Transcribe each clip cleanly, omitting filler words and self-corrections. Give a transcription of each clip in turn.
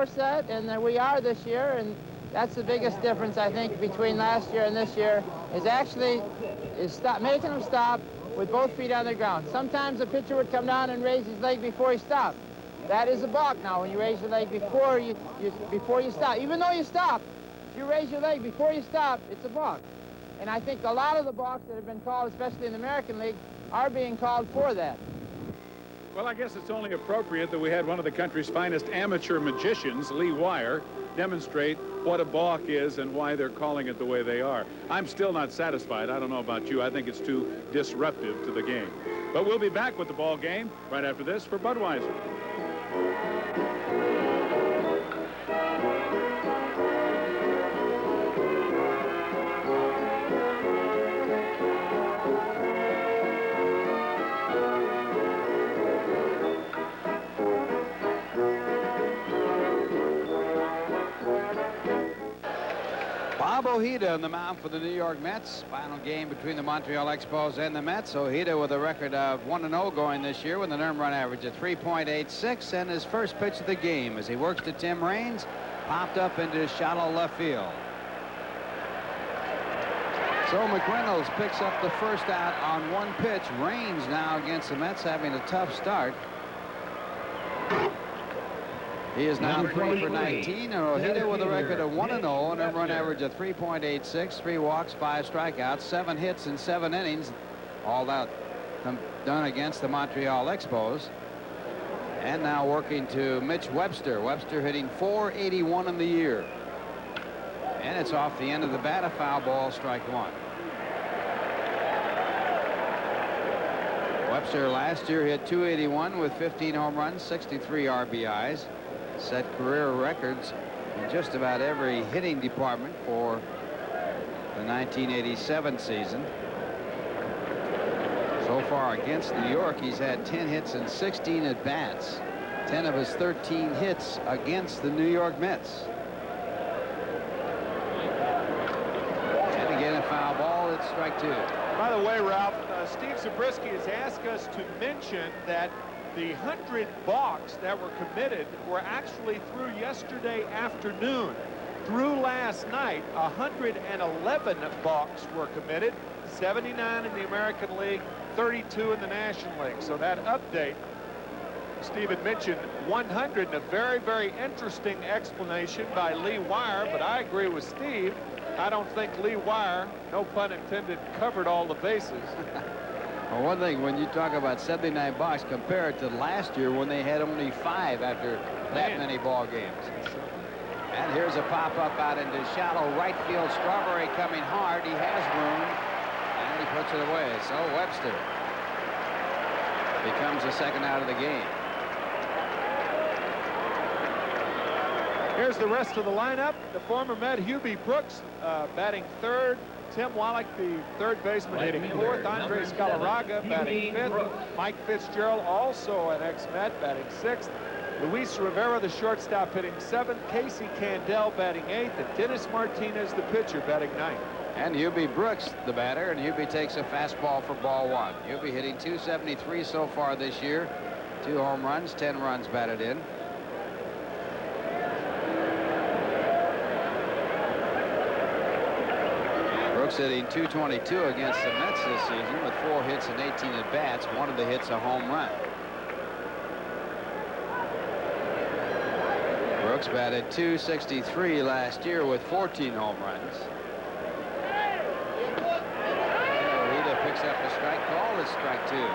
set, and we are this year, and that's the biggest difference, I think, between last year and this year, is actually making them stop with both feet on the ground. Sometimes the pitcher would come down and raise his leg before he stopped. That is a balk now, when you raise your leg before you stop. Even though you stop, if you raise your leg before you stop, it's a balk. And I think a lot of the balks that have been called, especially in the American League, are being called for that. Well, I guess it's only appropriate that we had one of the country's finest amateur magicians, Lee Wire, demonstrate what a balk is and why they're calling it the way they are. I'm still not satisfied. I don't know about you. I think it's too disruptive to the game. But we'll be back with the ball game right after this for Budweiser. Bob Ojeda on the mound for the New York Mets. Final game between the Montreal Expos and the Mets. Ojeda with a record of 1-0 going this year with an earned run average of 3.86, and his first pitch of the game as he works to Tim Raines, popped up into shallow left field. So McReynolds picks up the first out on one pitch. Raines now against the Mets having a tough start. He is now 3 for 19, and Ojeda with a record of 1-0 and a run average of 3.86, 3 walks, 5 strikeouts, 7 hits in 7 innings. All that done against the Montreal Expos. And now working to Mitch Webster. Webster hitting .481 in the year. And it's off the end of the bat, a foul ball, strike one. Webster last year hit .281 with 15 home runs, 63 RBIs. Set career records in just about every hitting department for the 1987 season. So far against New York, he's had 10 hits and 16 at-bats. 10 of his 13 hits against the New York Mets. And again, a foul ball. It's strike two. By the way, Ralph, Steve Zabriskie has asked us to mention that the 100 balks that were committed were actually through yesterday afternoon. Through last night, 111 balks were committed, 79 in the American League, 32 in the National League. So that update, Steve had mentioned 100, a very, very interesting explanation by Lee Wire, but I agree with Steve. I don't think Lee Wire, no pun intended, covered all the bases. Well, one thing, when you talk about 79 balks, compare it to last year when they had only 5 after that many ball games. And here's a pop-up out into shallow right field. Strawberry coming hard. He has room, and he puts it away. So Webster becomes the second out of the game. Here's the rest of the lineup. The former Met, Hubie Brooks, batting third. Tim Wallach, the third baseman, hitting fourth. Andres Galarraga batting fifth. Mike Fitzgerald, also an ex-Met, batting sixth. Luis Rivera, the shortstop, hitting seventh. Casey Candel batting eighth. And Dennis Martinez, the pitcher, batting ninth. And Hubie Brooks, the batter, and Hubie takes a fastball for ball one. Hubie hitting .273 so far this year. 2 home runs, 10 runs batted in. Brooks hitting .222 against the Mets this season with 4 hits and 18 at-bats. One of the hits a home run. Brooks batted .263 last year with 14 home runs. Rita picks up a strike call. It's strike two.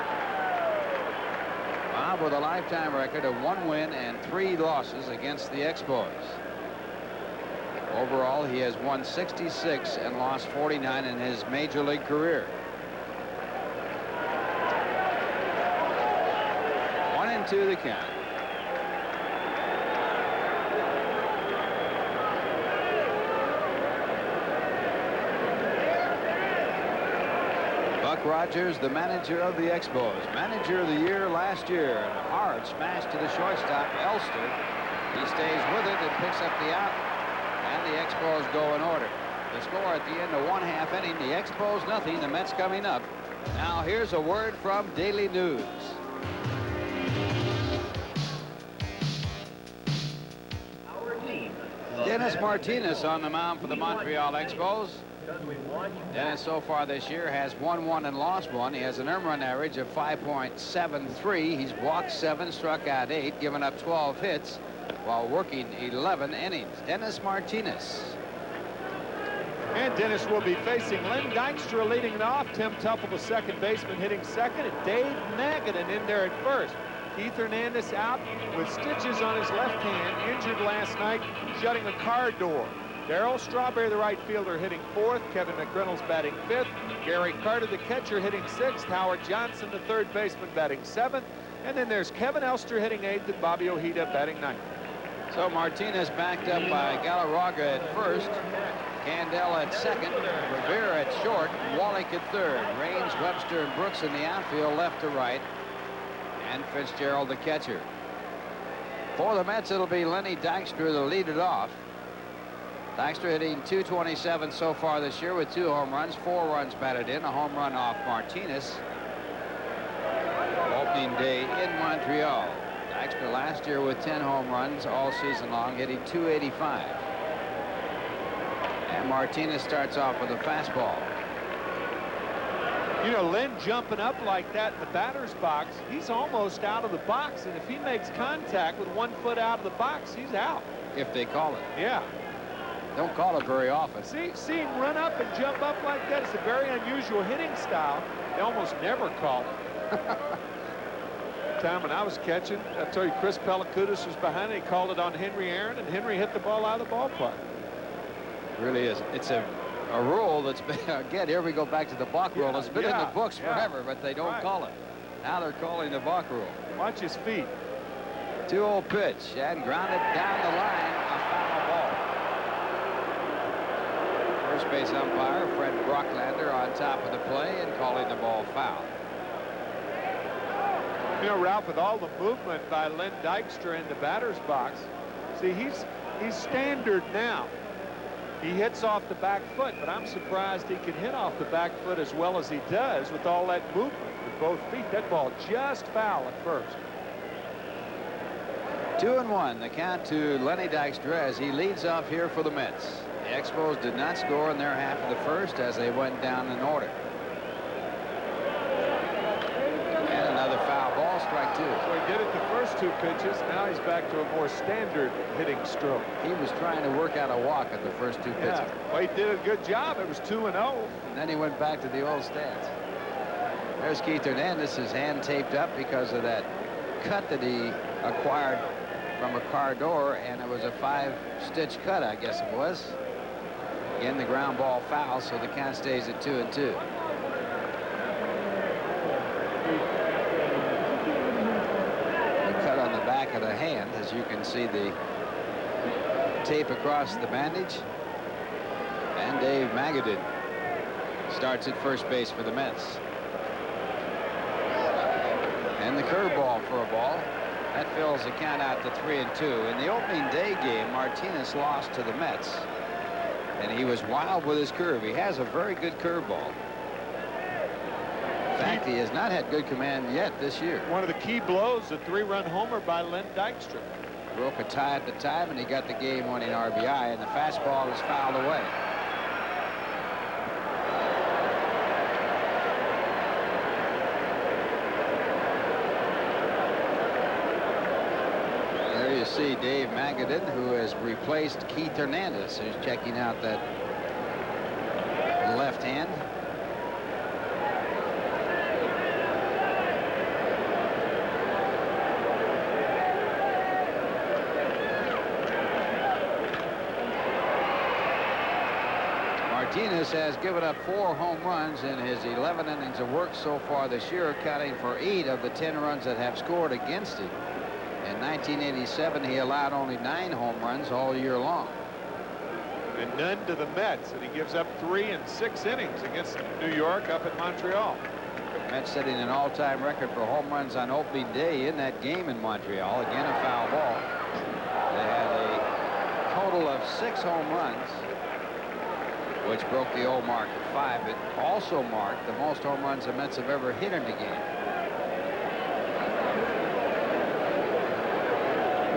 Bob with a lifetime record of 1 win and 3 losses against the Expos. Overall, he has won 66 and lost 49 in his major league career. 1-2 the count. Buck Rogers, the manager of the Expos, manager of the year last year, and a hard smash to the shortstop, Elster. He stays with it and picks up the out. And the Expos go in order. The score at the end of 1/2 inning, the Expos nothing, the Mets coming up. Now here's a word from Daily News. Dennis Martinez on the mound for the Montreal Expos. Dennis so far this year has won 1 and lost 1. He has an earned run average of 5.73. He's walked 7, struck out 8, given up 12 hits while working 11 innings. Dennis Martinez. And Dennis will be facing Len Dykstra leading it off. Tim Tuffle, the second baseman, hitting second, and Dave Magadan in there at first. Keith Hernandez out with stitches on his left hand, injured last night, shutting the car door. Darryl Strawberry, the right fielder, hitting 4th. Kevin McReynolds batting 5th. Gary Carter, the catcher, hitting 6th. Howard Johnson, the third baseman, batting 7th. And then there's Kevin Elster hitting 8th and Bobby Ojeda batting 9th. So Martinez backed up by Galarraga at first, Candel at second, Revere at short, Wallach at third, Raines, Webster, and Brooks in the outfield left to right, and Fitzgerald the catcher. For the Mets, it'll be Lenny Dykstra to lead it off. Dykstra hitting .227 so far this year with 2 home runs, 4 runs batted in, a home run off Martinez. Opening day in Montreal. Dykstra last year with 10 home runs all season long, hitting .285. And Martinez starts off with a fastball. You know, Len jumping up like that in the batter's box, he's almost out of the box, and if he makes contact with 1 foot out of the box, he's out. If they call it. Yeah. Don't call it very often. See him run up and jump up like that. It's a very unusual hitting style. They almost never call it. Time when I was catching, I told you Chris Pellicudis was behind it. He called it on Henry Aaron, and Henry hit the ball out of the ballpark. It really is. It's a rule that's been, again, here we go back to the balk rule. It's been in the books forever, but they don't call it. Now they're calling the balk rule. Watch his feet. 2-0 pitch, and grounded down the line, a foul ball. First base umpire Fred Brocklander on top of the play and calling the ball foul. You know, Ralph, with all the movement by Len Dykstra in the batter's box, see, he's standard now. He hits off the back foot, but I'm surprised he can hit off the back foot as well as he does with all that movement with both feet. That ball just foul at first. 2-1, the count to Lenny Dykstra as he leads off here for the Mets. The Expos did not score in their half of the first as they went down in order. And another foul ball, strike 2. So he did it the first 2 pitches. Now he's back to a more standard hitting stroke. He was trying to work out a walk at the first 2 pitches. Yeah, well, he did a good job. It was 2-0. And then he went back to the old stance. There's Keith Hernandez, his hand taped up because of that cut that he acquired from a car door, and it was a 5-stitch cut, I guess it was. Again, the ground ball foul, so the count stays at 2-2. On the back of the hand, as you can see the tape across the bandage. And Dave Magadan starts at first base for the Mets. And the curveball for a ball. That fills the count out to 3-2. In the opening day game, Martinez lost to the Mets, and he was wild with his curve. He has a very good curveball. In fact, he has not had good command yet this year. One of the key blows, a 3-run homer by Len Dykstra. Broke a tie at the time, and he got the game-winning RBI, and the fastball is fouled away. There you see Dave Magadan, who has replaced Keith Hernandez, who's checking out that left hand. Martinez has given up 4 home runs in his 11 innings of work so far this year, accounting for 8 of the 10 runs that have scored against him. In 1987, he allowed only 9 home runs all year long. And none to the Mets, and he gives up 3 in 6 innings against New York up at Montreal. Mets setting an all-time record for home runs on opening day in that game in Montreal. Again, a foul ball. They had a total of 6 home runs, which broke the old mark of 5. It also marked the most home runs the Mets have ever hit in a game.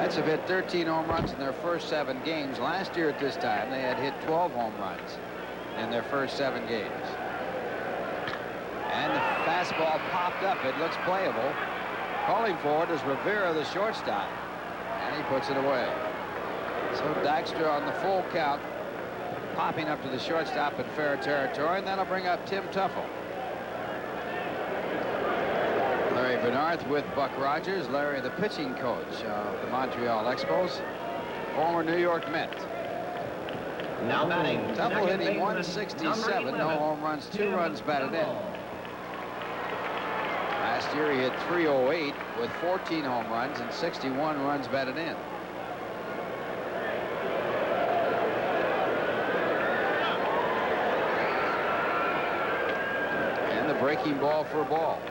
Mets have hit 13 home runs in their first 7 games. Last year at this time, they had hit 12 home runs in their first 7 games. And the fastball popped up. It looks playable. Calling for it is Rivera, the shortstop, and he puts it away. So Dykstra on the full count, popping up to the shortstop in fair territory, and that'll bring up Tim Tuffle. Larry Bernarth with Buck Rogers. Larry, the pitching coach of the Montreal Expos, former New York Met. Now batting. Tuffle hitting 167, no home runs, 2 runs batted in. Last year he hit 308 with 14 home runs and 61 runs batted in. And the breaking ball for a ball.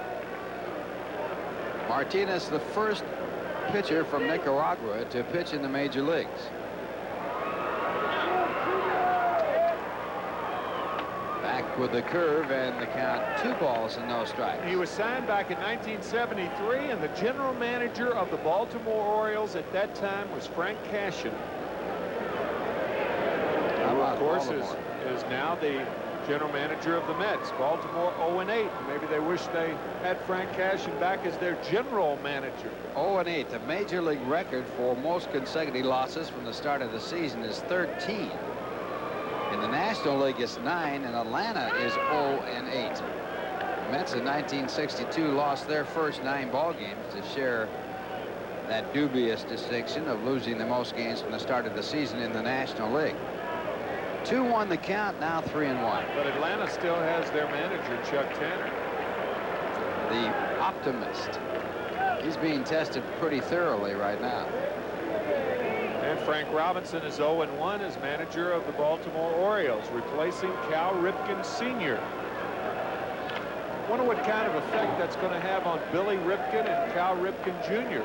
Martinez, the first pitcher from Nicaragua to pitch in the major leagues. Back with the curve, and the count 2 balls and no strikes. He was signed back in 1973, and the general manager of the Baltimore Orioles at that time was Frank Cashin. Who, of course, is now the general manager of the Mets. Baltimore 0-8. Maybe they wish they had Frank Cashin back as their general manager. 0-8. The major league record for most consecutive losses from the start of the season is 13. In the National League, it's 9, and Atlanta is 0-8. The Mets in 1962 lost their first 9 ball games to share that dubious distinction of losing the most games from the start of the season in the National League. 2-1 the count, now 3-1. But Atlanta still has their manager, Chuck Tanner. The optimist. He's being tested pretty thoroughly right now. And Frank Robinson is 0-1 as manager of the Baltimore Orioles, replacing Cal Ripken Sr. Wonder what kind of effect that's going to have on Billy Ripken and Cal Ripken Jr.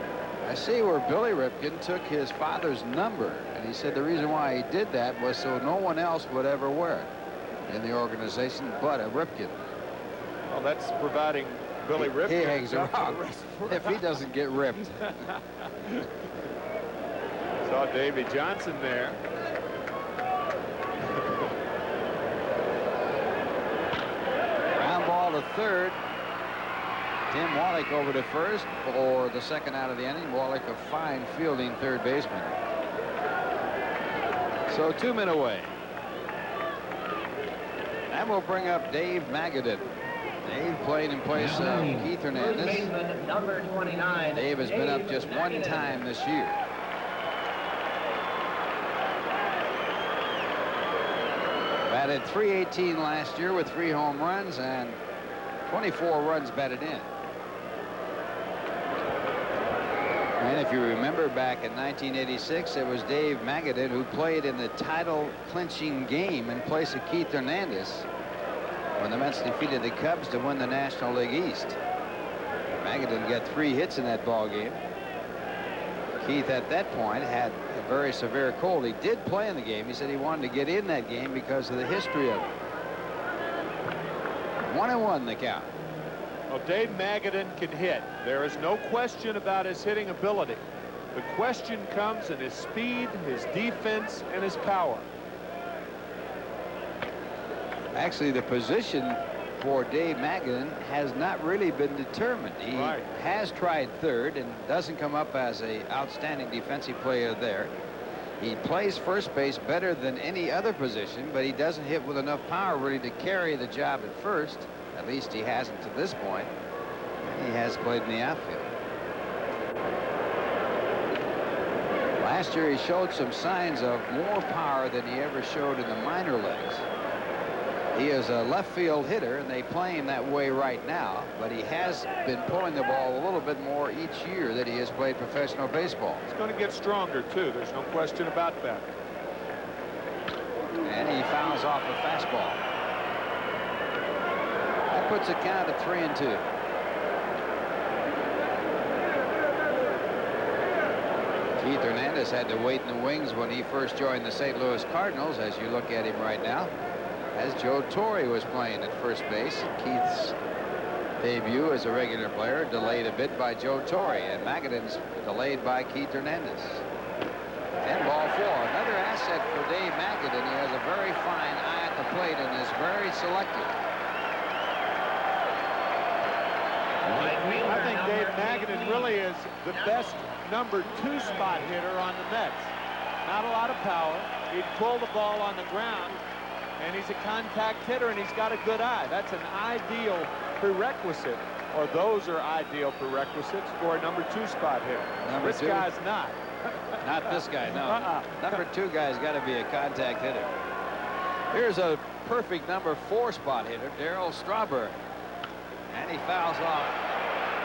I see where Billy Ripken took his father's number, and he said the reason why he did that was so no one else would ever wear it in the organization but a Ripken. Well, that's providing Billy Ripken. He hangs around if he doesn't get ripped. Saw Davy Johnson there. Ground ball to third. Tim Wallach over to first for the second out of the inning. Wallach, a fine fielding third baseman. So 2 men away. And we'll bring up Dave Magadan. Dave played in place of Keith Hernandez. Number 29. Dave has been up just 1 time this year. Batted .318 last year with 3 home runs and 24 runs batted in. And if you remember back in 1986, it was Dave Magadan who played in the title-clinching game in place of Keith Hernandez when the Mets defeated the Cubs to win the National League East. Magadan got 3 hits in that ball game. Keith at that point had a very severe cold. He did play in the game. He said he wanted to get in that game because of the history of it. 1-1 the count. Well, Dave Magadan can hit. There is no question about his hitting ability. The question comes in his speed, his defense, and his power. Actually, the position for Dave Magadan has not really been determined. He has tried third and doesn't come up as an outstanding defensive player there. He plays first base better than any other position, but he doesn't hit with enough power really to carry the job at first. At least he hasn't to this point. He has played in the outfield. Last year he showed some signs of more power than he ever showed in the minor leagues. He is a left field hitter, and they play him that way right now, but he has been pulling the ball a little bit more each year that he has played professional baseball. He's going to get stronger, too. There's no question about that. And he fouls off a fastball. That puts a count at 3-2. Keith Hernandez had to wait in the wings when he first joined the St. Louis Cardinals, as you look at him right now, as Joe Torre was playing at first base. Keith's debut as a regular player, delayed a bit by Joe Torre, and Magadan's delayed by Keith Hernandez. 10 ball 4. Another asset for Dave Magadan. He has a very fine eye at the plate and is very selective. I think Dave Magadan really is the best number 2 spot hitter on the Mets. Not a lot of power. He'd pull the ball on the ground, and he's a contact hitter, and he's got a good eye. That's an ideal prerequisite, or those are ideal prerequisites for a number 2 spot hitter. This guy's not. Not this guy, no. Number 2 guy's got to be a contact hitter. Here's a perfect number 4 spot hitter, Darryl Strawberry. And he fouls off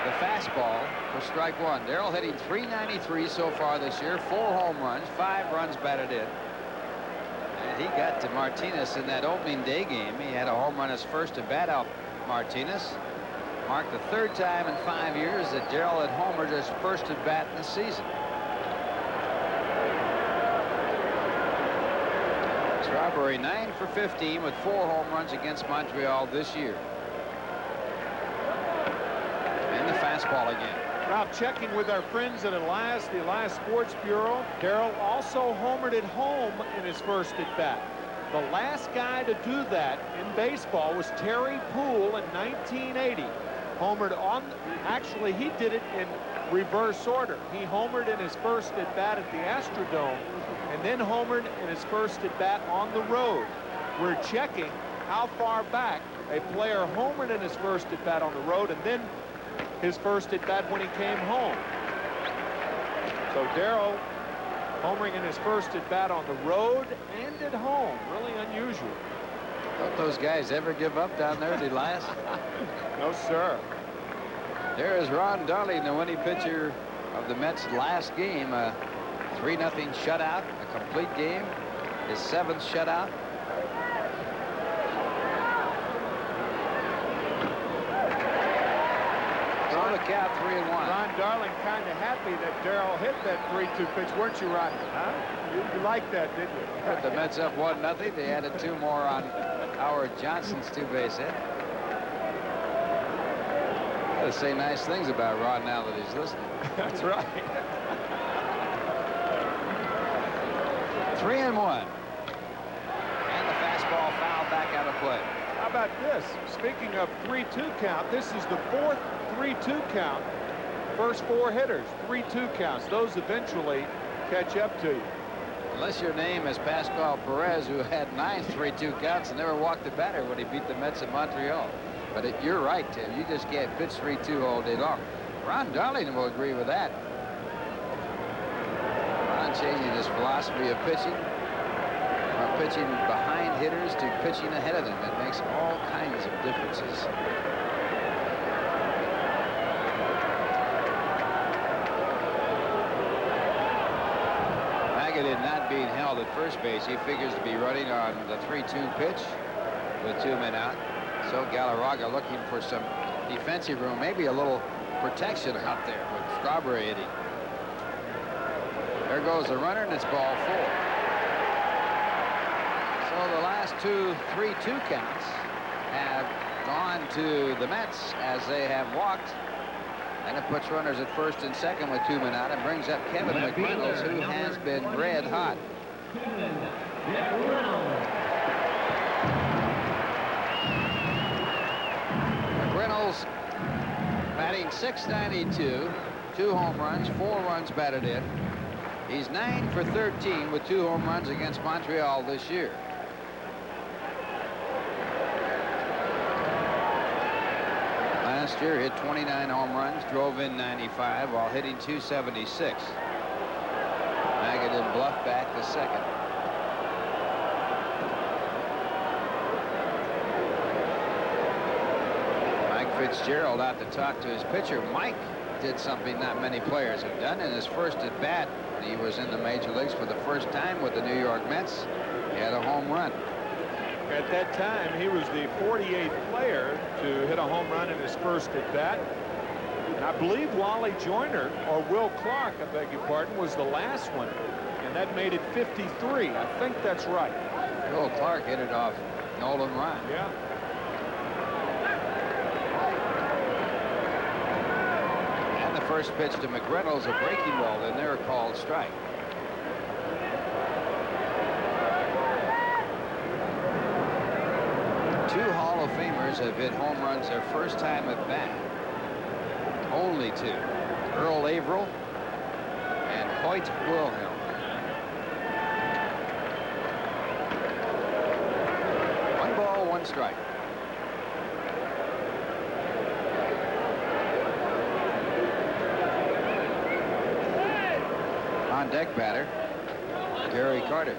the fastball for strike 1. Darryl hitting .393 so far this year, 4 home runs, 5 runs batted in. And he got to Martinez in that opening day game. He had a home run his first at bat out Martinez. Marked the 3rd time in 5 years that Darryl had homered his first at bat in the season. Strawberry 9 for 15 with 4 home runs against Montreal this year. And the fastball again. Now checking with our friends at Elias, the Elias Sports Bureau, Darryl also homered at home in his first at bat. The last guy to do that in baseball was Terry Poole in 1980. Homered on, actually he did it in reverse order. He homered in his first at bat at the Astrodome, and then homered in his first at bat on the road. We're checking how far back a player homered in his first at bat on the road, and then his first at bat when he came home. So Darryl homering in his first at bat on the road and at home. Really unusual. Don't those guys ever give up down there at Elias? No, sir. There is Ron Darling, the winning pitcher of the Mets' last game. A 3-0 shutout, a complete game, his 7th shutout. So the count 3-1. Ron Darling kind of happy that Darryl hit that 3-2 pitch, weren't you, Ron? Huh? You liked that, didn't you? Put the Mets up 1-0. They added 2 more on Howard Johnson's 2-base hit. Gotta say nice things about Ron now that he's listening. That's right. 3-1. And the fastball fouled back out of play. How about this? Speaking of 3-2 count, this is the 4th 3-2 count. First 4 hitters, 3-2 counts. Those eventually catch up to you. Unless your name is Pascal Perez, who had 9 3-2 counts and never walked the batter when he beat the Mets in Montreal. But you're right, Tim. You just can't pitch 3-2 all day long. Ron Darling will agree with that. Ron changing his philosophy of pitching, from pitching behind hitters to pitching ahead of them. It makes all kinds of differences. Magadan not being held at first base. He figures to be running on the 3-2 pitch with 2 men out. So Galarraga looking for some defensive room, maybe a little protection out there with Strawberry hitting. There goes the runner, and it's ball 4. So the last 2 3-2 counts have gone to the Mets as they have walked. And it puts runners at first and second with 2 men out and brings up Kevin McReynolds, who has been red hot. McReynolds batting .692, 2 home runs, 4 runs batted in. He's 9 for 13 with 2 home runs against Montreal this year. Last year hit 29 home runs, drove in 95 while hitting .276. Magadan bluffed back the second. Mike Fitzgerald out to talk to his pitcher. Mike did something not many players have done. In his first at bat, he was in the major leagues for the first time with the New York Mets. He had a home run. At that time, he was the 48th player to hit a home run in his first at bat. And I believe Wally Joyner, or Will Clark, I beg your pardon, was the last one. And that made it 53. I think that's right. Will Clark hit it off Nolan Ryan. Yeah. first pitch to McReynolds, a breaking ball, and they're called strike. Two Hall of Famers have hit home runs their first time at bat. Only two. Earl Averill and Hoyt Wilhelm. One ball, one strike. On deck batter, Gary Carter.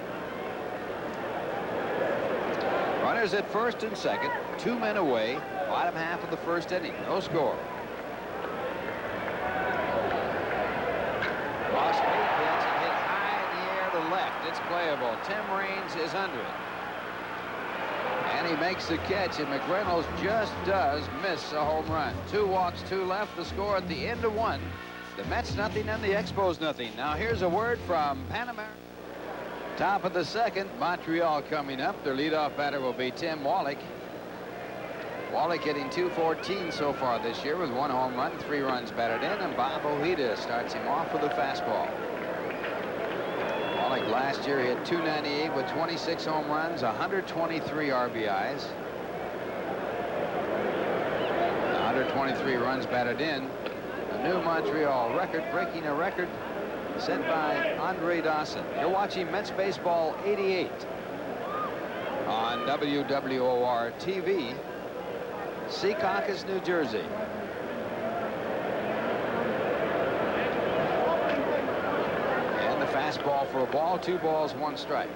Runners at first and second, 2 men away, bottom half of the first inning, no score. Ross May pitch and hit high in the air to left. It's playable. Tim Raines is under it. And he makes the catch, and McReynolds just does miss a home run. 2 walks, 2 left. The score at the end of 1. The Mets nothing and the Expos nothing. Now here's a word from Pan American. Top of the second, Montreal coming up. Their leadoff batter will be Tim Wallach. Wallach hitting .214 so far this year with 1 home run, 3 runs batted in, and Bob Ojeda starts him off with a fastball. Wallach last year hit .298 with 26 home runs, 123 RBIs, 123 runs batted in. A new Montreal record, breaking a record set by Andre Dawson. You're watching Mets Baseball 88 on WWOR TV, Secaucus, New Jersey. And the fastball for a ball, 2 balls, 1 strike.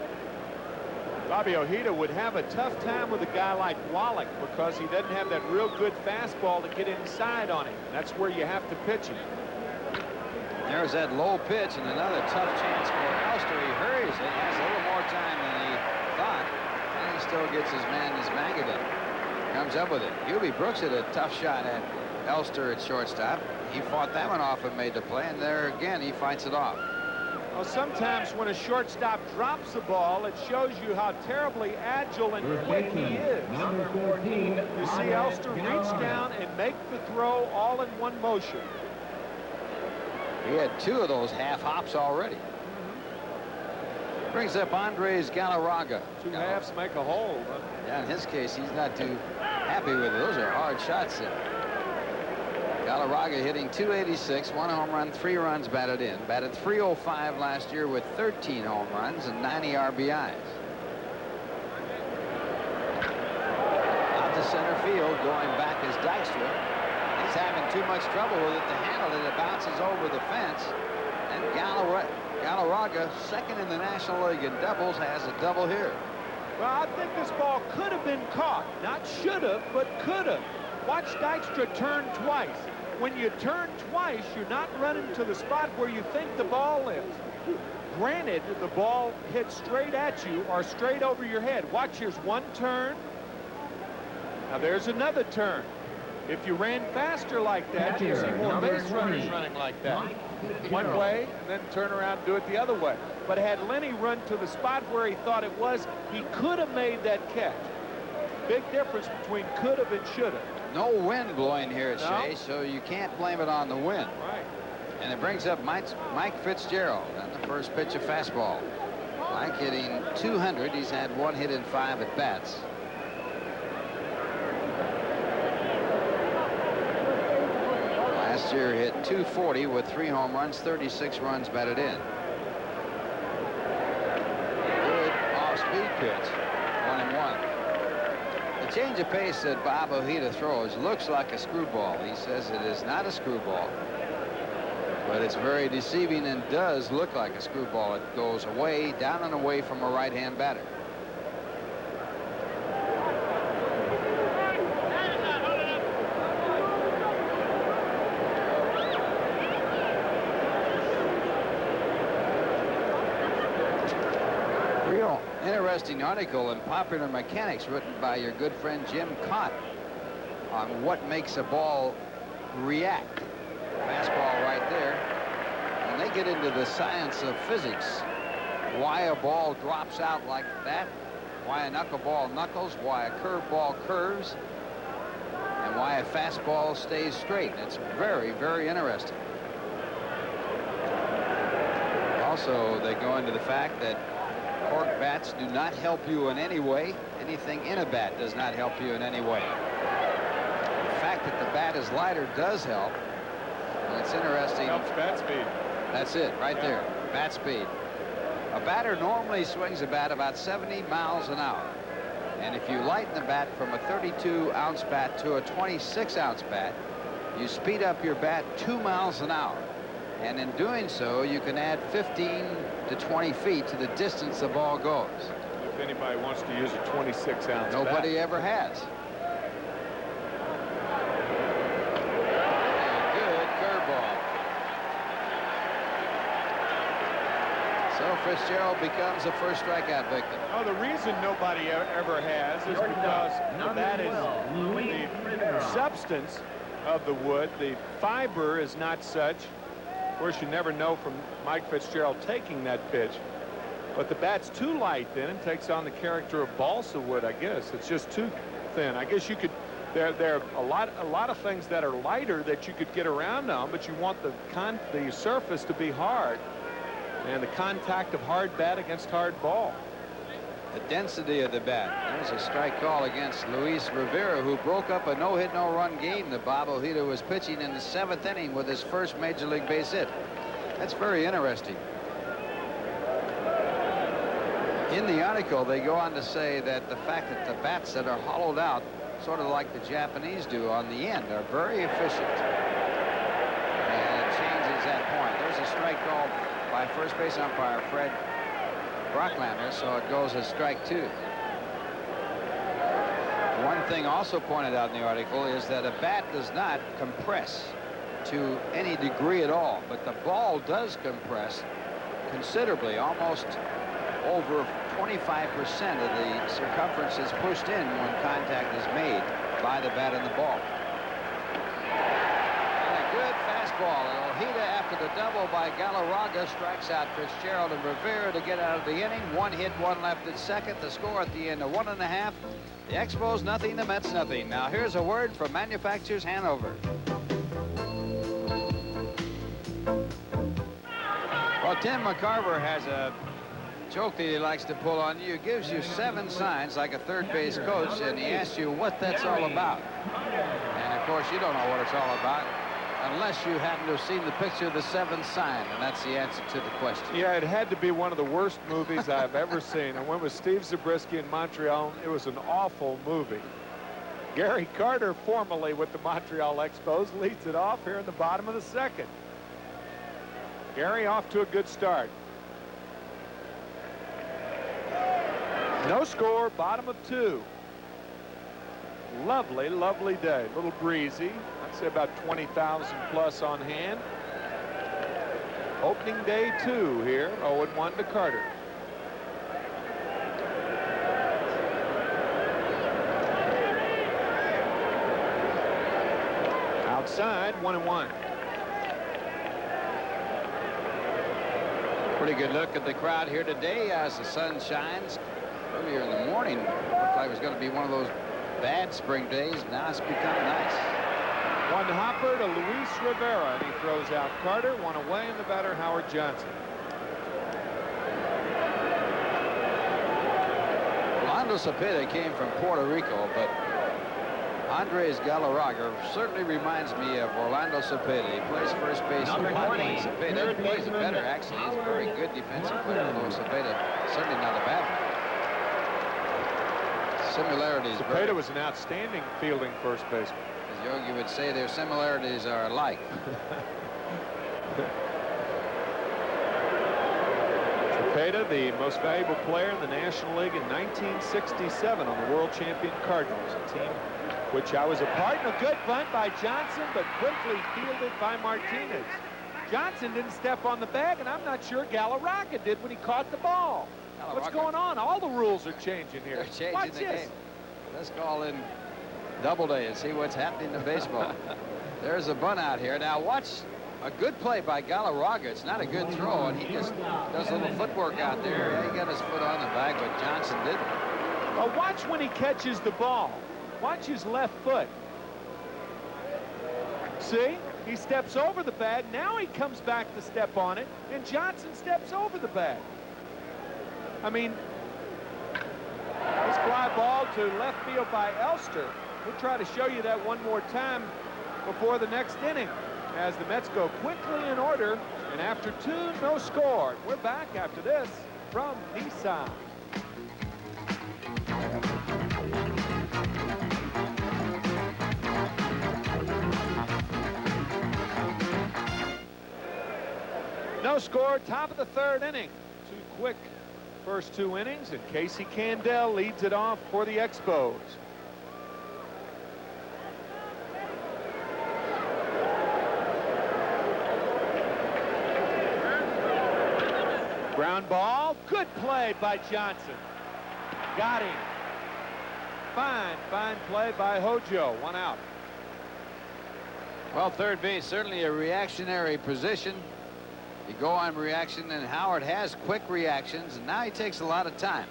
Bobby Ojeda would have a tough time with a guy like Wallach because he doesn't have that real good fastball to get inside on him. That's where you have to pitch him. There's that low pitch and another tough chance for Elster. He hurries it, has a little more time than he thought, and he still gets his man, his Magadan. Comes up with it. Hubie Brooks had a tough shot at Elster at shortstop. He fought that one off and made the play, and there again he fights it off. Well, sometimes when a shortstop drops the ball, it shows you how terribly agile and quick he is. Number 14. You see Elster reach down and make the throw all in one motion. He had 2 of those half hops already. Brings up Andres Galarraga. 2 halves make a whole. Huh? Yeah, in his case, he's not too happy with it. Those are hard shots there. Galarraga hitting .286, 1 home run, 3 runs batted in. Batted .305 last year with 13 home runs and 90 RBIs. Out to center field, going back is Dykstra. He's having too much trouble with it to handle it. It bounces over the fence. And Galarraga, second in the National League in doubles, has a double here. Well, I think this ball could have been caught. Not should have, but could have. Watch Dykstra turn twice. When you turn twice, you're not running to the spot where you think the ball is. Granted, the ball hit straight at you or straight over your head. Watch, here's 1 turn. Now there's another turn. If you ran faster like that, you see more base runners running like that. One way, and then turn around and do it the other way. But had Lenny run to the spot where he thought it was, he could have made that catch. Big difference between could have and should have. No wind blowing here at Shea, so you can't blame it on the wind. Right. And it brings up Mike Fitzgerald and the first pitch of fastball. Mike hitting .200. He's had 1 hit in 5 at bats. Last year hit .240 with 3 home runs, 36 runs batted in. Good off-speed pitch, 1-1. The change of pace that Bob Ojeda throws looks like a screwball. He says it is not a screwball, but it's very deceiving and does look like a screwball. It goes away, down and away from a right-hand batter. Real interesting article in Popular Mechanics written by your good friend Jim Cott on what makes a ball react. Fastball right there. And they get into the science of physics. Why a ball drops out like that, why a knuckleball knuckles, why a curveball curves, and why a fastball stays straight. It's very, very interesting. Also, they go into the fact that cork bats do not help you in any way. Anything in a bat does not help you in any way. The fact that the bat is lighter does help. And it's interesting. Helps bat speed. That's it, right there. Bat speed. A batter normally swings a bat about 70 miles an hour. And if you lighten the bat from a 32-ounce bat to a 26-ounce bat, you speed up your bat 2 miles an hour. And in doing so, you can add 15 to 20 feet to the distance the ball goes. If anybody wants to use a 26-ounce Nobody ever has. Good curveball. So Fitzgerald becomes a first strikeout victim. Oh, the reason nobody ever has is because the bat is the substance of the wood. The fiber is not such. Of course, you never know from Mike Fitzgerald taking that pitch. But the bat's too light then and takes on the character of balsa wood, I guess. It's just too thin. I guess you could, there are a lot of things that are lighter that you could get around on, but you want the surface to be hard. And the contact of hard bat against hard ball. The density of the bat. There's a strike call against Luis Rivera, who broke up a no-hit, no-run game that Bob Ojeda was pitching in the 7th inning with his first major league base hit. That's very interesting. In the article, they go on to say that the fact that the bats that are hollowed out, sort of like the Japanese do on the end, are very efficient. And it changes that point. There's a strike call by first base umpire Fred Brocklander, so it goes as strike 2. One thing also pointed out in the article is that a bat does not compress to any degree at all, but the ball does compress considerably. Almost over 25% of the circumference is pushed in when contact is made by the bat and the ball. And a good fastball. Ojeda, after the double by Galarraga, strikes out Fitzgerald and Rivera to get out of the inning. 1 hit, 1 left at second. The score at the end of 1.5. The Expos nothing, the Mets nothing. Now here's a word from Manufacturers Hanover. Well, Tim McCarver has a joke that he likes to pull on you. He gives you 7 signs like a third base coach, and he asks you what that's all about. And of course, you don't know what it's all about unless you happen to have seen the picture of the 7th sign, and that's the answer to the question. Yeah, it had to be one of the worst movies I've ever seen. I went with Steve Zabriskie in Montreal. It was an awful movie. Gary Carter, formerly with the Montreal Expos, leads it off here in the bottom of the 2nd. Gary off to a good start. No score, bottom of 2. Lovely, lovely day. A little breezy. I'd say about 20,000 plus on hand. Opening day 2 here. 0-1 to Carter. Outside, 1-1. Pretty good look at the crowd here today as the sun shines. Earlier in the morning, looked like it was going to be one of those bad spring days. Now it's become nice. 1 hopper to Luis Rivera, and he throws out Carter. 1 away, and the batter Howard Johnson. Orlando Cepeda came from Puerto Rico, but Andres Galarraga certainly reminds me of Orlando Cepeda. He plays first base. Cepeda plays it better, actually. He's a very good defensive player, although Cepeda certainly not a bad one. Similarities. Cepeda was an outstanding fielding first baseman. As Yogi would say, their similarities are alike. Cepeda, the most valuable player in the National League in 1967 on the world champion Cardinals, a team which I was a part of. A good bunt by Johnson, but quickly fielded by Martinez. Johnson didn't step on the bag, and I'm not sure Galarraga did when he caught the ball. What's going on? All the rules are changing here. They're changing Watch the this. game. Let's call in Doubleday and see what's happening in baseball. There's a bunt out here. Now watch a good play by Galarraga. It's not a good throw, and he just does a little footwork out there. He got his foot on the bag, but Johnson didn't. Well, watch when he catches the ball. Watch his left foot. See? He steps over the bag. Now he comes back to step on it, and Johnson steps over the bag. I mean, this fly ball to left field by Elster. We'll try to show you that one more time before the next inning as the Mets go quickly in order, and after 2, no score. We're back after this from Nissan. No score, top of the 3rd inning. Too quick first 2 innings, and Casey Candell leads it off for the Expos. Ground ball, good play by Johnson. Got him. Fine play by Hojo. 1 out. Well, third base, certainly a reactionary position. You go on reaction, and Howard has quick reactions, and now he takes a lot of time.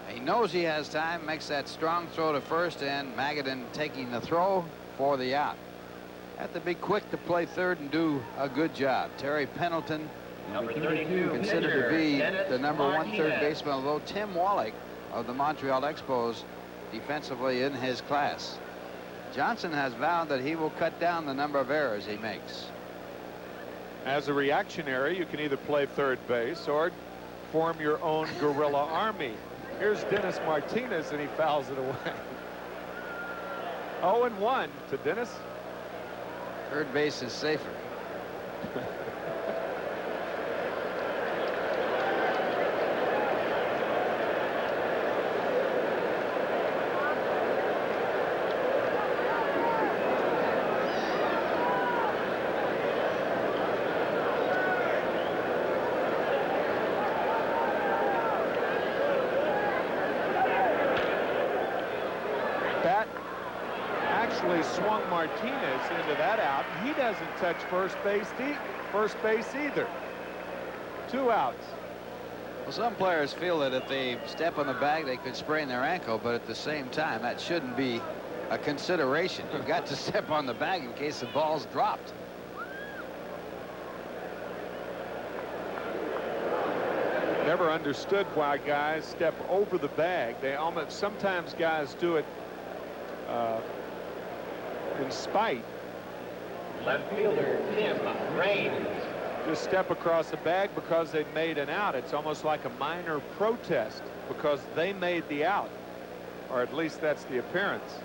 He knows he has time, makes that strong throw to first, and Magadan taking the throw for the out. Have to be quick to play third and do a good job. Terry Pendleton, Number 32, considered to be Dennis the number 1 third Martinez. baseman, although Tim Wallach of the Montreal Expos defensively in his class. Johnson has vowed that he will cut down the number of errors he makes. As a reactionary, you can either play third base or form your own guerrilla army. Here's Dennis Martinez, and he fouls it away. 0-1 to Dennis. Third base is safer. Bat actually swung Martinez into that out. He doesn't touch first base either. 2 outs. Well, some players feel that if they step on the bag, they could sprain their ankle, but at the same time, that shouldn't be a consideration. You've got to step on the bag in case the ball's dropped. Never understood why guys step over the bag. Sometimes guys do it in spite. Left fielder, Tim Raines. Just step across the bag because they made an out. It's almost like a minor protest because they made the out, or at least that's the appearance.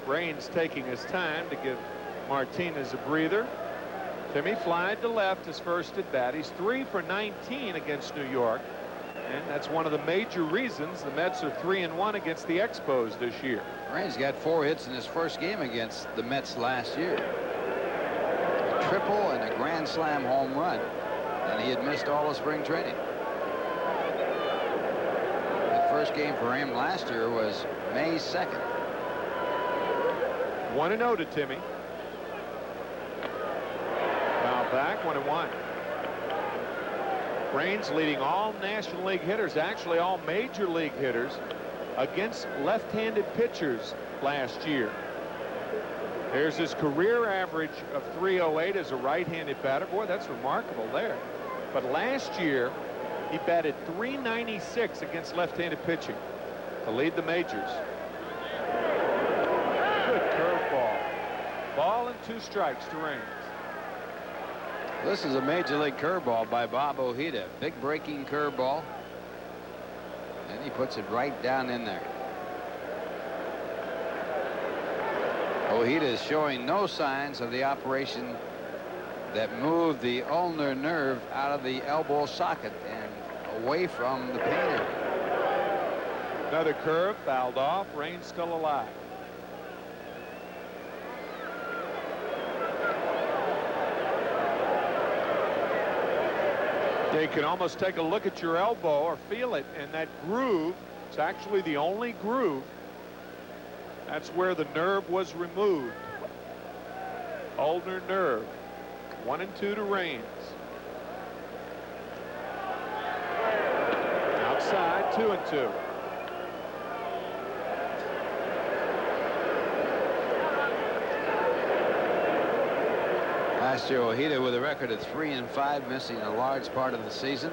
Raines taking his time to give Martinez a breather. Timmy flied to left his first at bat. He's 3 for 19 against New York, and that's one of the major reasons the Mets are 3-1 against the Expos this year. Raines got 4 hits in his first game against the Mets last year. A triple and a grand slam home run, and he had missed all of spring training. The first game for him last year was May 2nd. 1-0 to Timmy. Foul back, 1-1. Raines leading all National League hitters, actually all Major League hitters, against left-handed pitchers last year. There's his career average of 308 as a right-handed batter. Boy, that's remarkable there. But last year, he batted .396 against left-handed pitching to lead the majors. Good curveball. Ball and 2 strikes to Raines. This is a major league curveball by Bob Ojeda. Big breaking curveball. And he puts it right down in there. Ojeda is showing no signs of the operation that moved the ulnar nerve out of the elbow socket and away from the pain area. Another curve fouled off. Raines still alive. You can almost take a look at your elbow or feel it, and that groove, it's actually the only groove. That's where the nerve was removed. Ulnar nerve. 1-2 to Raines. Outside, 2-2. Last year, Ojeda with a record of 3-5, missing a large part of the season.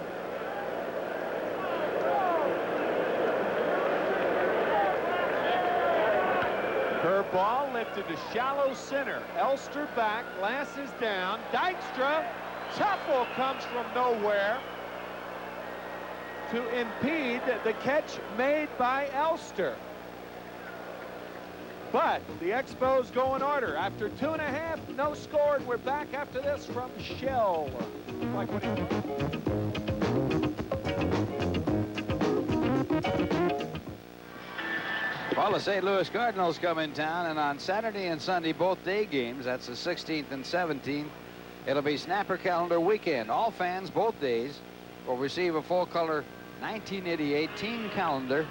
Curveball lifted to shallow center. Elster back, glasses down. Dykstra, Tuffle comes from nowhere to impede the catch made by Elster. But the Expos go in order. After 2.5, no score, and we're back after this from Shell. Like what Well, the St. Louis Cardinals come in town, and on Saturday and Sunday, both day games, that's the 16th and 17th, it'll be Snapper Calendar Weekend. All fans, both days, will receive a full-color 1988 team calendar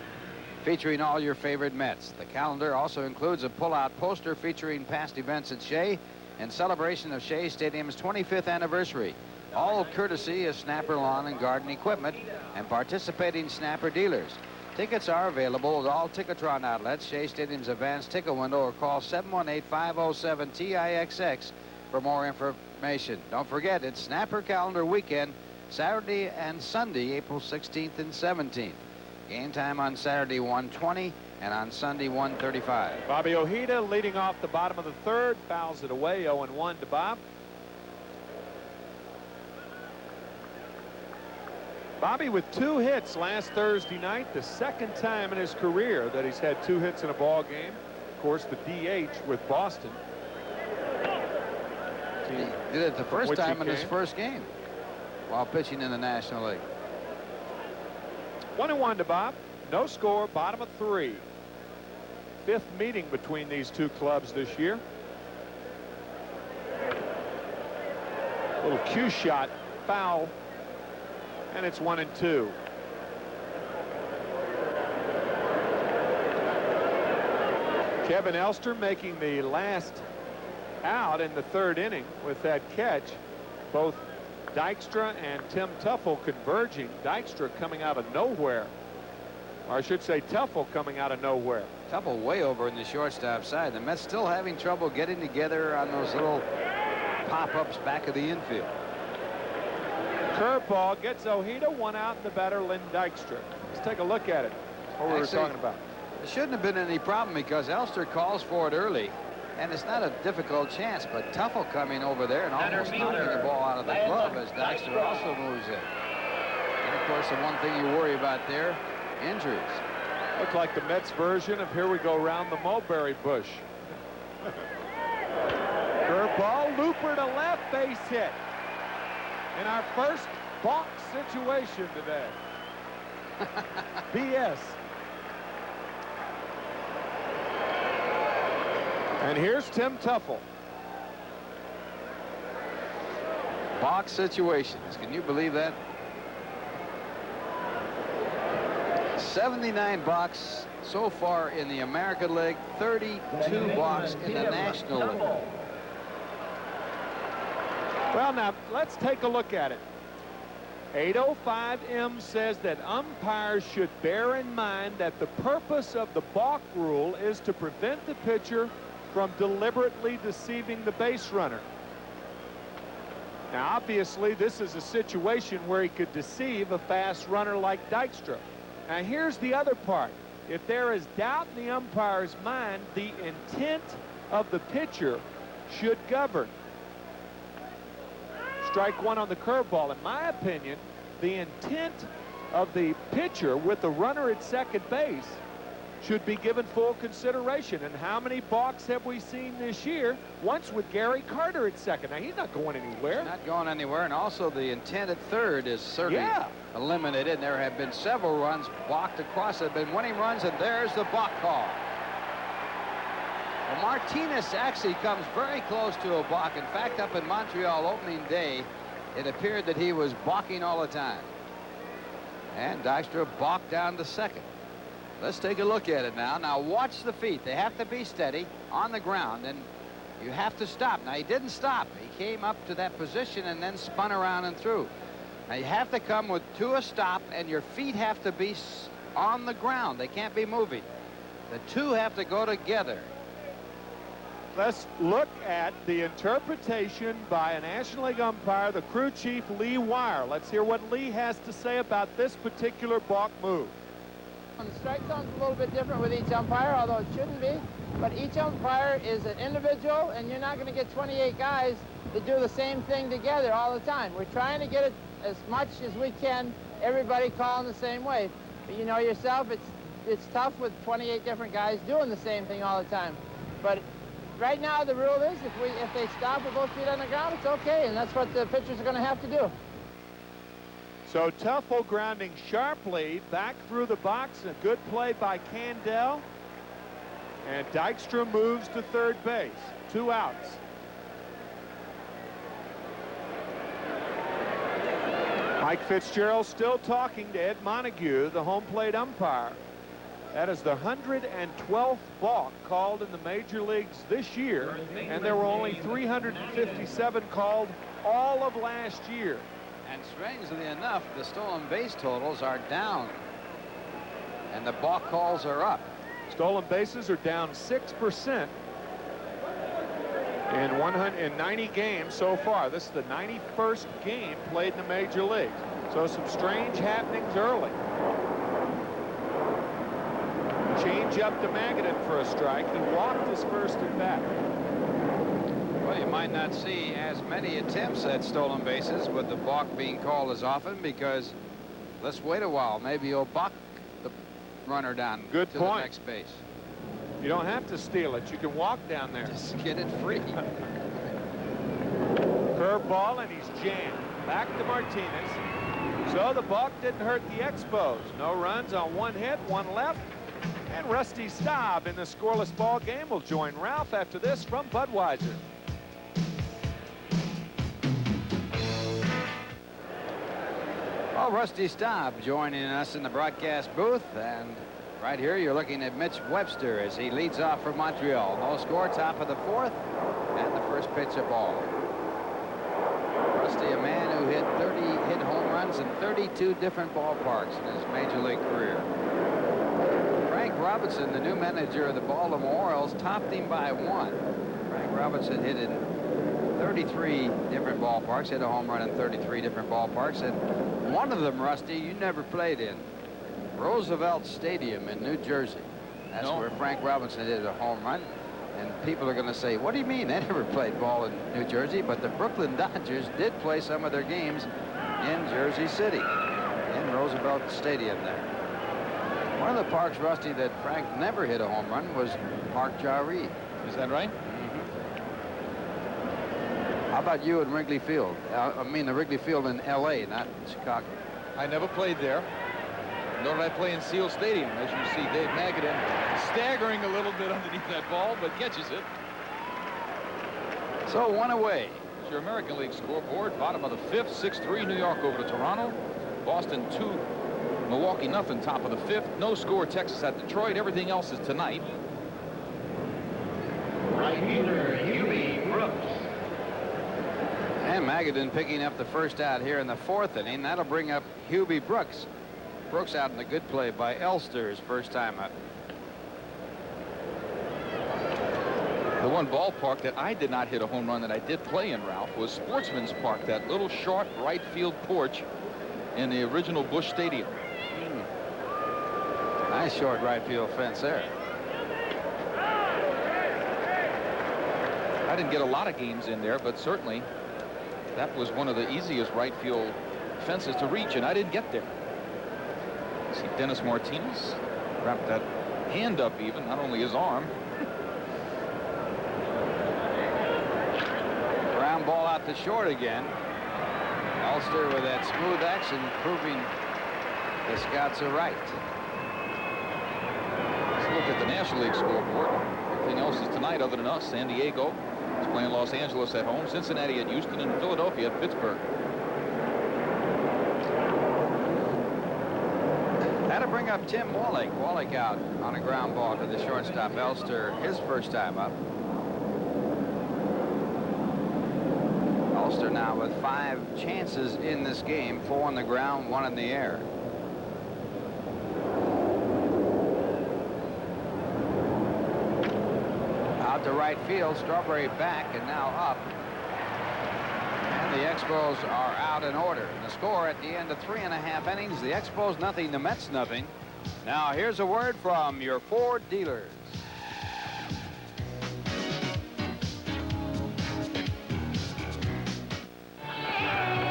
featuring all your favorite Mets. The calendar also includes a pull-out poster featuring past events at Shea in celebration of Shea Stadium's 25th anniversary. All courtesy of Snapper Lawn and Garden Equipment and participating Snapper dealers. Tickets are available at all Ticketron outlets, Shea Stadium's advanced ticket window, or call 718-507-TIXX for more information. Don't forget, it's Snapper Calendar Weekend, Saturday and Sunday, April 16th and 17th. Game time on Saturday, 1:20, and on Sunday, 1:35. Bobby Ojeda leading off the bottom of the third, fouls it away, 0-1 to Bob. Bobby with 2 hits last Thursday night, the second time in his career that he's had 2 hits in a ball game. Of course, the DH with Boston. He did it the first time in his first game while pitching in the National League. 1-1 to Bob. No score, bottom of 3. 5th meeting between these two clubs this year. Little cue shot, foul. And it's 1-2. Kevin Elster making the last out in the 3rd inning with that catch. Both Dykstra and Tim Tuffle converging. Dykstra coming out of nowhere. Or I should say Tuffle coming out of nowhere. Tuffle way over in the shortstop side. The Mets still having trouble getting together on those little pop-ups back of the infield. Curveball gets Ojeda, 1 out, and the batter Lynn Dykstra. Let's take a look at it. What we were talking about. There shouldn't have been any problem because Elster calls for it early, and it's not a difficult chance, but Tuffle coming over there and almost knocking the ball out of the glove as Dykstra also moves in. And of course, the one thing you worry about there, injuries. Looked like the Mets version of Here We Go Round the Mulberry Bush. Curveball, looper to left, base hit. In our first balk situation today. BS. And here's Tim Tuffle. Balk situations. Can you believe that? 79 balks so far in the American League, 32 balks in the National League. Well, now, let's take a look at it. 805M says that umpires should bear in mind that the purpose of the balk rule is to prevent the pitcher from deliberately deceiving the base runner. Now, obviously, this is a situation where he could deceive a fast runner like Dykstra. Now, here's the other part. If there is doubt in the umpire's mind, the intent of the pitcher should govern. Strike 1 on the curveball. In my opinion, the intent of the pitcher with the runner at second base should be given full consideration. And how many balks have we seen this year? Once with Gary Carter at second. Now, he's not going anywhere. Not going anywhere, and also the intent at third is certainly eliminated. And there have been several runs balked across. There have been winning runs, and there's the balk call. Well, Martinez actually comes very close to a balk. In fact, up in Montreal opening day, it appeared that he was balking all the time. And Dykstra balked down to second. Let's take a look at it now. Now watch the feet. They have to be steady on the ground, and you have to stop. Now, he didn't stop. He came up to that position and then spun around and through. Now, you have to come to a stop, and your feet have to be on the ground. They can't be moving. The two have to go together. Let's look at the interpretation by a National League umpire, the crew chief, Lee Wire. Let's hear what Lee has to say about this particular balk move. The strike zone's a little bit different with each umpire, although it shouldn't be. But each umpire is an individual, and you're not going to get 28 guys to do the same thing together all the time. We're trying to get it as much as we can, everybody calling the same way. But you know yourself, it's tough with 28 different guys doing the same thing all the time. But right now, the rule is if they stop with both feet on the ground, it's okay, and that's what the pitchers are going to have to do. So Tuffle grounding sharply back through the box. A good play by Candell. And Dykstra moves to third base. 2 outs. Mike Fitzgerald still talking to Ed Montague, the home plate umpire. That is the 112th balk called in the major leagues this year, and there were only 357 called all of last year. And strangely enough, the stolen base totals are down, and the balk calls are up. Stolen bases are down 6% in 90 games so far. This is the 91st game played in the major leagues. So some strange happenings early. Change up to Magadan for a strike. He walked his first at bat. Well, you might not see as many attempts at stolen bases with the balk being called as often, because let's wait a while. Maybe you'll balk the runner down to the next base. You don't have to steal it. You can walk down there. Just get it free. Curveball, and he's jammed. Back to Martinez. So the balk didn't hurt the Expos. No runs on 1 hit, 1 left. And Rusty Staub in the scoreless ball game will join Ralph after this from Budweiser. Well, Rusty Staub joining us in the broadcast booth, and right here you're looking at Mitch Webster as he leads off for Montreal. No score, top of the 4th, and the first pitch of ball. Rusty, a man who hit home runs in 32 different ballparks in his major league career. Frank Robinson, the new manager of the Baltimore Orioles, topped him by 1. Frank Robinson hit in 33 different ballparks, hit a home run in 33 different ballparks, and one of them, Rusty, you never played in. Roosevelt Stadium in New Jersey. That's where Frank Robinson hit a home run. And people are going to say, what do you mean? They never played ball in New Jersey. But the Brooklyn Dodgers did play some of their games in Jersey City, in Roosevelt Stadium there. One of the parks, Rusty, that Frank never hit a home run was Park Jarry. Is that right? How about you at Wrigley Field? I mean, the Wrigley Field in L.A., not Chicago. I never played there. Nor did I play in Seal Stadium. As you see, Dave Magadan staggering a little bit underneath that ball, but catches it. So 1 away. It's your American League scoreboard. Bottom of the 5th, 6-3 New York over to Toronto. Boston 2, Milwaukee nothing, top of the 5th. No score, Texas at Detroit. Everything else is tonight. Right fielder, Hubie Brooks. And Magadan picking up the first out here in the 4th inning. That'll bring up Hubie Brooks. Brooks out in the good play by Elster his first time up. The one ballpark that I did not hit a home run that I did play in, Ralph, was Sportsman's Park, that little short right field porch in the original Busch Stadium. Nice short right field fence there. I didn't get a lot of games in there, but certainly that was one of the easiest right field fences to reach, and I didn't get there. See Dennis Martinez wrapped that hand up even, not only his arm. Ground ball out to short again. Elster with that smooth action, proving the scouts are right. Let's look at the National League scoreboard. Everything else is tonight other than us. San Diego is playing Los Angeles at home, Cincinnati at Houston, and Philadelphia at Pittsburgh. That'll bring up Tim Wallach. Wallach out on a ground ball to the shortstop. Elster, his first time up. Elster now with 5 chances in this game, 4 on the ground, 1 in the air. out to right field. Strawberry back and now up. And the Expos are out in order. The score at the end of 3.5 innings, the Expos nothing, the Mets nothing. Now here's a word from your Ford dealers.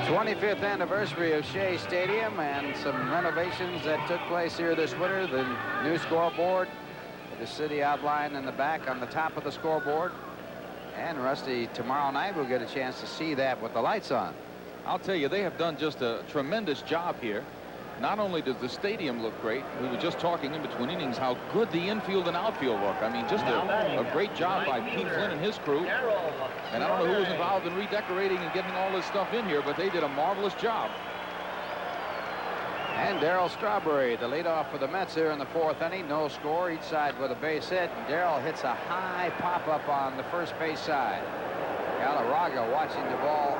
25th anniversary of Shea Stadium and some renovations that took place here this winter. The new scoreboard, the city outline in the back on the top of the scoreboard. And Rusty, tomorrow night we'll get a chance to see that with the lights on. I'll tell you, they have done just a tremendous job here. Not only does the stadium look great, we were just talking in between innings how good the infield and outfield look. I mean, just a great job by Pete Flynn and his crew. And I don't know who was involved in redecorating and getting all this stuff in here, but they did a marvelous job. And Darryl Strawberry, the leadoff for the Mets here in the 4th inning. No score, each side with a base hit. And Darryl hits a high pop-up on the first base side. Galarraga watching the ball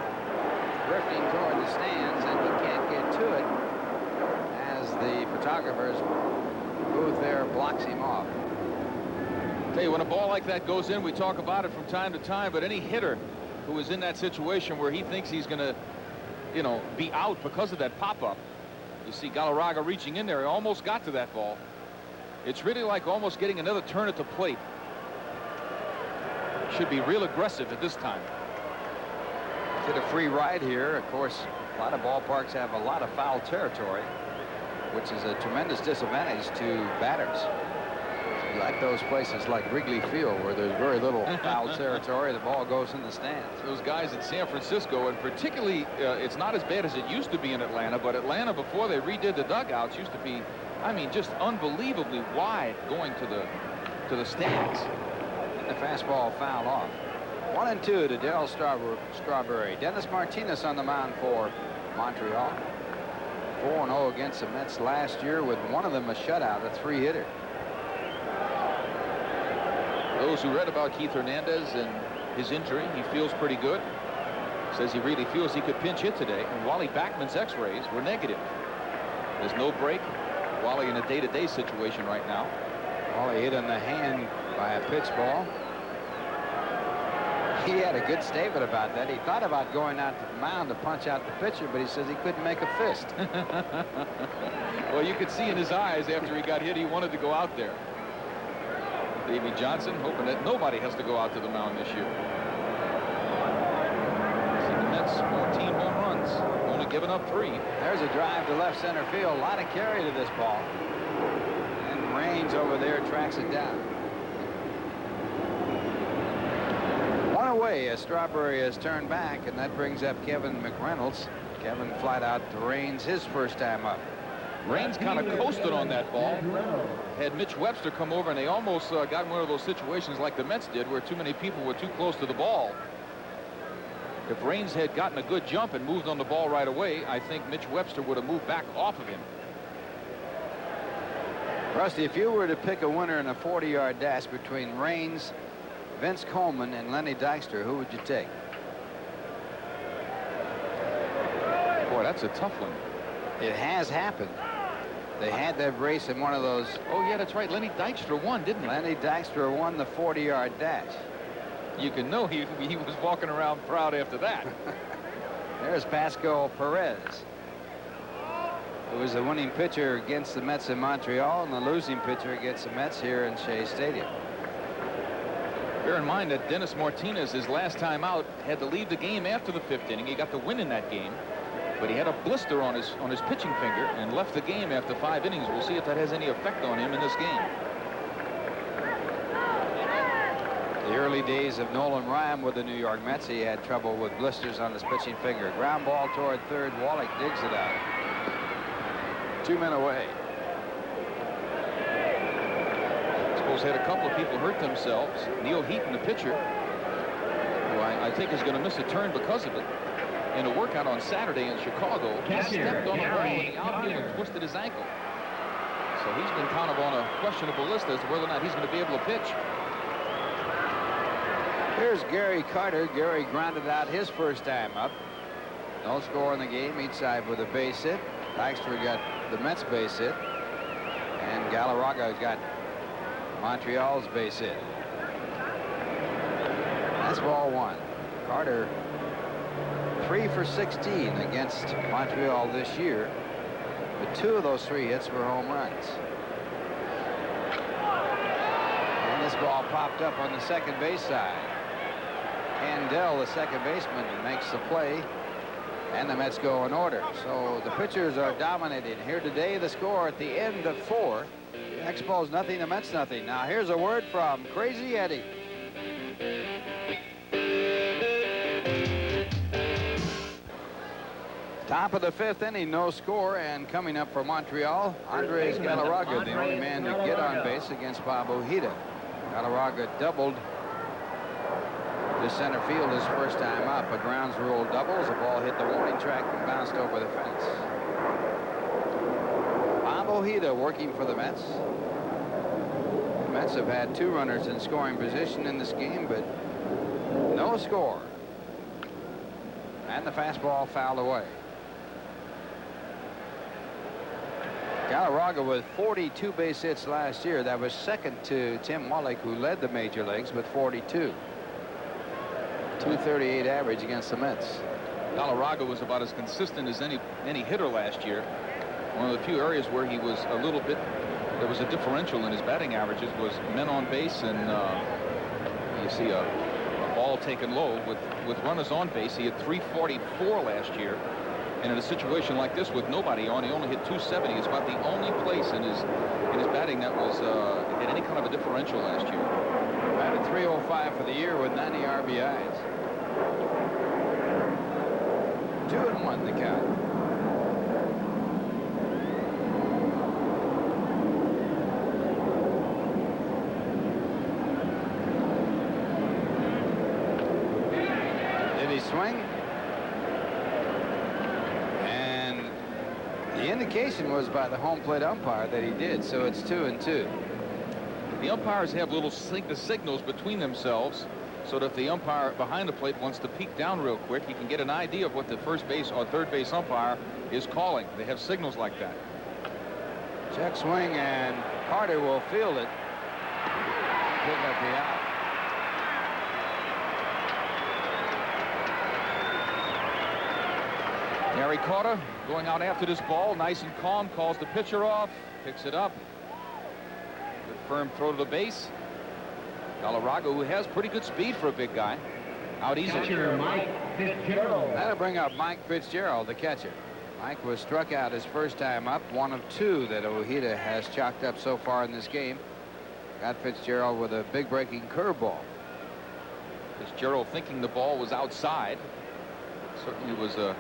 drifting toward the stands, and he can't get to it as the photographer's booth there blocks him off. Tell you, when a ball like that goes in, we talk about it from time to time, but any hitter who is in that situation where he thinks he's going to, you know, be out because of that pop-up. You see Galarraga reaching in there. He almost got to that ball. It's really like almost getting another turn at the plate. Should be real aggressive at this time. Get a free ride here. Of course, a lot of ballparks have a lot of foul territory, which is a tremendous disadvantage to batters. You like those places like Wrigley Field where there's very little foul territory. The ball goes in the stands. Those guys in San Francisco, and particularly it's not as bad as it used to be in Atlanta, but Atlanta, before they redid the dugouts, used to be, I mean, just unbelievably wide going to the stands. And the fastball foul off. 1-2 to Darryl Strawberry. Dennis Martinez on the mound for Montreal. 4-0 against the Mets last year, with one of them a shutout, a 3-hitter. Those who read about Keith Hernandez and his injury, he feels pretty good. Says he really feels he could pinch hit today. And Wally Backman's x-rays were negative. There's no break. Wally in a day-to-day situation right now. Wally hit in the hand by a pitch ball. He had a good statement about that. He thought about going out to the mound to punch out the pitcher, but he says he couldn't make a fist. Well, you could see in his eyes after he got hit, he wanted to go out there. Davey Johnson hoping that nobody has to go out to the mound this year. See the Mets 14 home runs, only giving up 3. There's a drive to left center field. A lot of carry to this ball. And Raines over there tracks it down. One away as Strawberry has turned back, and that brings up Kevin McReynolds. Kevin flied out to Raines his first time up. Raines kind of coasted on that ball. Had Mitch Webster come over, and they almost got in one of those situations like the Mets did, where too many people were too close to the ball. If Raines had gotten a good jump and moved on the ball right away, I think Mitch Webster would have moved back off of him. Rusty, if you were to pick a winner in a 40-yard dash between Raines, Vince Coleman, and Lenny Dykstra, who would you take? Boy, that's a tough one. It has happened. They had that race in one of those. Oh, yeah, that's right. Lenny Dykstra won, didn't he? Lenny Dykstra won the 40-yard dash. You can know he was walking around proud after that. There's Pascal Perez, who was the winning pitcher against the Mets in Montreal and the losing pitcher against the Mets here in Shea Stadium. Bear in mind that Dennis Martinez, his last time out, had to leave the game after the 5th inning. He got the win in that game, but he had a blister on his pitching finger and left the game after 5 innings. We'll see if that has any effect on him in this game. The early days of Nolan Ryan with the New York Mets, he had trouble with blisters on his pitching finger. Ground ball toward third. Wallach digs it out. 2 men away. Expos had a couple of people hurt themselves. Neil Heaton, the pitcher, who I think is going to miss a turn because of it. In a workout on Saturday in Chicago, he stepped on a ball in the outfield and twisted his ankle. So he's been kind of on a questionable list as to whether or not he's going to be able to pitch. Here's Gary Carter. Gary grounded out his first time up. No score in the game, each side with a base hit. Dykstra got the Mets base hit, and Galarraga got Montreal's base hit. That's ball one. Carter 3 for 16 against Montreal this year, but 2 of those 3 hits were home runs. And this ball popped up on the second base side. Handel, the second baseman, makes the play, and the Mets go in order. So the pitchers are dominating here today. The score at the end of 4. Expos nothing, the Mets nothing. Now here's a word from Crazy Eddie. Top of the 5th inning, no score, and coming up for Montreal, Andres Galarraga, the only man to get on base against Bob Ojeda. Galarraga doubled to center field his first time up. A grounds rule double as the ball hit the warning track and bounced over the fence. Bob Ojeda working for the Mets. The Mets have had 2 runners in scoring position in this game, but no score. And the fastball fouled away. Galarraga with 42 base hits last year. That was second to Tim Wallach, who led the major leagues with 42. 238 average against the Mets. Galarraga was about as consistent as any hitter last year. One of the few areas where he was a little bit, there was a differential in his batting averages was men on base, and you see a ball taken low with runners on base. He had 344 last year, and in a situation like this with nobody on, he only hit 270. It's about the only place in his batting that was had any kind of a differential last year. Batted .305 for the year with 90 RBIs. 2-1 the count. Did he swing? And the indication was by the home plate umpire that he did, so it's 2-2. The umpires have little signals between themselves, so that if the umpire behind the plate wants to peek down real quick, he can get an idea of what the first base or third base umpire is calling. They have signals like that. Check swing, and Carter will field it. Pick up the out. Gary Carter going out after this ball, nice and calm, calls the pitcher off, picks it up. Good firm throw to the base. Galarraga, who has pretty good speed for a big guy, out easily. Catcher Mike Fitzgerald. That'll bring up Mike Fitzgerald, the catcher. Mike was struck out his first time up, one of 2 that Ojeda has chalked up so far in this game. Got Fitzgerald with a big breaking curveball. Fitzgerald thinking the ball was outside. Certainly was a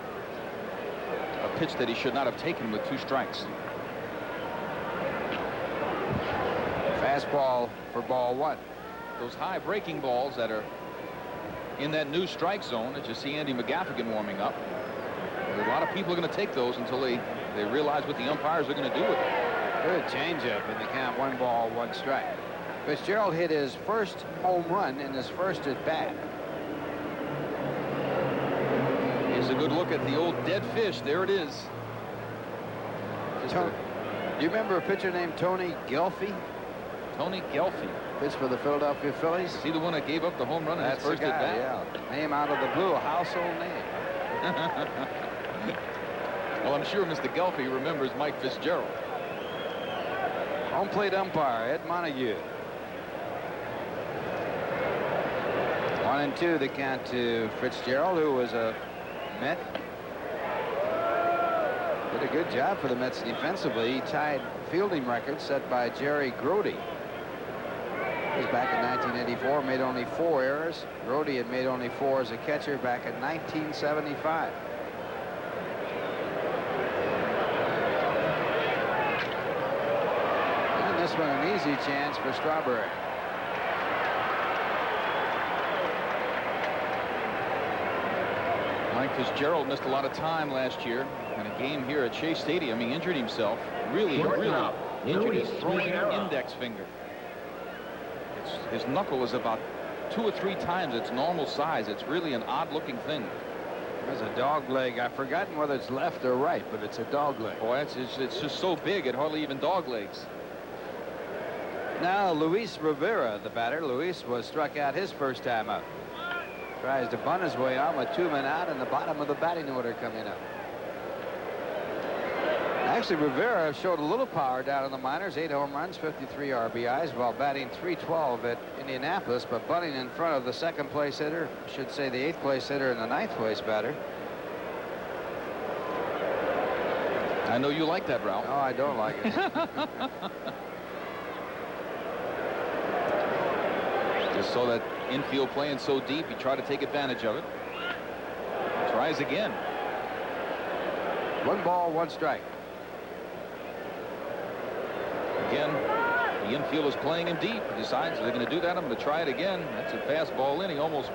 pitch that he should not have taken with 2 strikes. Fastball for ball 1. Those high breaking balls that are in that new strike zone that you see Andy McGaffigan warming up. A lot of people are going to take those until they realize what the umpires are going to do with it. Good changeup in the count, 1 ball, 1 strike. Fitzgerald hit his first home run in his first at bat. Here's a good look at the old dead fish. There it is. Do you remember a pitcher named Tony Gelfi? Tony Gelfi. Pitched for the Philadelphia Phillies. See the one that gave up the home run in his first the guy, at bat? yeah. Name out of the blue, a household name. Well, I'm sure Mr. Gelfi remembers Mike Fitzgerald. Home plate umpire Ed Montague. 1-2 the count to Fitzgerald, who was a Met. Did a good job for the Mets defensively. He tied fielding records set by Jerry Grody. He was back in 1984, made only 4 errors. Grody had made only 4 as a catcher back in 1975. And this one an easy chance for Strawberry. Mike Fitzgerald missed a lot of time last year in a game here at Shea Stadium. He injured himself, really injured his throwing index finger. His knuckle is about 2 or 3 times its normal size. It's really an odd-looking thing. There's a dog leg. I've forgotten whether it's left or right, but it's a dog leg. Boy, it's just so big, it hardly even dog legs. Now, Luis Rivera, the batter. Luis was struck out his first time up. Tries to bunt his way on with 2 men out and the bottom of the batting order coming up. Actually, Rivera showed a little power down in the minors. 8 home runs, 53 RBIs, while batting .312 at Indianapolis, but bunting in front of the second place hitter, I should say the 8th place hitter and the 9th place batter. I know you like that, Ralph. No, I don't like it. Just saw that infield playing so deep, he tried to take advantage of it. Tries again. 1 ball, 1 strike. Again, the infield is playing him deep. He decides they're going to do that. I'm going to try it again. That's a fastball in. He almost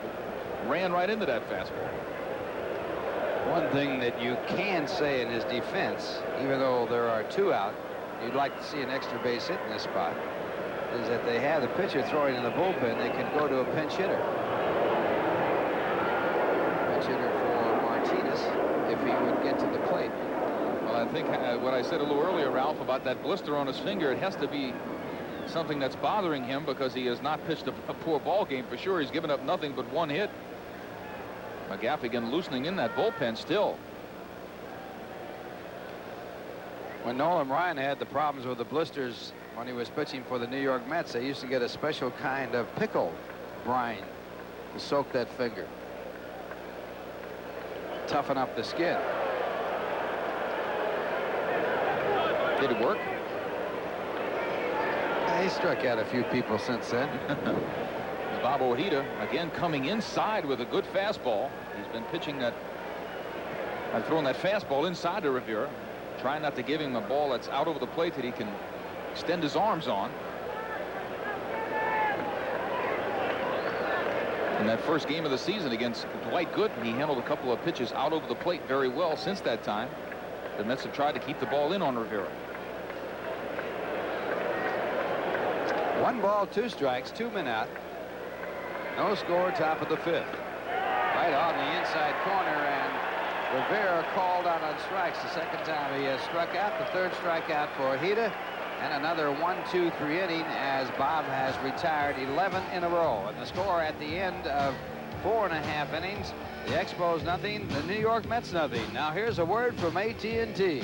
ran right into that fastball. One thing that you can say in his defense, even though there are 2 out, you'd like to see an extra base hit in this spot, is that they have the pitcher throwing in the bullpen. They can go to a pinch hitter. Pinch hitter for Martinez if he would get to the plate. Well, I think what I said a little earlier, Ralph, about that blister on his finger, it has to be something that's bothering him because he has not pitched a poor ball game for sure. He's given up nothing but 1 hit. McGaffigan loosening in that bullpen still. When Nolan Ryan had the problems with the blisters when he was pitching for the New York Mets, they used to get a special kind of pickle brine to soak that finger, toughen up the skin. Did it work? He struck out a few people since then. Bob Ojeda again coming inside with a good fastball. He's been pitching that and throwing that fastball inside to Rivera, trying not to give him a ball that's out over the plate that he can extend his arms on. In that first game of the season against Dwight Gooden, he handled a couple of pitches out over the plate very well. Since that time, the Mets have tried to keep the ball in on Rivera. 1 ball, 2 strikes, 2 men out. No score, top of the 5th. Right on the inside corner, and Rivera called out on strikes the second time he has struck out. The 3rd strikeout for Ojeda, and another 1-2-3 inning as Bob has retired 11 in a row. And the score at the end of 4.5 innings, the Expos nothing, the New York Mets nothing. Now here's a word from AT&T.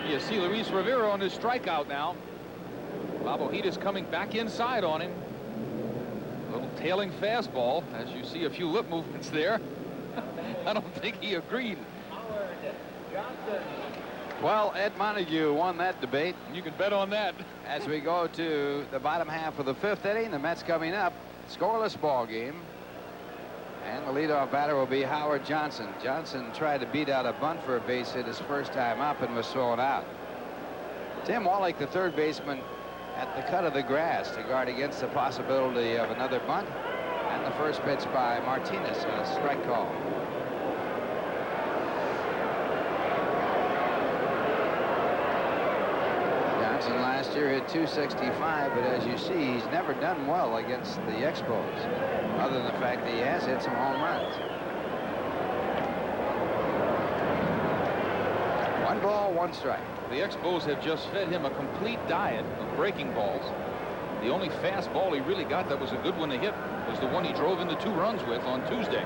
You see Luis Rivera on his strikeout now. Bob Ojeda's coming back inside on him. A little tailing fastball, as you see a few lip movements there. I don't think he agreed. Well, Ed Montague won that debate. You can bet on that. As we go to the bottom half of the 5th inning, the Mets coming up. Scoreless ball game. And the leadoff batter will be Howard Johnson. Johnson tried to beat out a bunt for a base hit his first time up and was thrown out. Tim Wallach, the 3rd baseman, at the cut of the grass to guard against the possibility of another bunt. And the first pitch by Martinez, a strike call. Johnson last year hit .265, but as you see, he's never done well against the Expos, other than the fact that he has hit some home runs. 1 ball, 1 strike. The Expos have just fed him a complete diet of breaking balls. The only fastball he really got that was a good one to hit was the one he drove into 2 runs with on Tuesday.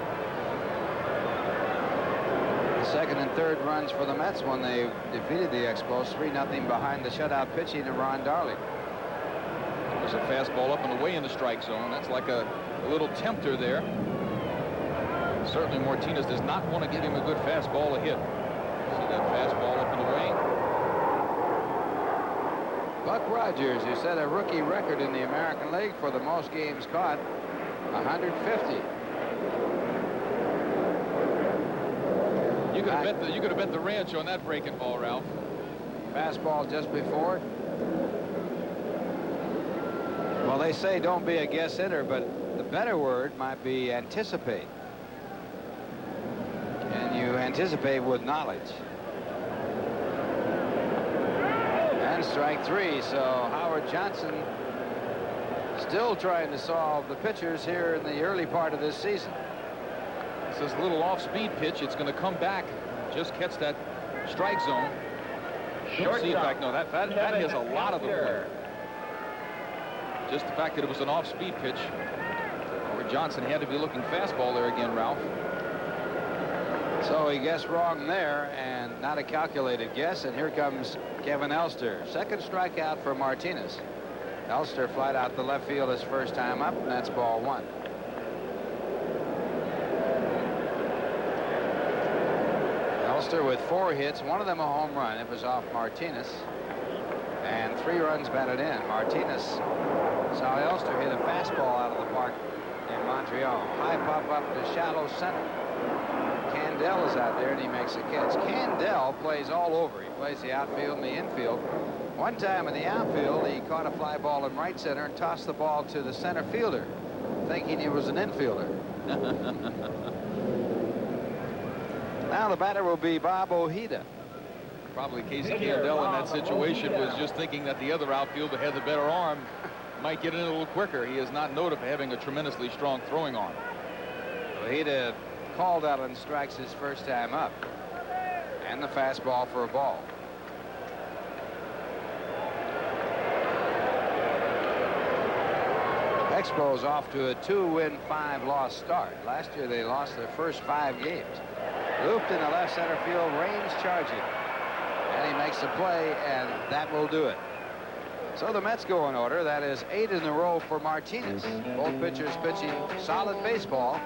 The 2nd and 3rd runs for the Mets when they defeated the Expos 3-0 behind the shutout pitching of Ron Darling. There's a fastball up and away in the strike zone. That's like a little tempter there. Certainly Martinez does not want to give him a good fastball to hit. See that fastball up and away. Buck Rogers, who set a rookie record in the American League for the most games caught, 150. You could have bet the ranch on that breaking ball, Ralph. Fastball just before. Well, they say don't be a guess hitter, but the better word might be anticipate. And you anticipate with knowledge. And strike 3, so Howard Johnson still trying to solve the pitchers here in the early part of this season. This is a little off-speed pitch. It's going to come back. Just catch that strike zone. See, in fact, no, that has a lot of them. Just the fact that it was an off-speed pitch. Or Johnson had to be looking fastball there again, Ralph. So he guessed wrong there, and not a calculated guess. And here comes Kevin Elster. Second strikeout for Martinez. Elster flied out the left field his first time up, and that's ball one. Elster with 4 hits, one of them a home run. It was off Martinez. And 3 runs batted in. Martinez saw Elster hit a fastball out of the park in Montreal. High pop up to shallow center. Candell is out there, and he makes a catch. Candell plays all over. He plays the outfield and the infield. One time in the outfield, he caught a fly ball in right center and tossed the ball to the center fielder, thinking he was an infielder. Now the batter will be Bob Ojeda. Probably Casey Candell in that situation was just thinking that the other outfielder had the better arm, might get in a little quicker. He is not noted for having a tremendously strong throwing arm. Ojeda called out on strikes his first time up, and the fastball for a ball. Expos off to a 2-win, 5-loss start. Last year they lost their first 5 games. Looped in the left center field, Raines charging, and he makes a play, and that will do it. So the Mets go in order. That is 8 in a row for Martinez. Both pitchers pitching solid baseball.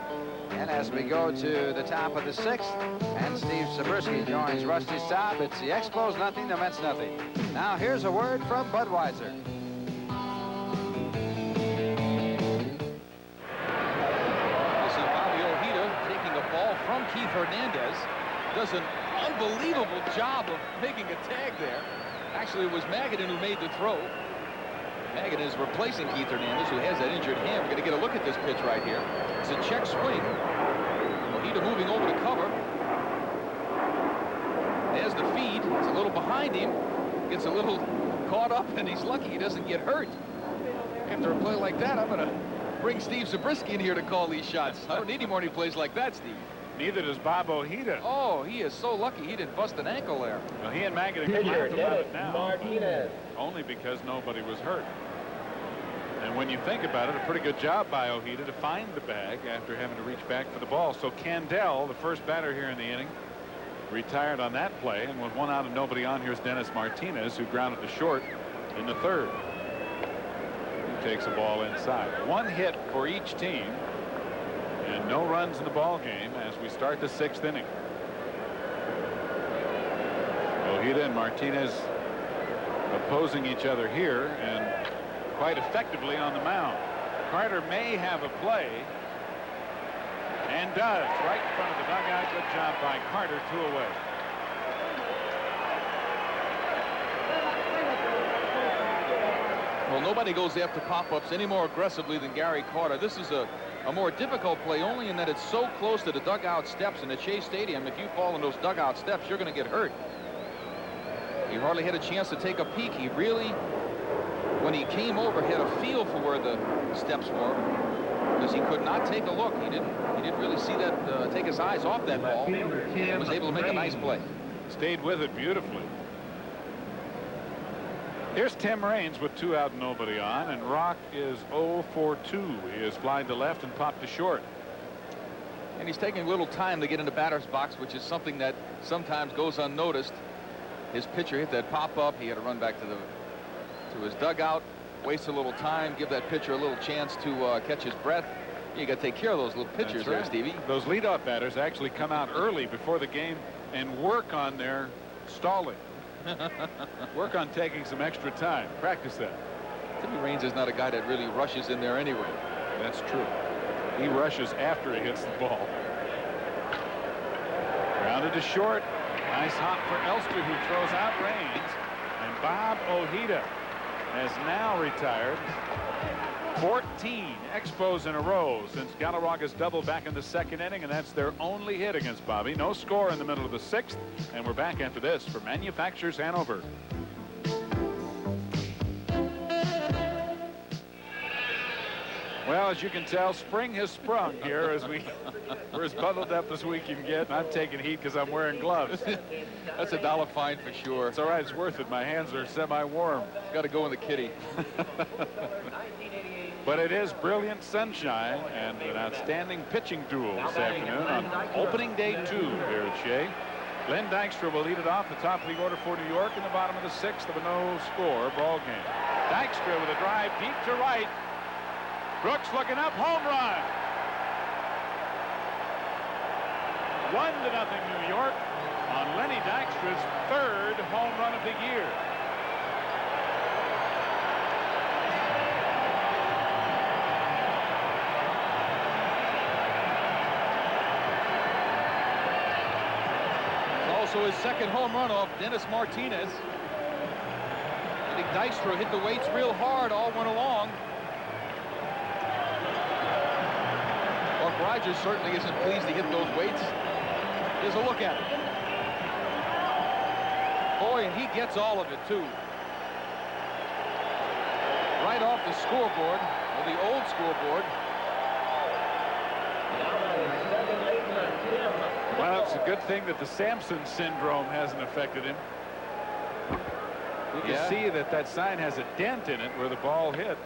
And as we go to the top of the 6th, and Steve Zabriskie joins Rusty Staub, it's the Expos nothing, the Mets nothing. Now here's a word from Budweiser. From Keith Hernandez, does an unbelievable job of making a tag there. Actually, it was Magadan who made the throw. Magadan is replacing Keith Hernandez, who has that injured hand. We're going to get a look at this pitch right here. It's a check swing. Ojeda moving over to cover. There's the feed. It's a little behind him. Gets a little caught up, and he's lucky he doesn't get hurt. After a play like that, I'm going to bring Steve Zabriskie in here to call these shots. I don't need any more any plays like that, Steve. Neither does Bob Ojeda. Oh, he is so lucky he didn't bust an ankle there. Well, he and Magadan laughed about it now. Martinez. Only because nobody was hurt. And when you think about it, a pretty good job by Ojeda to find the bag after having to reach back for the ball. So Candell, the first batter here in the inning, retired on that play. And with 1 out and nobody on, here's Dennis Martinez, who grounded to short in the 3rd. He takes a ball inside. 1 hit for each team. And no runs in the ball game as we start the 6th inning. Ojeda and Martinez opposing each other here and quite effectively on the mound. Carter may have a play, and does, right in front of the dugout. Good job by Carter. 2 away. Well, nobody goes after pop-ups any more aggressively than Gary Carter. This is a more difficult play only in that it's so close to the dugout steps in the Chase Stadium. If you fall in those dugout steps, you're going to get hurt. He hardly had a chance to take a peek. He really, when he came over, had a feel for where the steps were, because he could not take a look. He didn't really see that, take his eyes off that ball. He was able to make a nice play. Stayed with it beautifully. Here's Tim Raines with 2 out and nobody on, and Rock is 0 for 2. He is flying to left and popped to short. And he's taking a little time to get in the batter's box, which is something that sometimes goes unnoticed. His pitcher hit that pop-up. He had to run back to his dugout, waste a little time, give that pitcher a little chance to catch his breath. You got to take care of those little pitchers there, Stevie. Those leadoff batters actually come out early before the game and work on their stalling. Work on taking some extra time. Practice that. Timmy Raines is not a guy that really rushes in there anyway. That's true. He rushes after he hits the ball. Grounded to short. Nice hop for Elster, who throws out Raines. And Bob Ojeda has now retired 14 Expos in a row since Galarraga's double back in the 2nd inning, and that's their only hit against Bobby. No score in the middle of the 6th, and we're back after this for Manufacturers Hanover. Well, as you can tell, spring has sprung here as we're as bundled up as we can get. I'm taking heat because I'm wearing gloves. That's a $1 fine for sure. It's all right. It's worth it. My hands are semi-warm. Got to go in the kitty. But it is brilliant sunshine and an outstanding pitching duel this afternoon on opening day 2 here at Shea. Len Dykstra will lead it off the top of the order for New York in the bottom of the 6th of a no-score ball game. Dykstra with a drive deep to right. Brooks looking up, home run. 1-0 New York on Lenny Dykstra's 3rd home run of the year. Also his 2nd home run off Dennis Martinez. I think Dykstra hit the weights real hard all went along. Buck Rogers certainly isn't pleased to hit those weights. Here's a look at it. Boy, and he gets all of it too. Right off the scoreboard, or the old scoreboard. Well, it's a good thing that the Samson syndrome hasn't affected him. You can see that that sign has a dent in it where the ball hit.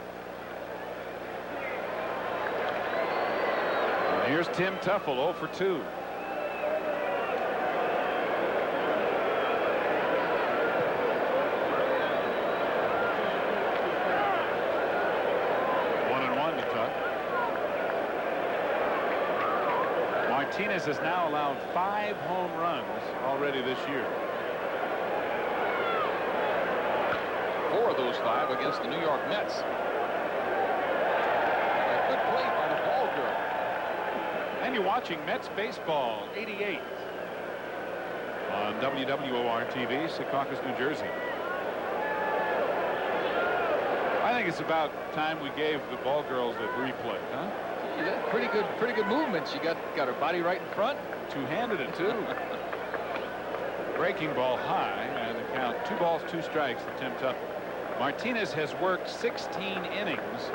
And here's Tim Tuffle, 0 for 2. Martinez has now allowed 5 home runs already this year. 4 of those 5 against the New York Mets. A good play by the ball girl. And you're watching Mets baseball 88 on WWOR TV, Secaucus, New Jersey. I think it's about time we gave the ball girls a replay, huh? Pretty good movements. You got her body right in front. Two-handed it too. Breaking ball high, and the count 2 balls 2 strikes to Tim Tuffle. Martinez has worked 16 innings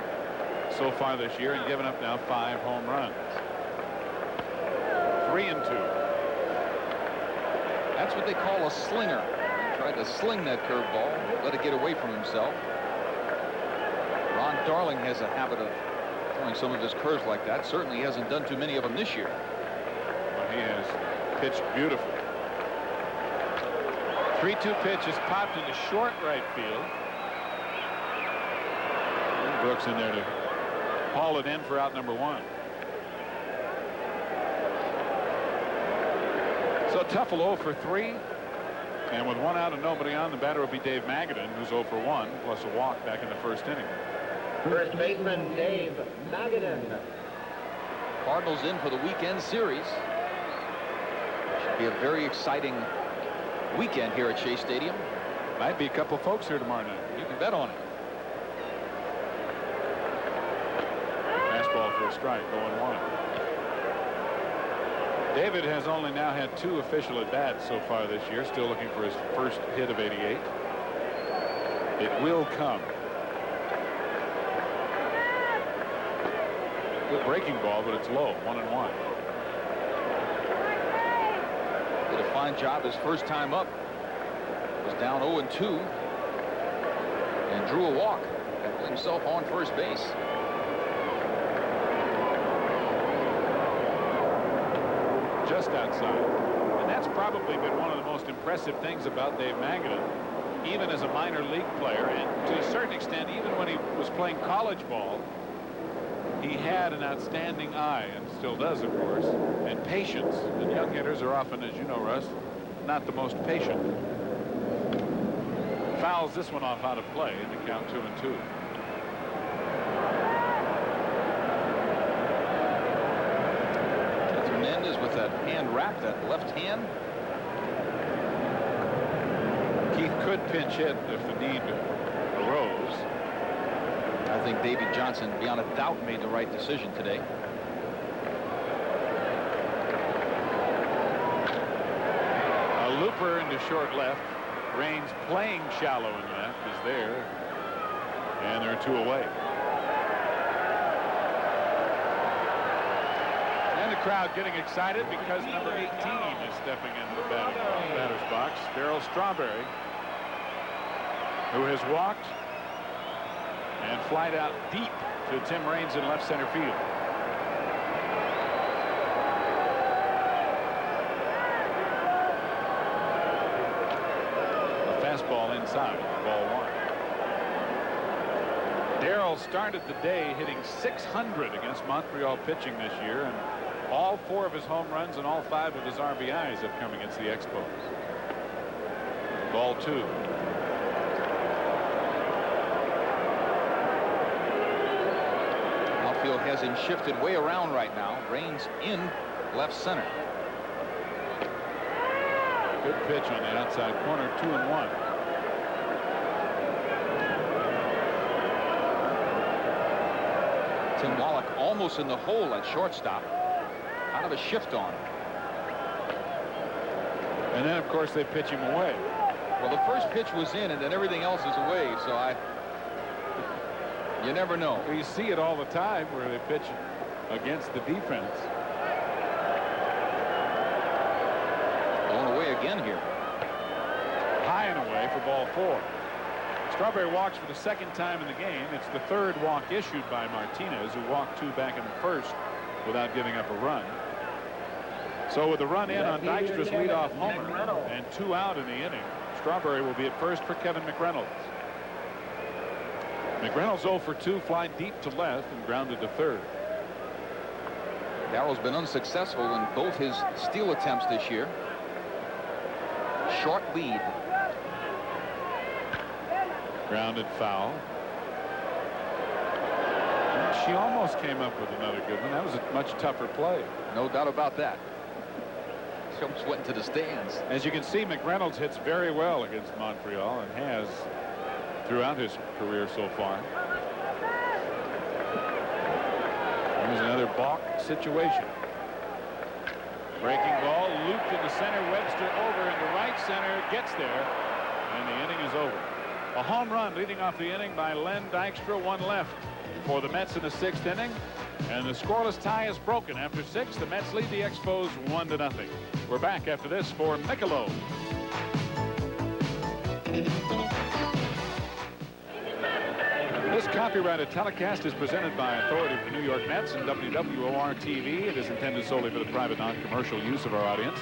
so far this year and given up now 5 home runs. 3-2. That's what they call a slinger. He tried to sling that curveball, let it get away from himself. Ron Darling has a habit of throwing some of his curves like that. Certainly he hasn't done too many of them this year. Well, he has pitched beautifully. 3-2 pitch is popped into short right field. And Brooks in there to haul it in for out number 1. So Tuffle 0 for 3. And with 1 out and nobody on, the batter will be Dave Magadan, who's 0 for 1, plus a walk back in the 1st inning. First baseman Dave Magadan. Cardinals in for the weekend series. Should be a very exciting weekend here at Shea Stadium. Might be a couple folks here tomorrow night. You can bet on it. Fastball for a strike, 0-1. David has only now had 2 official at-bats so far this year, still looking for his first hit of 88. It will come. Good breaking ball, but it's low, 1-1. Did a fine job his first time up. Was down 0-2 and drew a walk and put himself on first base. Just outside. And that's probably been one of the most impressive things about Dave Magadan, even as a minor league player, and to a certain extent even when he was playing college ball. He had an outstanding eye, and still does, of course, and patience. And young hitters are often, as you know, Russ, not the most patient. Fouls this one off out of play in the count 2-2. Hernandez with that hand wrap, that left hand. Keith could pinch hit if the need arose. I think Davey Johnson, beyond a doubt, made the right decision today. A looper into short left. Raines playing shallow in left is there. And there are 2 away. And the crowd getting excited because number 18 is stepping into the batter's box. Darryl Strawberry, who has walked and flied out deep to Tim Raines in left center field. A fastball inside, ball 1. Darrell started the day hitting .600 against Montreal pitching this year, and all 4 of his home runs and all 5 of his RBIs have come against the Expos. Ball 2. Outfield has him shifted way around right now. Raines in left center. Good pitch on the outside corner, 2-1. Tim Wallach almost in the hole at shortstop. Kind of a shift on. And then, of course, they pitch him away. Well, the first pitch was in, and then everything else is away. So you never know. You see it all the time where they pitch against the defense. Going away again here. High and away for ball 4. Strawberry walks for the 2nd time in the game. It's the 3rd walk issued by Martinez, who walked 2 back in the 1st without giving up a run. So with a run in on Dykstra's leadoff homer and 2 out in the inning, Strawberry will be at first for Kevin McReynolds. McReynolds 0 for 2, fly deep to left and grounded to 3rd. Darrell's been unsuccessful in both his steal attempts this year. Short lead. Grounded foul. And she almost came up with another good one. That was a much tougher play. No doubt about that. She almost went into the stands. As you can see, McReynolds hits very well against Montreal and has throughout his career so far. Here's another balk situation. Breaking ball looped into center. Webster over into right center, gets there, and the inning is over. A home run leading off the inning by Len Dykstra, 1 left for the Mets in the 6th inning, and the scoreless tie is broken. After 6, the Mets lead the Expos 1-0. We're back after this for Michelob. This copyrighted telecast is presented by authority of the New York Mets and WWOR-TV. It is intended solely for the private, non-commercial use of our audience.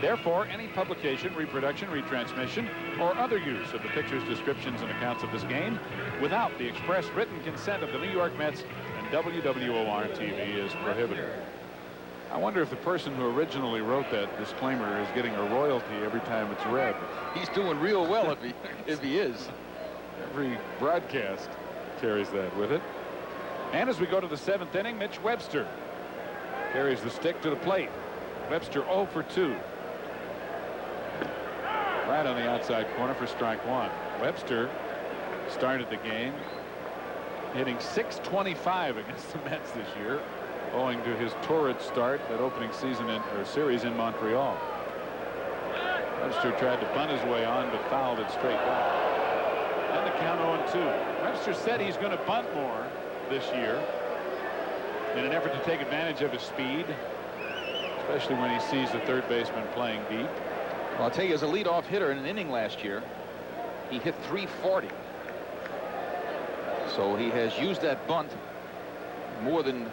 Therefore, any publication, reproduction, retransmission, or other use of the pictures, descriptions, and accounts of this game without the express written consent of the New York Mets and WWOR-TV is prohibited. I wonder if the person who originally wrote that disclaimer is getting a royalty every time it's read. He's doing real well if he is. Every broadcast carries that with it. And as we go to the 7th inning, Mitch Webster carries the stick to the plate. Webster 0 for 2. Right on the outside corner for strike 1. Webster started the game hitting .625 against the Mets this year, owing to his torrid start that opening series in Montreal. Webster tried to bunt his way on, but fouled it straight back. And the count 0-2. Webster said he's going to bunt more this year in an effort to take advantage of his speed, especially when he sees the 3rd baseman playing deep. Well, I'll tell you, as a leadoff hitter in an inning last year, he hit .340. So he has used that bunt more than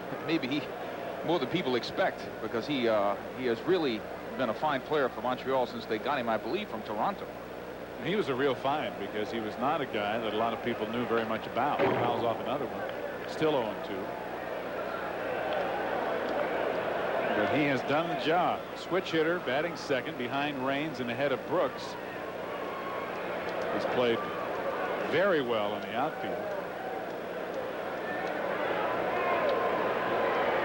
people expect, because he has really been a fine player for Montreal since they got him, I believe, from Toronto. He was a real find because he was not a guy that a lot of people knew very much about. He fouls off another one. Still 0-2. But he has done the job. Switch hitter, batting 2nd behind Raines and ahead of Brooks. He's played very well in the outfield.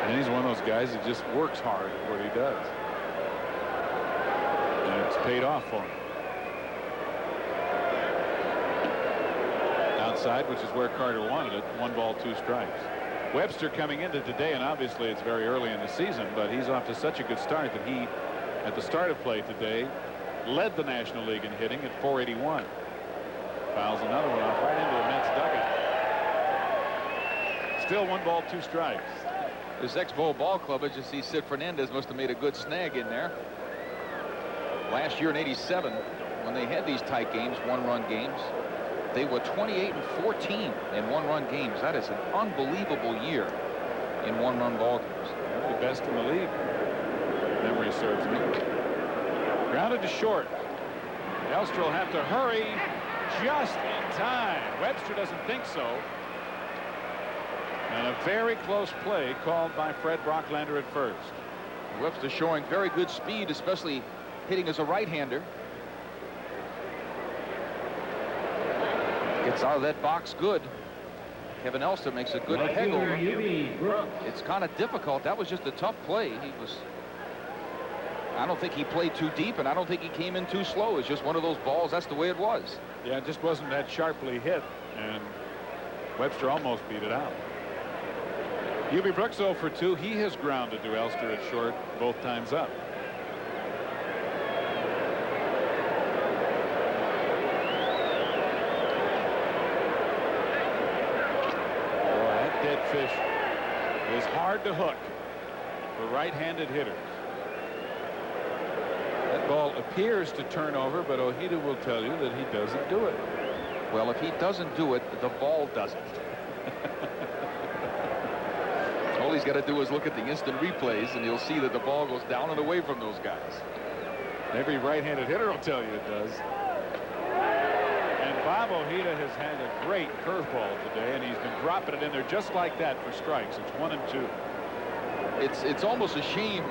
And he's one of those guys that just works hard at what he does. And it's paid off for him. Outside, which is where Carter wanted it. 1 ball, 2 strikes. Webster coming into today, and obviously it's very early in the season, but he's off to such a good start that he, at the start of play today, led the National League in hitting at .481. Fouls another one off right into the Mets dugout. Still 1 ball, 2 strikes. This Expo ball club, as you see, Sid Fernandez must have made a good snag in there. Last year in '87, when they had these tight games, 1-run games, They were 28-14 in one-run games. That is an unbelievable year in one-run ball games. They're the best in the league. Memory serves me. Grounded to short. Elster will have to hurry just in time. Webster doesn't think so. And a very close play called by Fred Brocklander at first. Webster showing very good speed, especially hitting as a right-hander. Gets out of that box good. Kevin Elster makes a good peg over. It's kind of difficult. That was just a tough play. I don't think he played too deep, and I don't think he came in too slow. It's just one of those balls. That's the way it was. Yeah, it just wasn't that sharply hit, and Webster almost beat it out. Hubie Brooks 0 for 2. He has grounded to Elster at short both times up. Boy, that dead fish is hard to hook for right-handed hitters. That ball appears to turn over, but Ojeda will tell you that he doesn't do it. Well, if he doesn't do it, the ball doesn't. All he's got to do is look at the instant replays, and you'll see that the ball goes down and away from those guys. Every right-handed hitter will tell you it does. And Bob Ojeda has had a great curveball today, and he's been dropping it in there just like that for strikes. It's 1 and 2. It's almost a shame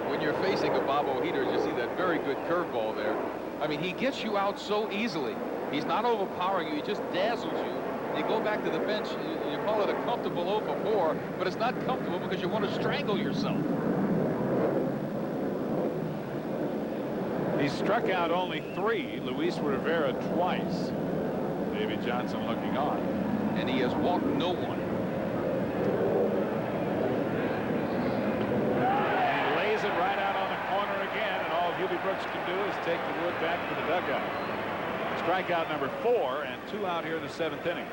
when you're facing a Bob Ojeda, you see that very good curveball there. I mean, he gets you out so easily. He's not overpowering you. He just dazzles you. You go back to the bench, you call it a comfortable 0 for 4, but it's not comfortable because you want to strangle yourself. He struck out only 3. Luis Rivera twice. Davey Johnson looking on. And he has walked no one. He lays it right out on the corner again, and all Hubie Brooks can do is take the wood back to the dugout. Strikeout number 4, and 2 out here in the 7th inning.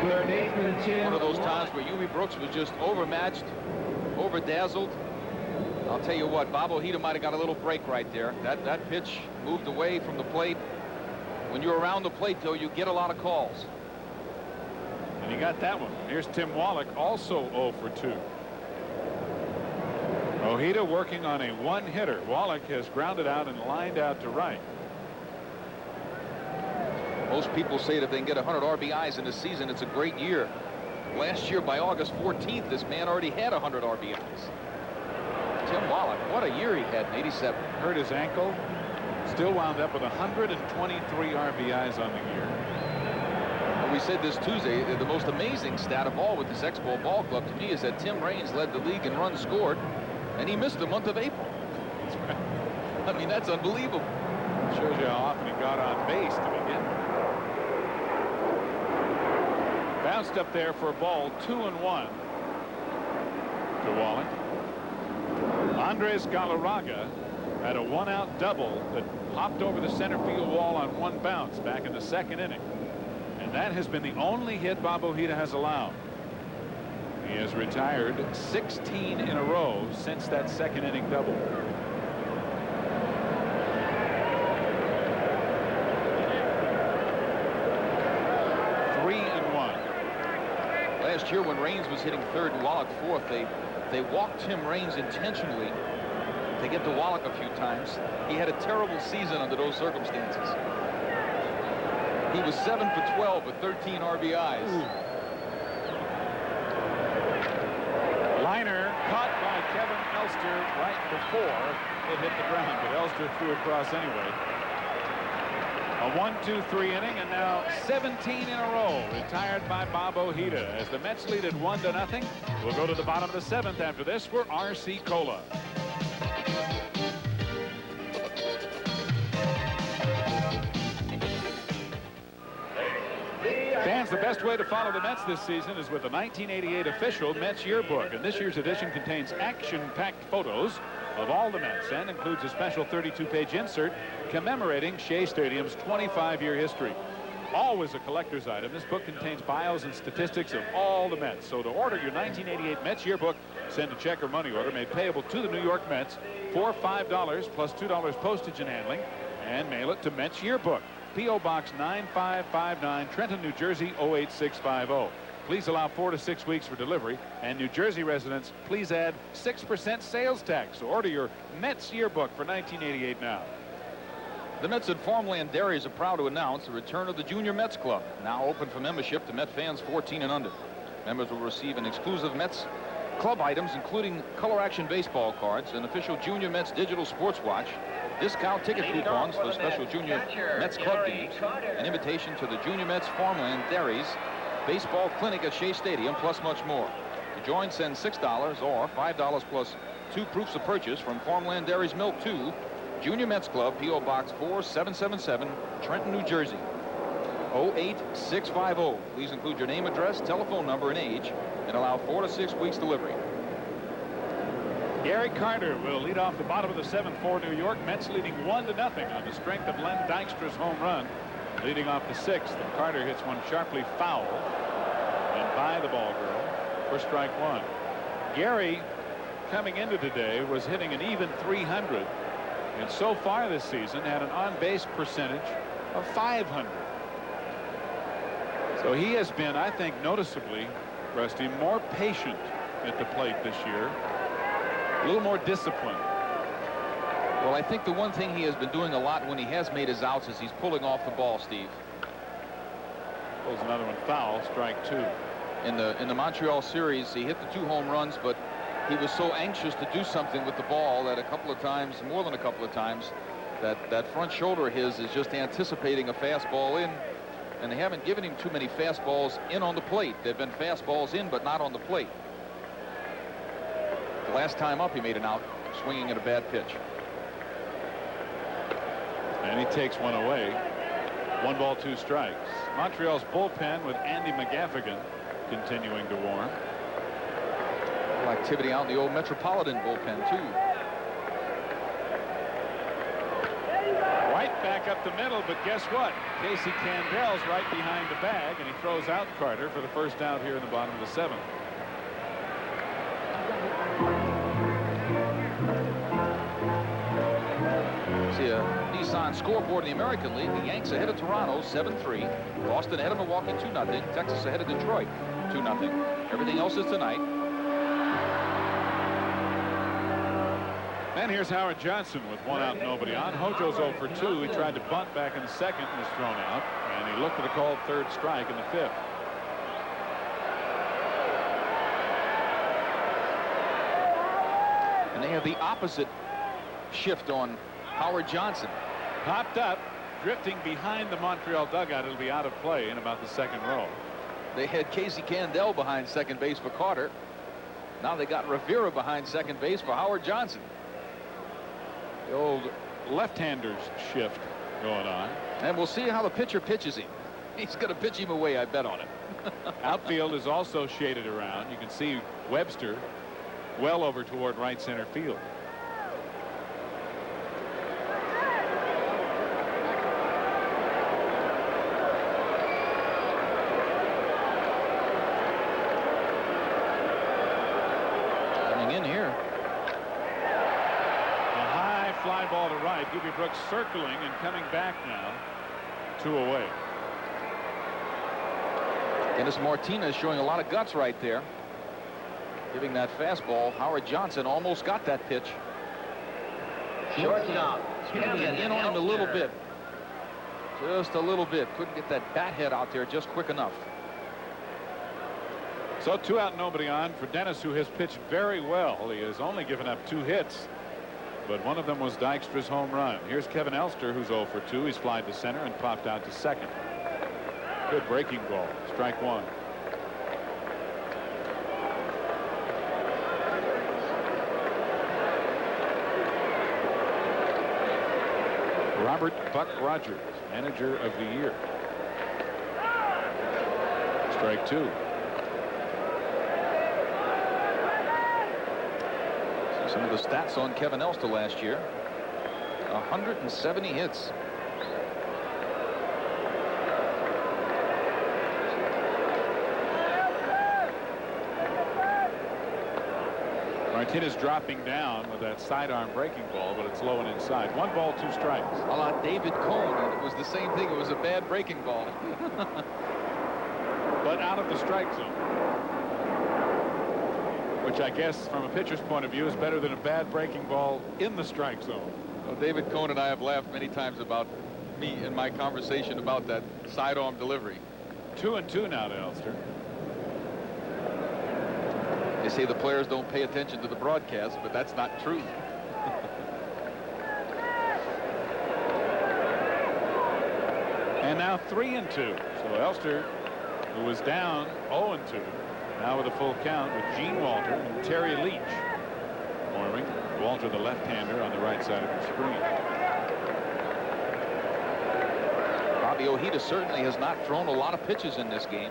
One of those times where Hubie Brooks was just overmatched, overdazzled. I'll tell you what, Bob Ojeda might have got a little break right there. That pitch moved away from the plate. When you're around the plate, though, you get a lot of calls. And he got that one. Here's Tim Wallach, also 0 for 2. Ojeda working on a one-hitter. Wallach has grounded out and lined out to right. Most people say that if they can get 100 RBIs in the season, it's a great year. Last year, by August 14th, this man already had 100 RBIs. Tim Wallach, what a year he had in '87. Hurt his ankle. Still wound up with 123 RBIs on the year. And we said this Tuesday, the most amazing stat of all with this Expo ball club to me is that Tim Raines led the league in runs scored, and he missed the month of April. That's right. I mean, that's unbelievable. Shows you how often he got on base to begin. Bounced up there for a ball, 2-1 to Wallach. Andres Galarraga had a one-out double that hopped over the center field wall on one bounce back in the 2nd inning. And that has been the only hit Bob Ojeda has allowed. He has retired 16 in a row since that 2nd inning double. Last year when Raines was hitting 3rd and Wallach 4th, they walked Tim Raines intentionally to get to Wallach a few times. He had a terrible season under those circumstances. He was 7 for 12 with 13 RBIs. Liner caught by Kevin Elster right before it hit the ground, but Elster threw it across anyway. A 1-2-3 inning, and now 17 in a row retired by Bob Ojeda as the Mets lead at 1-0. We'll go to the bottom of the 7th after this for RC Cola. Fans, the best way to follow the Mets this season is with the 1988 official Mets yearbook, and this year's edition contains action-packed photos of all the Mets and includes a special 32-page insert commemorating Shea Stadium's 25-year history. Always a collector's item, this book contains bios and statistics of all the Mets. So to order your 1988 Mets yearbook, send a check or money order made payable to the New York Mets for $5 plus $2 postage and handling. and mail it to Mets Yearbook, P.O. Box 9559, Trenton, New Jersey 08650. Please allow 4 to 6 weeks for delivery, and New Jersey residents, please add 6% sales tax. So order your Mets Yearbook for 1988 now. The Mets at Farmland Dairies are proud to announce the return of the Junior Mets Club, now open for membership to Met fans 14 and under. Members will receive an exclusive Mets club items, including color action baseball cards, an official Junior Mets digital sports watch, discount ticket coupons for special Junior Mets club games, an invitation to the Junior Mets Farmland Dairies baseball clinic at Shea Stadium, plus much more. To join, send $6 or $5 plus 2 proofs of purchase from Farmland Dairies Milk to Junior Mets Club, P.O. Box 4777, Trenton, New Jersey 08650. Please include your name, address, telephone number, and age, and allow 4 to 6 weeks delivery. Gary Carter will lead off the bottom of the 7th for New York. Mets leading 1-0 on the strength of Len Dykstra's home run. Leading off the 6th, and Carter hits one sharply foul and by the ball girl for strike 1. Gary, coming into today, was hitting an even 300, and so far this season had an on-base percentage of 500. So he has been, I think, noticeably, Rusty, more patient at the plate this year, a little more disciplined. Well, I think the one thing he has been doing a lot when he has made his outs is he's pulling off the ball, Steve. Pulls another one foul, strike 2. In the Montreal series, he hit the 2 home runs, but he was so anxious to do something with the ball that a couple of times, more than a couple of times, that front shoulder of his is just anticipating a fastball in, and they haven't given him too many fastballs in on the plate. They've been fastballs in, but not on the plate. The last time up, he made an out swinging at a bad pitch. And he takes one away. 1 ball, 2 strikes. Montreal's bullpen with Andy McGaffigan continuing to warm. Activity out in the old Metropolitan bullpen, too. Right back up the middle, but guess what? Casey Candel's right behind the bag, and he throws out Carter for the first out here in the bottom of the 7th. See a Nissan scoreboard in the American League. The Yanks ahead of Toronto 7-3. Boston ahead of Milwaukee 2-0. Texas ahead of Detroit 2-0. Everything else is tonight. And here's Howard Johnson with 1 out, nobody on. Hojo's 0 for 2. He tried to bunt back in the 2nd and was thrown out. And he looked at a called 3rd strike in the 5th. And they have the opposite shift on Howard Johnson. Popped up, drifting behind the Montreal dugout. It'll be out of play in about the 2nd row. They had Casey Candel behind second base for Carter. Now they got Rivera behind second base for Howard Johnson. The old left-handers shift going on. And we'll see how the pitcher pitches him. He's going to pitch him away, I bet on it. Outfield is also shaded around. You can see Webster well over toward right center field. Fly ball to right. Doobie Brooks circling and coming back now. 2 away. Dennis Martinez showing a lot of guts right there. Giving that fastball. Howard Johnson almost got that pitch. Shortstop. In on him a little bit. Just a little bit. Couldn't get that bat head out there just quick enough. So 2 out, nobody on for Dennis, who has pitched very well. He has only given up 2 hits. But one of them was Dykstra's home run. Here's Kevin Elster, who's 0 for 2. He's flied to center and popped out to 2nd. Good breaking ball. Strike 1. Robert Buck Rogers, manager of the year. Strike 2. Some of the stats on Kevin Elster last year. 170 hits. Martinez dropping down with that sidearm breaking ball, but it's low and inside. 1 ball, 2 strikes. A la David Cohn, and it was the same thing. It was a bad breaking ball. But out of the strike zone, which I guess from a pitcher's point of view is better than a bad breaking ball in the strike zone. Well, David Cohn and I have laughed many times about me in my conversation about that sidearm delivery. 2-2 now to Elster. They say the players don't pay attention to the broadcast, but that's not true. And now 3-2. So Elster, who was down 0-2, now with a full count with Gene Walter and Terry Leach warming. Walter, the left-hander, on the right side of the screen. Bobby Ojeda certainly has not thrown a lot of pitches in this game.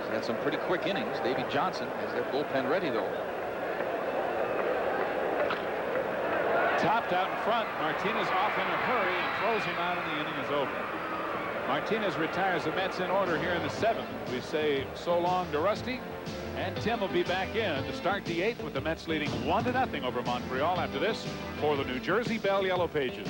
He's had some pretty quick innings. Davey Johnson has that bullpen ready, though. Topped out in front. Martinez off in a hurry and throws him out, and the inning is over. Martinez retires the Mets in order here in the 7th. We say so long to Rusty, and Tim will be back in to start the 8th with the Mets leading 1-0 over Montreal after this for the New Jersey Bell Yellow Pages.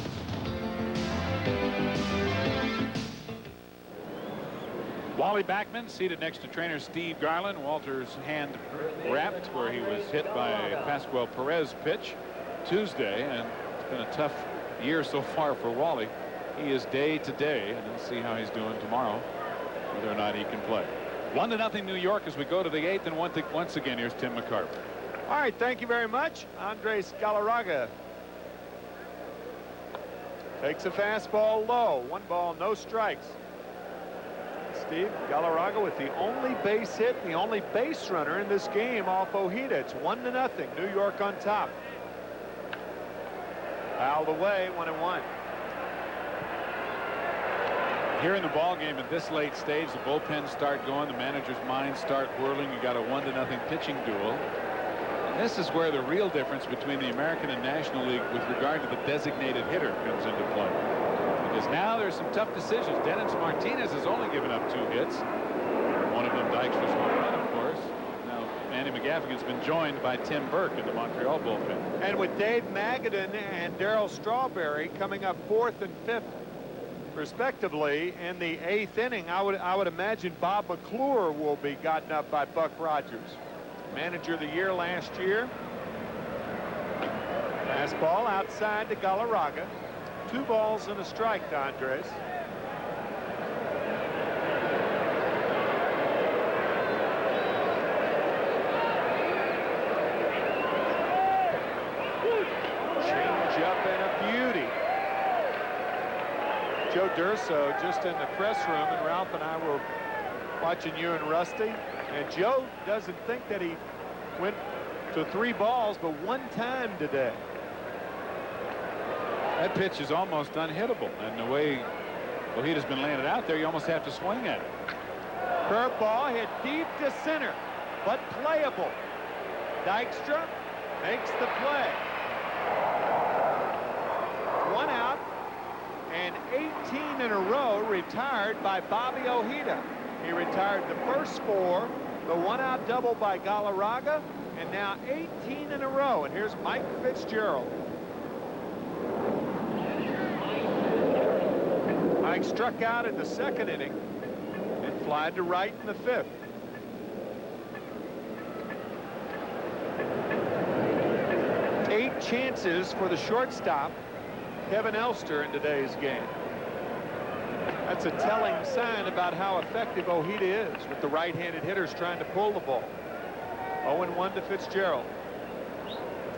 Wally Backman seated next to trainer Steve Garland. Walter's hand wrapped where he was hit by a Pascual Perez pitch Tuesday, and it's been a tough year so far for Wally. He is day to day, and we'll see how he's doing tomorrow, whether or not he can play. 1-0 New York as we go to the 8th, and once again, here's Tim McCarver. All right, thank you very much. Andres Galarraga takes a fastball low. 1 ball, no strikes. Steve Galarraga with the only base hit, the only base runner in this game off Ojeda. It's 1-0. New York on top. Fouled away, 1-1. Here in the ball game at this late stage, the bullpens start going, the manager's minds start whirling. You got a 1-0 pitching duel. And this is where the real difference between the American and National League with regard to the designated hitter comes into play. Because now there's some tough decisions. Dennis Martinez has only given up 2 hits. One of them Dykstra's home run, of course. Now Manny McGaffigan's been joined by Tim Burke in the Montreal bullpen. And with Dave Magadan and Darryl Strawberry coming up 4th and 5th respectively in the 8th inning, I would imagine Bob McClure will be gotten up by Buck Rogers, manager of the year last year. Fastball outside to Galarraga. 2 balls and a strike to Andres. Change up and a beauty. Joe Durso just in the press room, and Ralph and I were watching you and Rusty, and Joe doesn't think that he went to 3 balls but 1 time today. That pitch is almost unhittable, and the way Ojeda's been laying it out there, you almost have to swing at it. Curveball hit deep to center, but playable. Dykstra makes the play. 1 out, and 18 in a row retired by Bobby Ojeda. He retired the first 4, the 1-out double by Galarraga, and now 18 in a row. And here's Mike Fitzgerald. Mike struck out in the 2nd inning and flied to right in the 5th. Eight chances for the shortstop, Kevin Elster, in today's game. That's a telling sign about how effective Ojeda is with the right-handed hitters trying to pull the ball. 0-1 to Fitzgerald.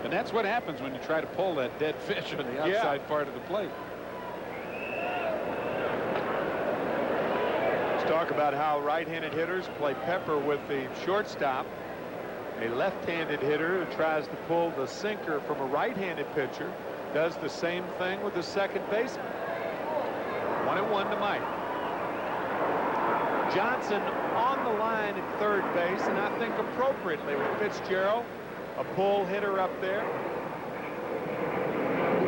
And that's what happens when you try to pull that dead fish on the outside part of the plate. Let's talk about how right-handed hitters play pepper with the shortstop. A left-handed hitter who tries to pull the sinker from a right-handed pitcher does the same thing with the second baseman. 1-1 to Mike. Johnson on the line at 3rd base, and I think appropriately with Fitzgerald, a pull hitter up there.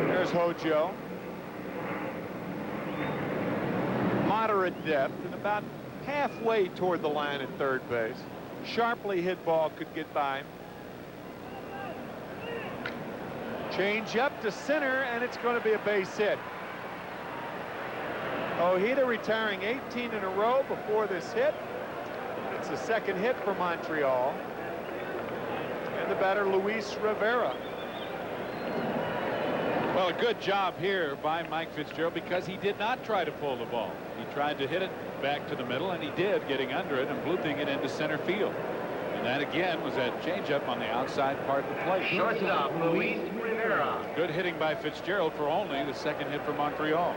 There's Hojo. Moderate depth and about halfway toward the line at 3rd base. Sharply hit ball could get by him. Change up to center, and it's going to be a base hit. Ojeda retiring 18 in a row before this hit. It's the second hit for Montreal. And the batter, Luis Rivera. Well, a good job here by Mike Fitzgerald because he did not try to pull the ball. He tried to hit it back to the middle, and he did, getting under it and blooping it into center field. And that again was that changeup on the outside part of the plate. Shortstop, Luis Rivera. Good hitting by Fitzgerald for only the second hit for Montreal.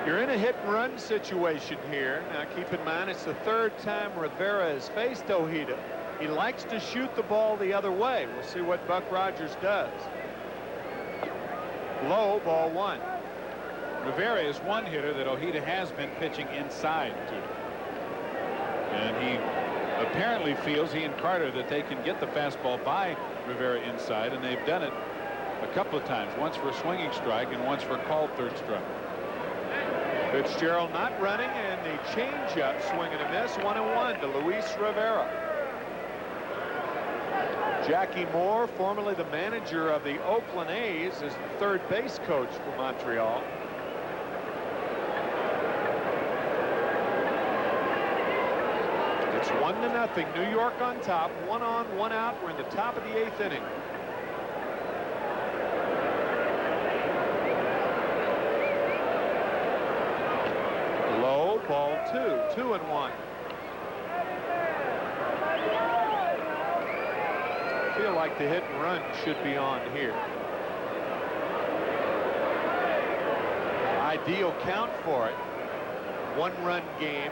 You're in a hit-and-run situation here. Now, keep in mind, it's the third time Rivera has faced Ojeda. He likes to shoot the ball the other way. We'll see what Buck Rogers does. Low, ball one. Rivera is one hitter that Ojeda has been pitching inside to. And he apparently feels, he and Carter, that they can get the fastball by Rivera inside, and they've done it a couple of times, once for a swinging strike and once for a called third strike. Fitzgerald not running, and the changeup swing and a miss, 1-1 to Luis Rivera. Jackie Moore, formerly the manager of the Oakland A's, is the third base coach for Montreal. It's 1-0. New York on top. 1 on, 1 out. We're in the top of the 8th inning. Low, ball 2. 2-1. Feel like the hit and run should be on here. Ideal count for it. 1-run game.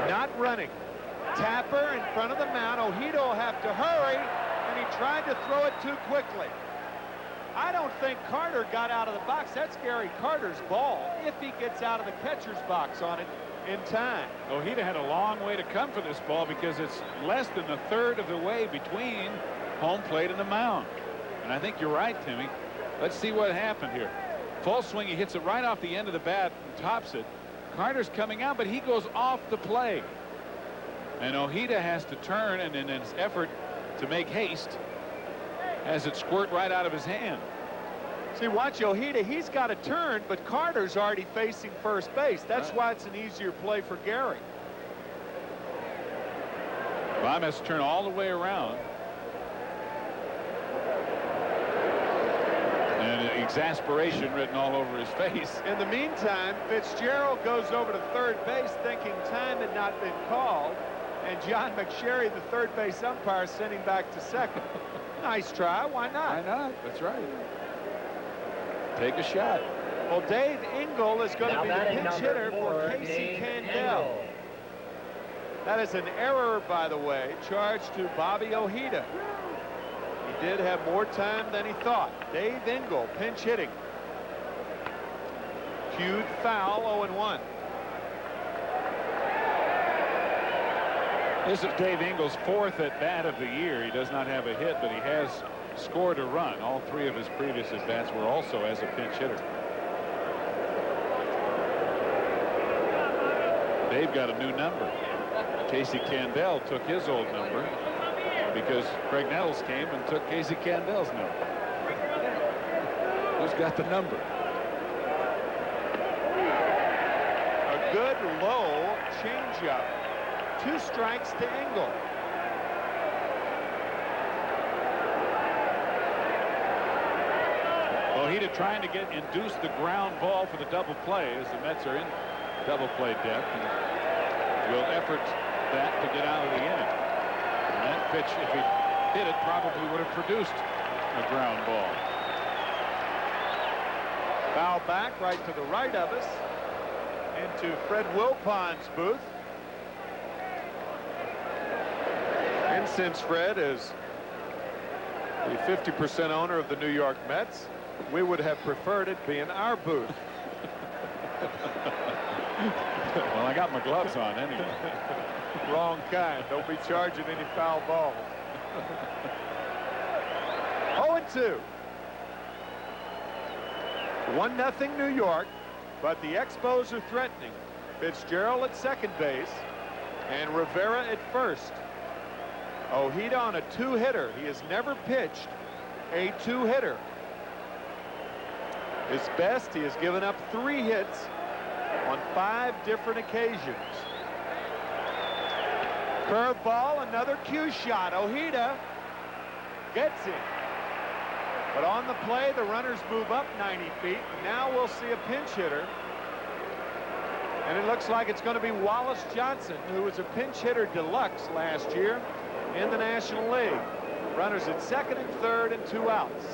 Not running. Tapper in front of the mound. Ojeda will have to hurry, and he tried to throw it too quickly. I don't think Carter got out of the box. That's Gary Carter's ball, if he gets out of the catcher's box on it in time. Ojeda had a long way to come for this ball because it's less than a third of the way between home plate and the mound. And I think you're right, Timmy. Let's see what happened here. Full swing, he hits it right off the end of the bat and tops it. Carter's coming out, but he goes off the play. And Ojeda has to turn, and in his effort to make haste, has it squirt right out of his hand. See, watch Ojeda. He's got to turn, but Carter's already facing first base. That's why it's an easier play for Gary. Bob has to turn all the way around. And exasperation written all over his face. In the meantime, Fitzgerald goes over to third base thinking time had not been called, and John McSherry, the third base umpire, sent him back to second. Nice try. Why not? Why not? That's right. Take a shot. Well, Dave Engel is going to be the pinch hitter for Casey Dave Candell. Engel. That is an error, by the way, charged to Bobby Ojeda. He did have more time than he thought. Dave Engel, pinch hitting. Cued foul, 0-1. This is Dave Engel's fourth at bat of the year. He does not have a hit, but he has scored a run. All three of his previous at bats were also as a pinch hitter. Dave got a new number. Casey Candell took his old number because Craig Nettles came and took Casey Candell's number. Who's got the number? A good low changeup. 2 strikes to Engel. Ojeda trying to induce the ground ball for the double play as the Mets are in double play depth and will effort that to get out of the inning. And that pitch, if he hit it, probably would have produced a ground ball. Foul back right to the right of us into Fred Wilpon's booth. And since Fred is the 50% owner of the New York Mets, we would have preferred it be in our booth. Well, I got my gloves on anyway. Wrong kind. Don't be charging any foul balls. 0-2. 1-0 New York. But the Expos are threatening. Fitzgerald at second base and Rivera at first. Ojeda on a 2-hitter. He has never pitched a 2-hitter. His best, he has given up 3 hits on 5 different occasions. Curveball, another cue shot. Ojeda gets it. But on the play, the runners move up 90 feet. Now we'll see a pinch hitter. And it looks like it's going to be Wallace Johnson, who was a pinch hitter deluxe last year in the National League. Runners at second and third and 2 outs.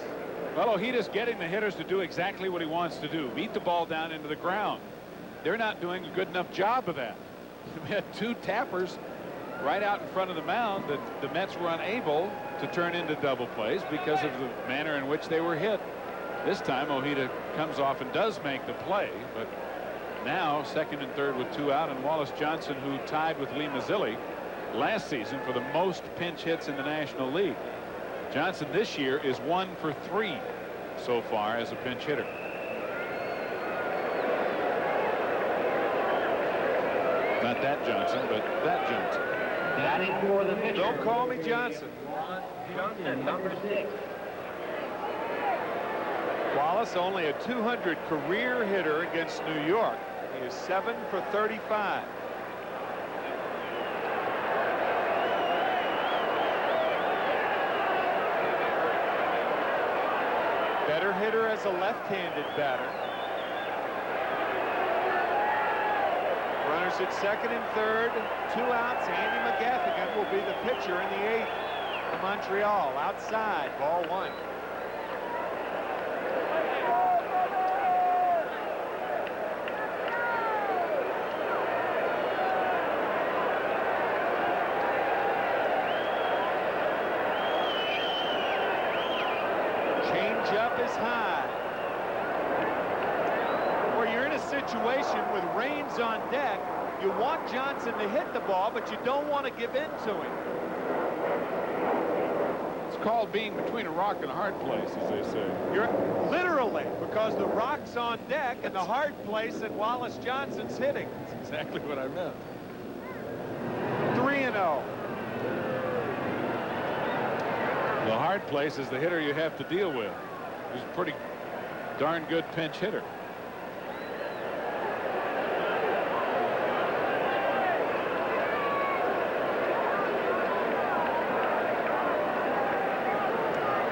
Well, Ojeda's getting the hitters to do exactly what he wants to do. Beat the ball down into the ground. They're not doing a good enough job of that. We had 2 tappers right out in front of the mound that the Mets were unable to turn into double plays because of the manner in which they were hit. This time Ojeda comes off and does make the play, but now second and third with 2 out, and Wallace Johnson, who tied with Lee Mazzilli last season for the most pinch hits in the National League. Johnson this year is 1 for 3 so far as a pinch hitter. Not that Johnson, but that Johnson. Batting for the pitcher. Don't call me Johnson. Johnson, number 6. Wallace only a 200 career hitter against New York. He is 7 for 35. Better hitter as a left-handed batter. Runners at second and third, 2 outs. Andy McGaffigan will be the pitcher in the 8th for Montreal. Outside, ball 1. Changeup is high. Or you're in a situation with rains on deck. You want Johnson to hit the ball, but you don't want to give in to him. It's called being between a rock and a hard place, as they say. You're literally, because the rock's on deck and the hard place that Wallace Johnson's hitting. That's exactly what I meant. 3-0. The hard place is the hitter you have to deal with. He's a pretty darn good pinch hitter.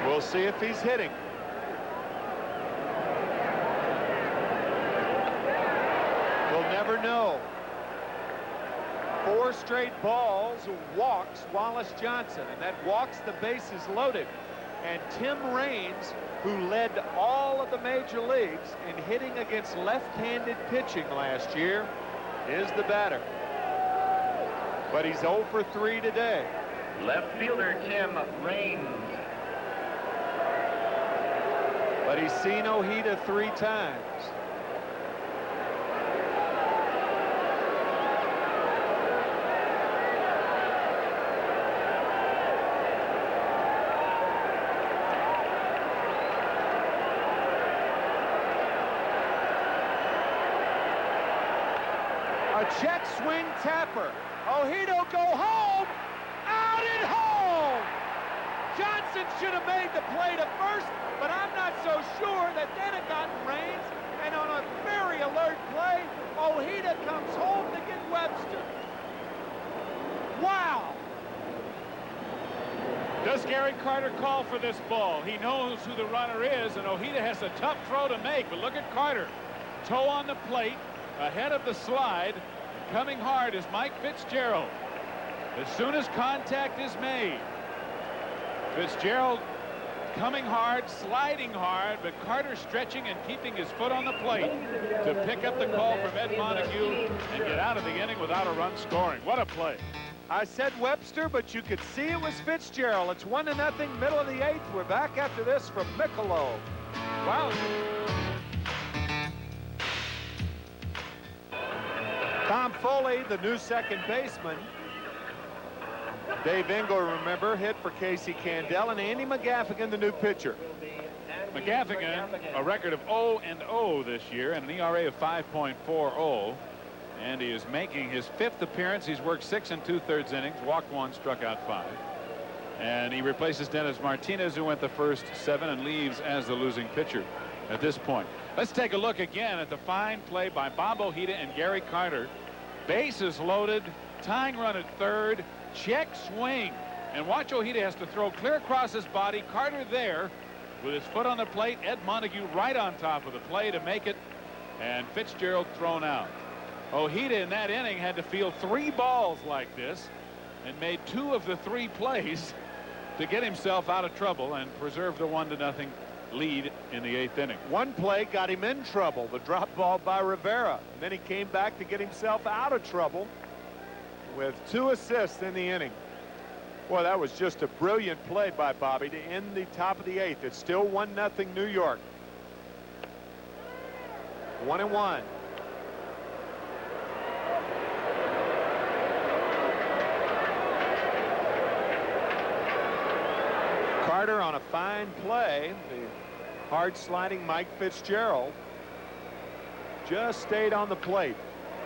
We'll see if he's hitting. We'll never know. 4 straight balls, walks Wallace Johnson, and that walks the bases loaded. And Tim Raines, who led all of the major leagues in hitting against left-handed pitching last year, is the batter. But he's 0 for 3 today. Left fielder Tim Raines. But he's seen Ojeda 3 times. A check swing tapper. Ojeda go home. Out and home. Johnson should have made the play to first, but I'm not so sure that then it got Raines. And on a very alert play, Ojeda comes home to get Webster. Wow. Does Gary Carter call for this ball? He knows who the runner is, and Ojeda has a tough throw to make, but look at Carter. Toe on the plate, ahead of the slide. Coming hard is Mike Fitzgerald. As soon as contact is made, Fitzgerald coming hard, sliding hard, but Carter stretching and keeping his foot on the plate to pick up the call from Ed Montague and get out of the inning without a run scoring. What a play. I said Webster, but you could see it was Fitzgerald. It's 1-0, middle of the 8th. We're back after this from Michelob. Wow. Tom Foley, the new second baseman. Dave Engel, remember, hit for Casey Candell, and Andy McGaffigan, the new pitcher. McGaffigan, a record of 0-0 this year and an ERA of 5.40. And he is making his 5th appearance. He's worked 6 2/3 innings, walked 1, struck out 5. And he replaces Dennis Martinez, who went the first 7 and leaves as the losing pitcher at this point. Let's take a look again at the fine play by Bob Ojeda and Gary Carter. Bases loaded, tying run at third, check swing. And watch, Ojeda has to throw clear across his body. Carter there with his foot on the plate. Ed Montague right on top of the play to make it. And Fitzgerald thrown out. Ojeda in that inning had to field 3 balls like this and made 2 of the 3 plays to get himself out of trouble and preserve the 1-0 lead in the 8th inning. One play got him in trouble, the drop ball by Rivera. And then he came back to get himself out of trouble with 2 assists in the inning. Boy, that was just a brilliant play by Bobby to end the top of the 8th. It's still 1-0 New York. 1-1. Carter on a fine play. The hard sliding Mike Fitzgerald just stayed on the plate.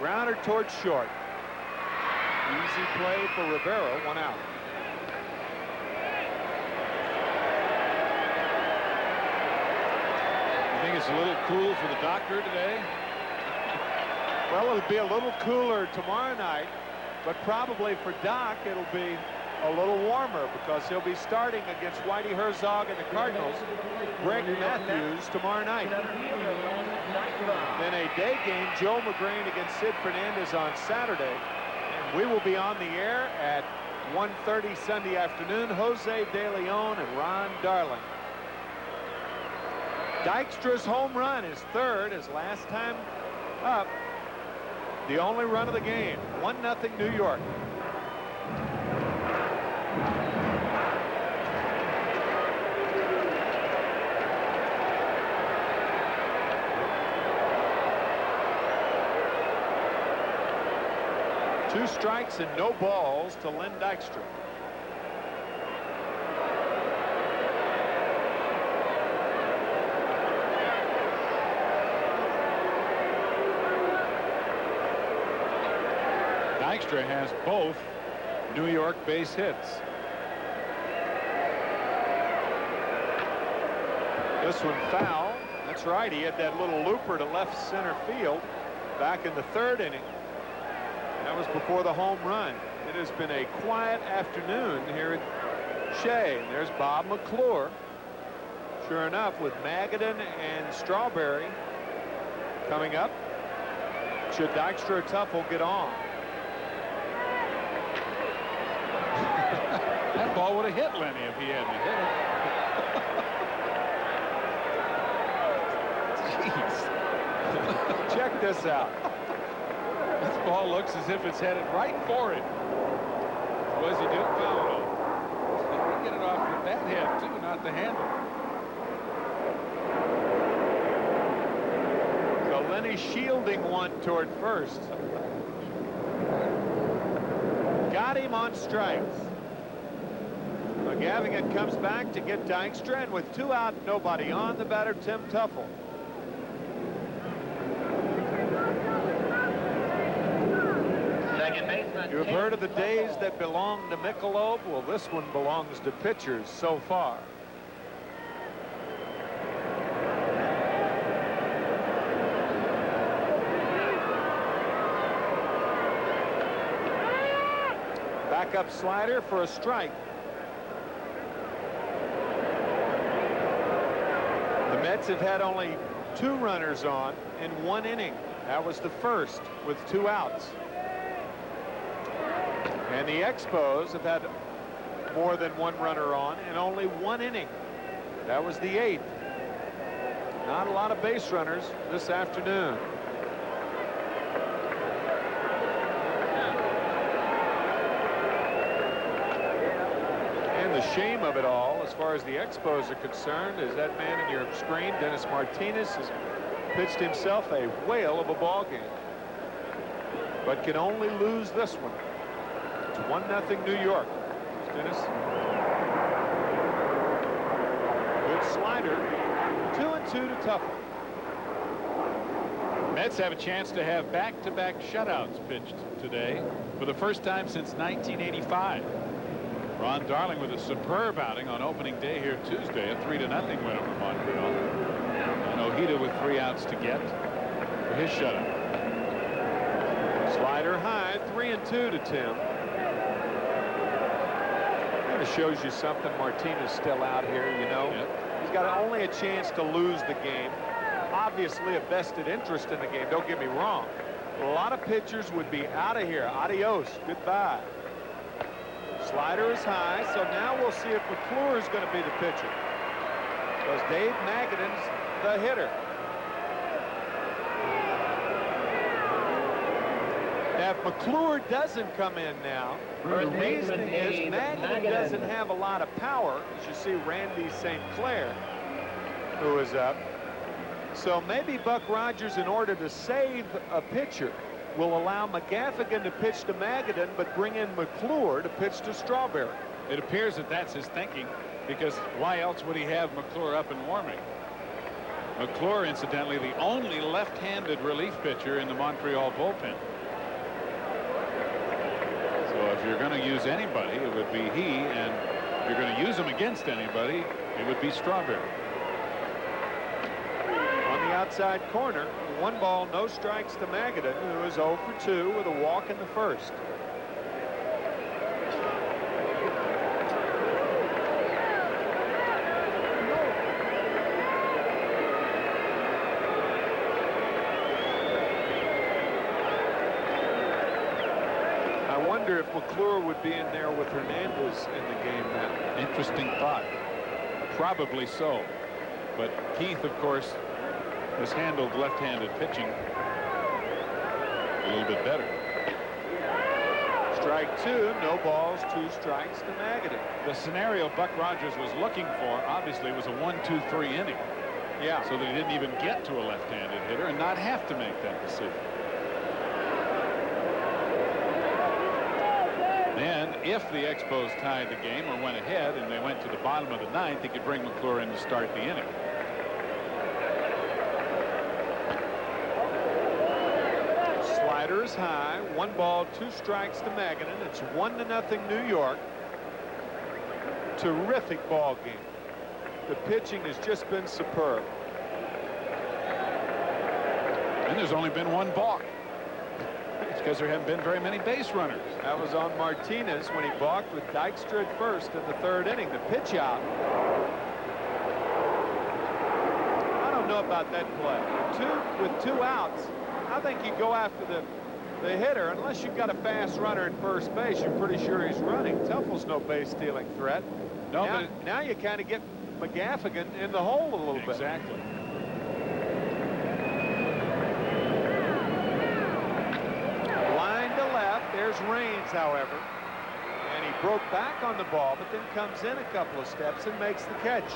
Grounder towards short. Easy play for Rivera. 1 out. You think it's a little cool for the doctor today? Well, it'll be a little cooler tomorrow night, but probably for Doc it'll be a little warmer because he'll be starting against Whitey Herzog and the Cardinals. Greg Matthews tomorrow night. Then a day game, Joe McGrain against Sid Fernandez on Saturday. And we will be on the air at 1:30 Sunday afternoon. Jose De Leon and Ron Darling. Dykstra's home run is 3rd, his last time up. The only run of the game. 1-0 New York. Two strikes and no balls to Len Dykstra. Dykstra has both New York base hits. This one foul. That's right. He had that little looper to left center field back in the 3rd inning. That was before the home run. It has been a quiet afternoon here at Shea. And there's Bob McClure. Sure enough, with Magadan and Strawberry coming up, should Dykstra or Tuffle get on? That ball would have hit Lenny if he hadn't hit it. Jeez. Check this out. This ball looks as if it's headed right for it. What does he do? Foul it off. He get it off with that head too, not the handle. So Lenny shielding one toward first. Got him on strikes. McGavin comes back to get Dykstra, and with 2 out, nobody on, the batter Tim Tuffle. Second baseman. You've heard of the days that belong to Michelob? Well, this one belongs to pitchers so far. Backup slider for a strike. The Mets have had only 2 runners on in 1 inning. That was the first with 2 outs. And the Expos have had more than 1 runner on in only 1 inning. That was the 8th. Not a lot of base runners this afternoon. And the shame of it all, as far as the Expos are concerned, is that man in your screen, Dennis Martinez, has pitched himself a whale of a ball game, but can only lose this one. It's 1-0 New York. Dennis. good slider. 2-2 to Tuffle. Mets have a chance to have back-to-back shutouts pitched today for the first time since 1985. Ron Darling with a superb outing on opening day here Tuesday, a 3-0 win over Montreal. And Ojeda with 3 outs to get for his shutout. Slider high, 3-2 to Tim. Kind of shows you something. Martinez still out here, you know. Yep. He's got only a chance to lose the game. Obviously a vested interest in the game, don't get me wrong. A lot of pitchers would be out of here. Adios, goodbye. Slider is high, so now we'll see if McClure is going to be the pitcher. Because Dave Magadan's the hitter. Now, if McClure doesn't come in now, the reason is Magadan doesn't have a lot of power. As you see, Randy St. Clair, who is up. So maybe Buck Rogers, in order to save a pitcher, will allow McGaffigan to pitch to Magadan, but bring in McClure to pitch to Strawberry. It appears that that's his thinking, because why else would he have McClure up and warming? McClure, incidentally, the only left-handed relief pitcher in the Montreal bullpen. So if you're going to use anybody, it would be he, and if you're going to use him against anybody, it would be Strawberry. On the outside corner, 1 ball, no strikes to Magadan, who is 0 for 2 with a walk in the first. I wonder if McClure would be in there with Hernandez in the game now. Interesting thought. Probably so. But Keith, of course, has handled left-handed pitching a little bit better. Strike 2, no balls, 2 strikes to Magadan. The scenario Buck Rogers was looking for, obviously, was a 1-2-3 inning. Yeah. So that he didn't even get to a left-handed hitter and not have to make that decision. And if the Expos tied the game or went ahead and they went to the bottom of the 9th, he could bring McClure in to start the inning. Slider is high, 1 ball, 2 strikes to Magadan. It's 1-0 New York. Terrific ball game. The pitching has just been superb. And there's only been 1 balk. It's because there haven't been very many base runners. That was on Martinez when he balked with Dykstra at first in the 3rd inning. The pitch out. I don't know about that play. With two outs, I think you go after the hitter. Unless you've got a fast runner at first base, you're pretty sure he's running. Tuffle's no base stealing threat. No, now you kind of get McGaffigan in the hole a little bit. Exactly. Line to left. There's Raines, however. And he broke back on the ball, but then comes in a couple of steps and makes the catch.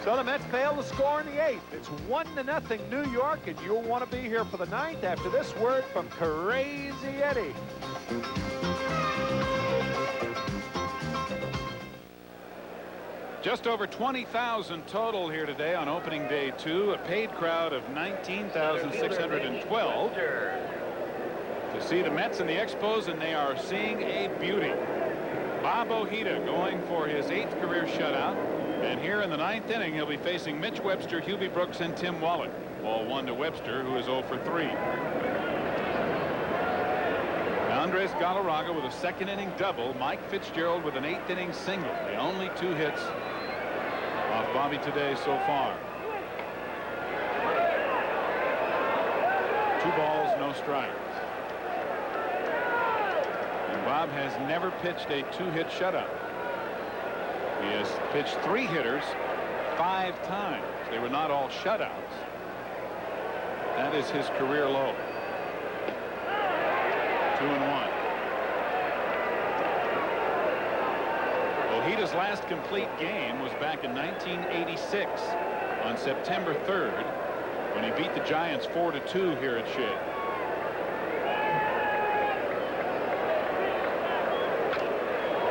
So the Mets fail to score in the 8th. It's 1-0 New York, and you'll want to be here for the 9th after this word from Crazy Eddie. Just over 20,000 total here today on opening day 2. A paid crowd of 19,612 to see the Mets and the Expos, and they are seeing a beauty. Bob Ojeda going for his 8th career shutout, and here in the 9th inning he'll be facing Mitch Webster, Hubie Brooks, and Tim Wallach. Ball 1 to Webster, who is 0 for 3. Andres Galarraga with a 2nd inning double. Mike Fitzgerald with an 8th inning single. The only 2 hits off Bobby today so far. 2 balls, no strikes. And Bob has never pitched a 2-hit shutout. He has pitched 3 hitters 5 times. They were not all shutouts. That is his career low. 2-1. Ojeda's last complete game was back in 1986 on September 3rd when he beat the Giants 4-2 here at Shea.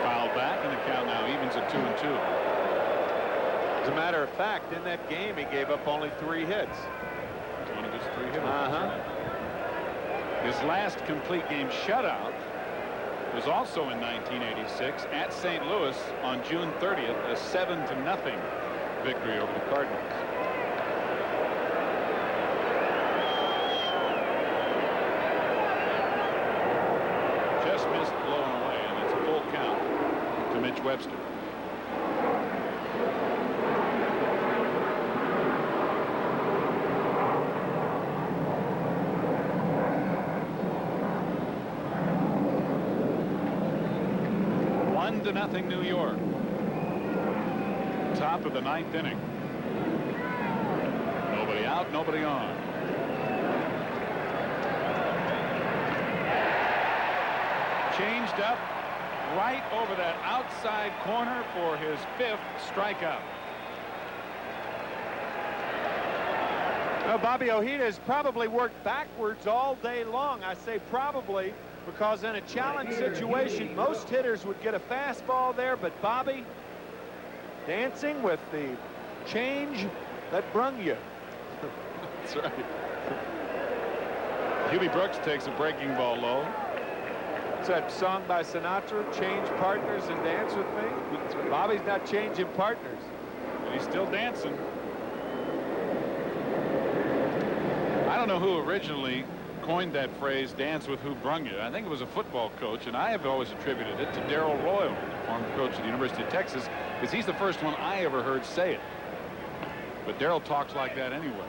Fouled back, and the count now evens at 2-2. a matter of fact, in that game, he gave up only 3 hits. One of his 3 hitters. His last complete game shutout was also in 1986 at St. Louis on June 30th, a 7-0 victory over the Cardinals. Just missed blowing away, and it's a full count to Mitch Webster. To nothing New York. Top of the 9th inning. Nobody out, nobody on. Changed up right over that outside corner for his 5th strikeout. Well, Bobby Ojeda has probably worked backwards all day long. I say probably, because in a challenge situation, most hitters would get a fastball there, but Bobby dancing with the change that brung you. That's right. Hubie Brooks takes a breaking ball low. It's that song by Sinatra, change partners and dance with me. Right. Bobby's not changing partners. And he's still dancing. I don't know who originally coined that phrase, dance with who brung you. I think it was a football coach, and I have always attributed it to Darrell Royal, former coach at the University of Texas, because he's the first one I ever heard say it. But Darrell talks like that anyway.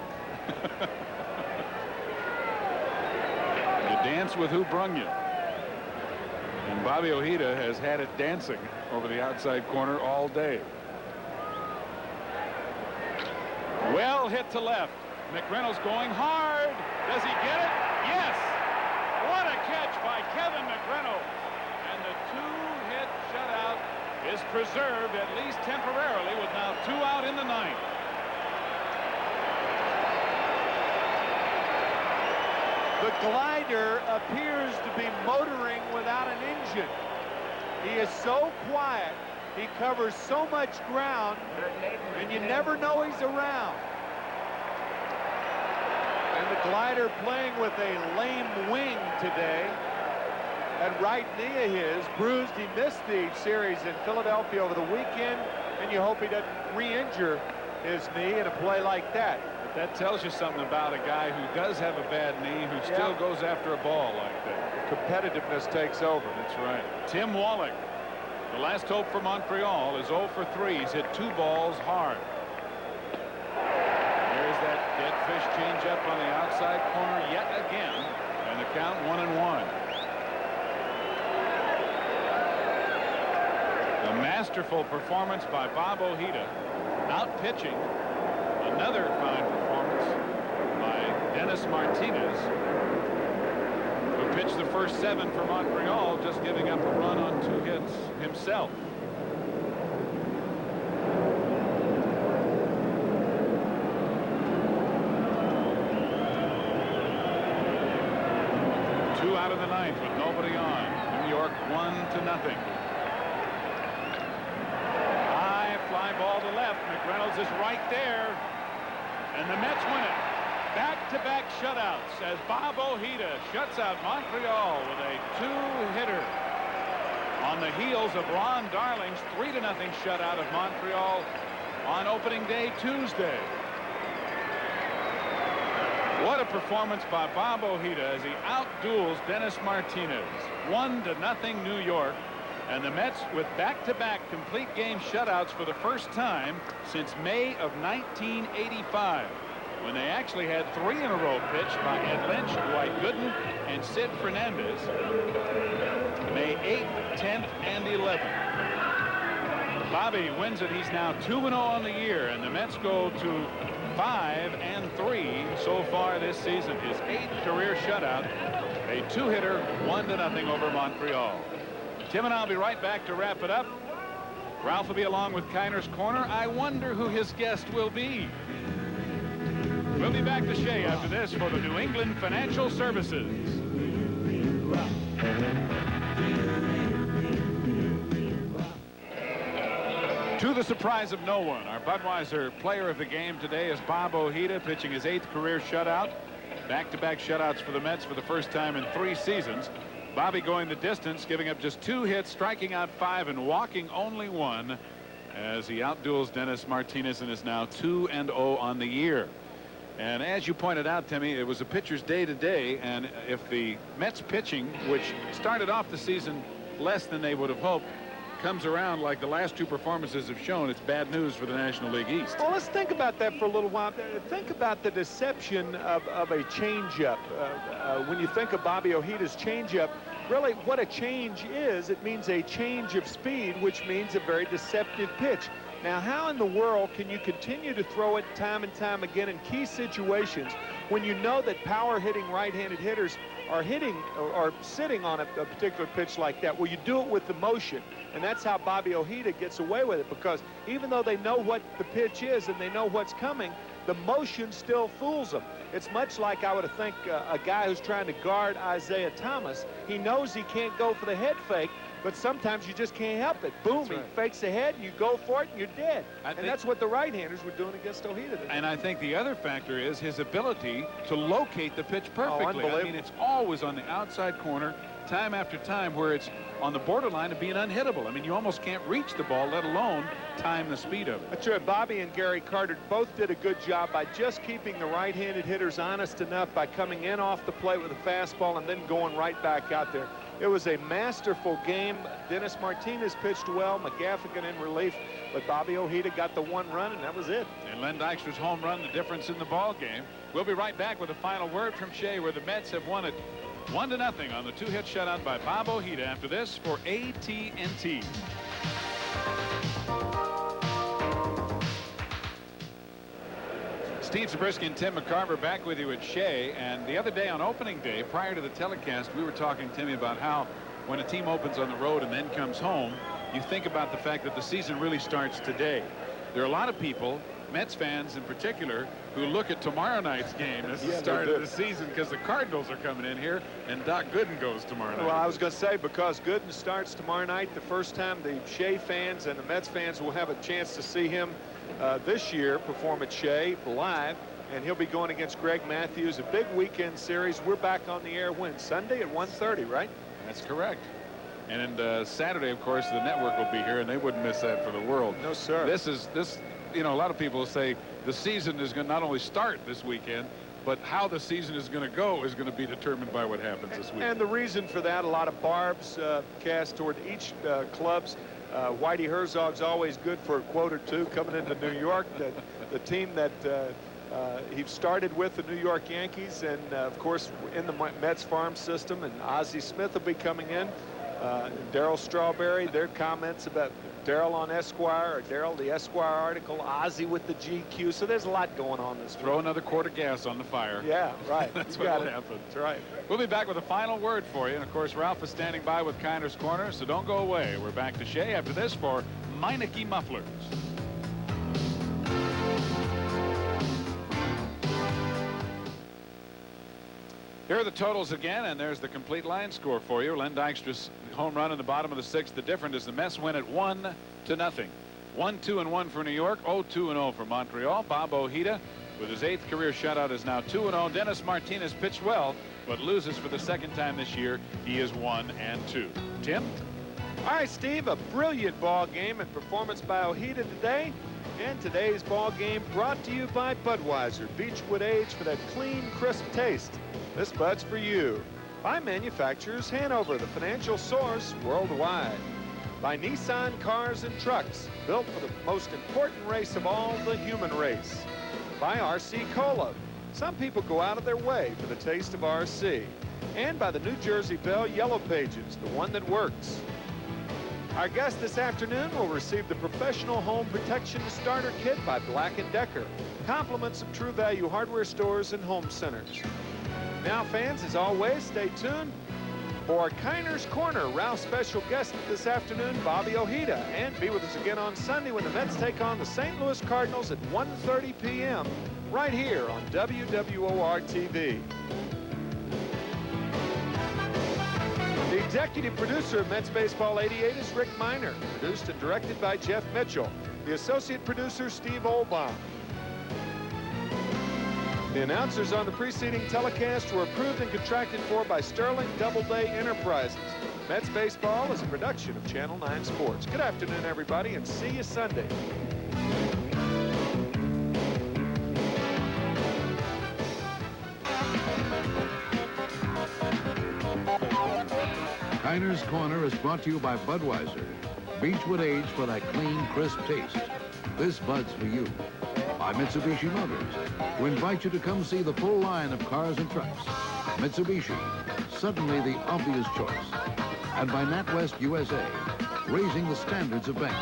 You dance with who brung you. And Bobby Ojeda has had it dancing over the outside corner all day. Well hit to left. McReynolds going hard. Does he get it? Yes! What a catch by Kevin McReynolds. And the 2-hit shutout is preserved, at least temporarily, with now 2 out in the 9th. The glider appears to be motoring without an engine. He is so quiet. He covers so much ground, and you never know he's around. And the glider playing with a lame wing today. That right knee of his bruised. He missed the series in Philadelphia over the weekend, and you hope he doesn't re-injure his knee in a play like that. But that tells you something about a guy who does have a bad knee, who still goes after a ball like that. Competitiveness takes over. That's right. Tim Wallach, the last hope for Montreal, is 0 for 3. He's hit 2 balls hard. There's that dead fish changeup on the outside corner yet again, and the count 1-1. A masterful performance by Bob Ojeda, out pitching. Another fine performance by Dennis Martinez, who pitched the first 7 for Montreal, just giving up a run on 2 hits himself. Two out of the 9th with nobody on. New York 1-0. High fly ball to left. McReynolds is right there. And the Mets win it. Back-to-back shutouts as Bob Ojeda shuts out Montreal with a 2-hitter on the heels of Ron Darling's 3-0 shutout of Montreal on opening day Tuesday. What a performance by Bob Ojeda as he outduels Dennis Martinez. 1-0 New York. And the Mets with back-to-back complete game shutouts for the first time since May of 1985, when they actually had 3 in a row pitched by Ed Lynch, Dwight Gooden, and Sid Fernandez. May 8th, 10th, and 11th. Bobby wins it. He's now 2-0 on the year, and the Mets go to 5-3 so far this season. His 8th career shutout, a 2-hitter, 1-0 over Montreal. Tim and I'll be right back to wrap it up. Ralph will be along with Kiner's Corner. I wonder who his guest will be. We'll be back to Shea after this for the New England Financial Services. To the the surprise of no one, our Budweiser player of the game today is Bob Ojeda, pitching his 8th career shutout. Back-to-back shutouts for the Mets for the first time in 3 seasons. Bobby going the distance, giving up just 2 hits, striking out 5, and walking only 1 as he outduels Dennis Martinez and is now 2-0 on the year. And as you pointed out, Timmy, it was a pitcher's day today, and if the Mets pitching, which started off the season less than they would have hoped, comes around like the last 2 performances have shown, it's bad news for the National League East. Well, let's think about that for a little while. Think about the deception of a changeup. When you think of Bobby Ojeda's changeup, really what a change is, it means a change of speed, which means a very deceptive pitch. Now, how in the world can you continue to throw it time and time again in key situations when you know that power-hitting right-handed hitters are hitting or sitting on a particular pitch like that? Well, you do it with the motion, and that's how Bobby Ojeda gets away with it, because even though they know what the pitch is and they know what's coming, the motion still fools them. It's much like, I would think, a guy who's trying to guard Isaiah Thomas. He knows he can't go for the head fake, but sometimes you just can't help it. Boom, he fakes ahead, you go for it, and you're dead. And that's what the right-handers were doing against Ojeda today. And I think the other factor is his ability to locate the pitch perfectly. Oh, unbelievable. I mean, it's always on the outside corner, time after time, where it's on the borderline of being unhittable. I mean, you almost can't reach the ball, let alone time the speed of it. That's right. Bobby and Gary Carter both did a good job by just keeping the right-handed hitters honest enough by coming in off the plate with a fastball and then going right back out there. It was a masterful game. Dennis Martinez pitched well, McGaffigan in relief, but Bobby Ojeda got the 1 run, and that was it. And Len Dykstra's home run, the difference in the ball game. We'll be right back with a final word from Shea, where the Mets have won it 1-0 on the 2-hit shutout by Bob Ojeda after this for AT&T. Steve Zabriskie and Tim McCarver back with you at Shea. And the other day on opening day, prior to the telecast, we were talking, Timmy, about how when a team opens on the road and then comes home, you think about the fact that the season really starts today. There are a lot of people, Mets fans in particular, who look at tomorrow night's game as the start of the season, because the Cardinals are coming in here and Doc Gooden goes tomorrow night. Well, I was going to say, because Gooden starts tomorrow night, the first time the Shea fans and the Mets fans will have a chance to see him this year perform at Shea live, and he'll be going against Greg Matthews, a big weekend series. We're back on the air when? Sunday at 1:30, right? That's correct. And Saturday, of course, the network will be here, and they wouldn't miss that for the world. No, sir. You know, a lot of people say the season is going to not only start this weekend, but how the season is going to go is going to be determined by what happens this week. And the reason for that, a lot of barbs cast toward each club's. Whitey Herzog's always good for a quote or two coming into New York. The team that he started with, the New York Yankees, and of course in the Mets farm system, and Ozzie Smith will be coming in. Darryl Strawberry, their comments about Darryl on Esquire, or Darryl the Esquire article, Ozzie with the GQ. So there's a lot going on this week. Throw another quart of gas on the fire. Yeah, right. That's what will happen. That's right. We'll be back with a final word for you. And of course, Ralph is standing by with Kiner's Corner, so don't go away. We're back to Shea after this for Meineke Mufflers. Here are the totals again, and there's the complete line score for you. Len Dykstra's home run in the bottom of the 6th. The difference is the Mets win at 1-0. 1-2-1 for New York, 0-2-0 for Montreal. Bob Ojeda, with his 8th career shutout, is now 2-0. Dennis Martinez pitched well, but loses for the 2nd time this year. He is 1-2. Tim? All right, Steve, a brilliant ball game and performance by Ojeda today. And today's ball game brought to you by Budweiser, Beechwood Age, for that clean, crisp taste. This Bud's for you. By Manufacturers Hanover, the financial source worldwide. By Nissan Cars and Trucks, built for the most important race of all, the human race. By RC Cola. Some people go out of their way for the taste of RC. And by the New Jersey Bell Yellow Pages, the one that works. Our guest this afternoon will receive the Professional Home Protection Starter Kit by Black & Decker. Compliments of True Value hardware stores and home centers. Now, fans, as always, stay tuned for Kiner's Corner. Ralph's special guest this afternoon, Bobby Ojeda. And be with us again on Sunday when the Mets take on the St. Louis Cardinals at 1:30 p.m. right here on WWOR-TV. The executive producer of Mets Baseball 88 is Rick Miner. Produced and directed by Jeff Mitchell. The associate producer, Steve Olbaum. The announcers on the preceding telecast were approved and contracted for by Sterling Doubleday Enterprises. Mets Baseball is a production of Channel 9 Sports. Good afternoon, everybody, and see you Sunday. Kiner's Corner is brought to you by Budweiser. Beechwood Age for that clean, crisp taste. This Bud's for you. By Mitsubishi Motors, who invite you to come see the full line of cars and trucks. Mitsubishi, suddenly the obvious choice. And by NatWest USA, raising the standards of banking.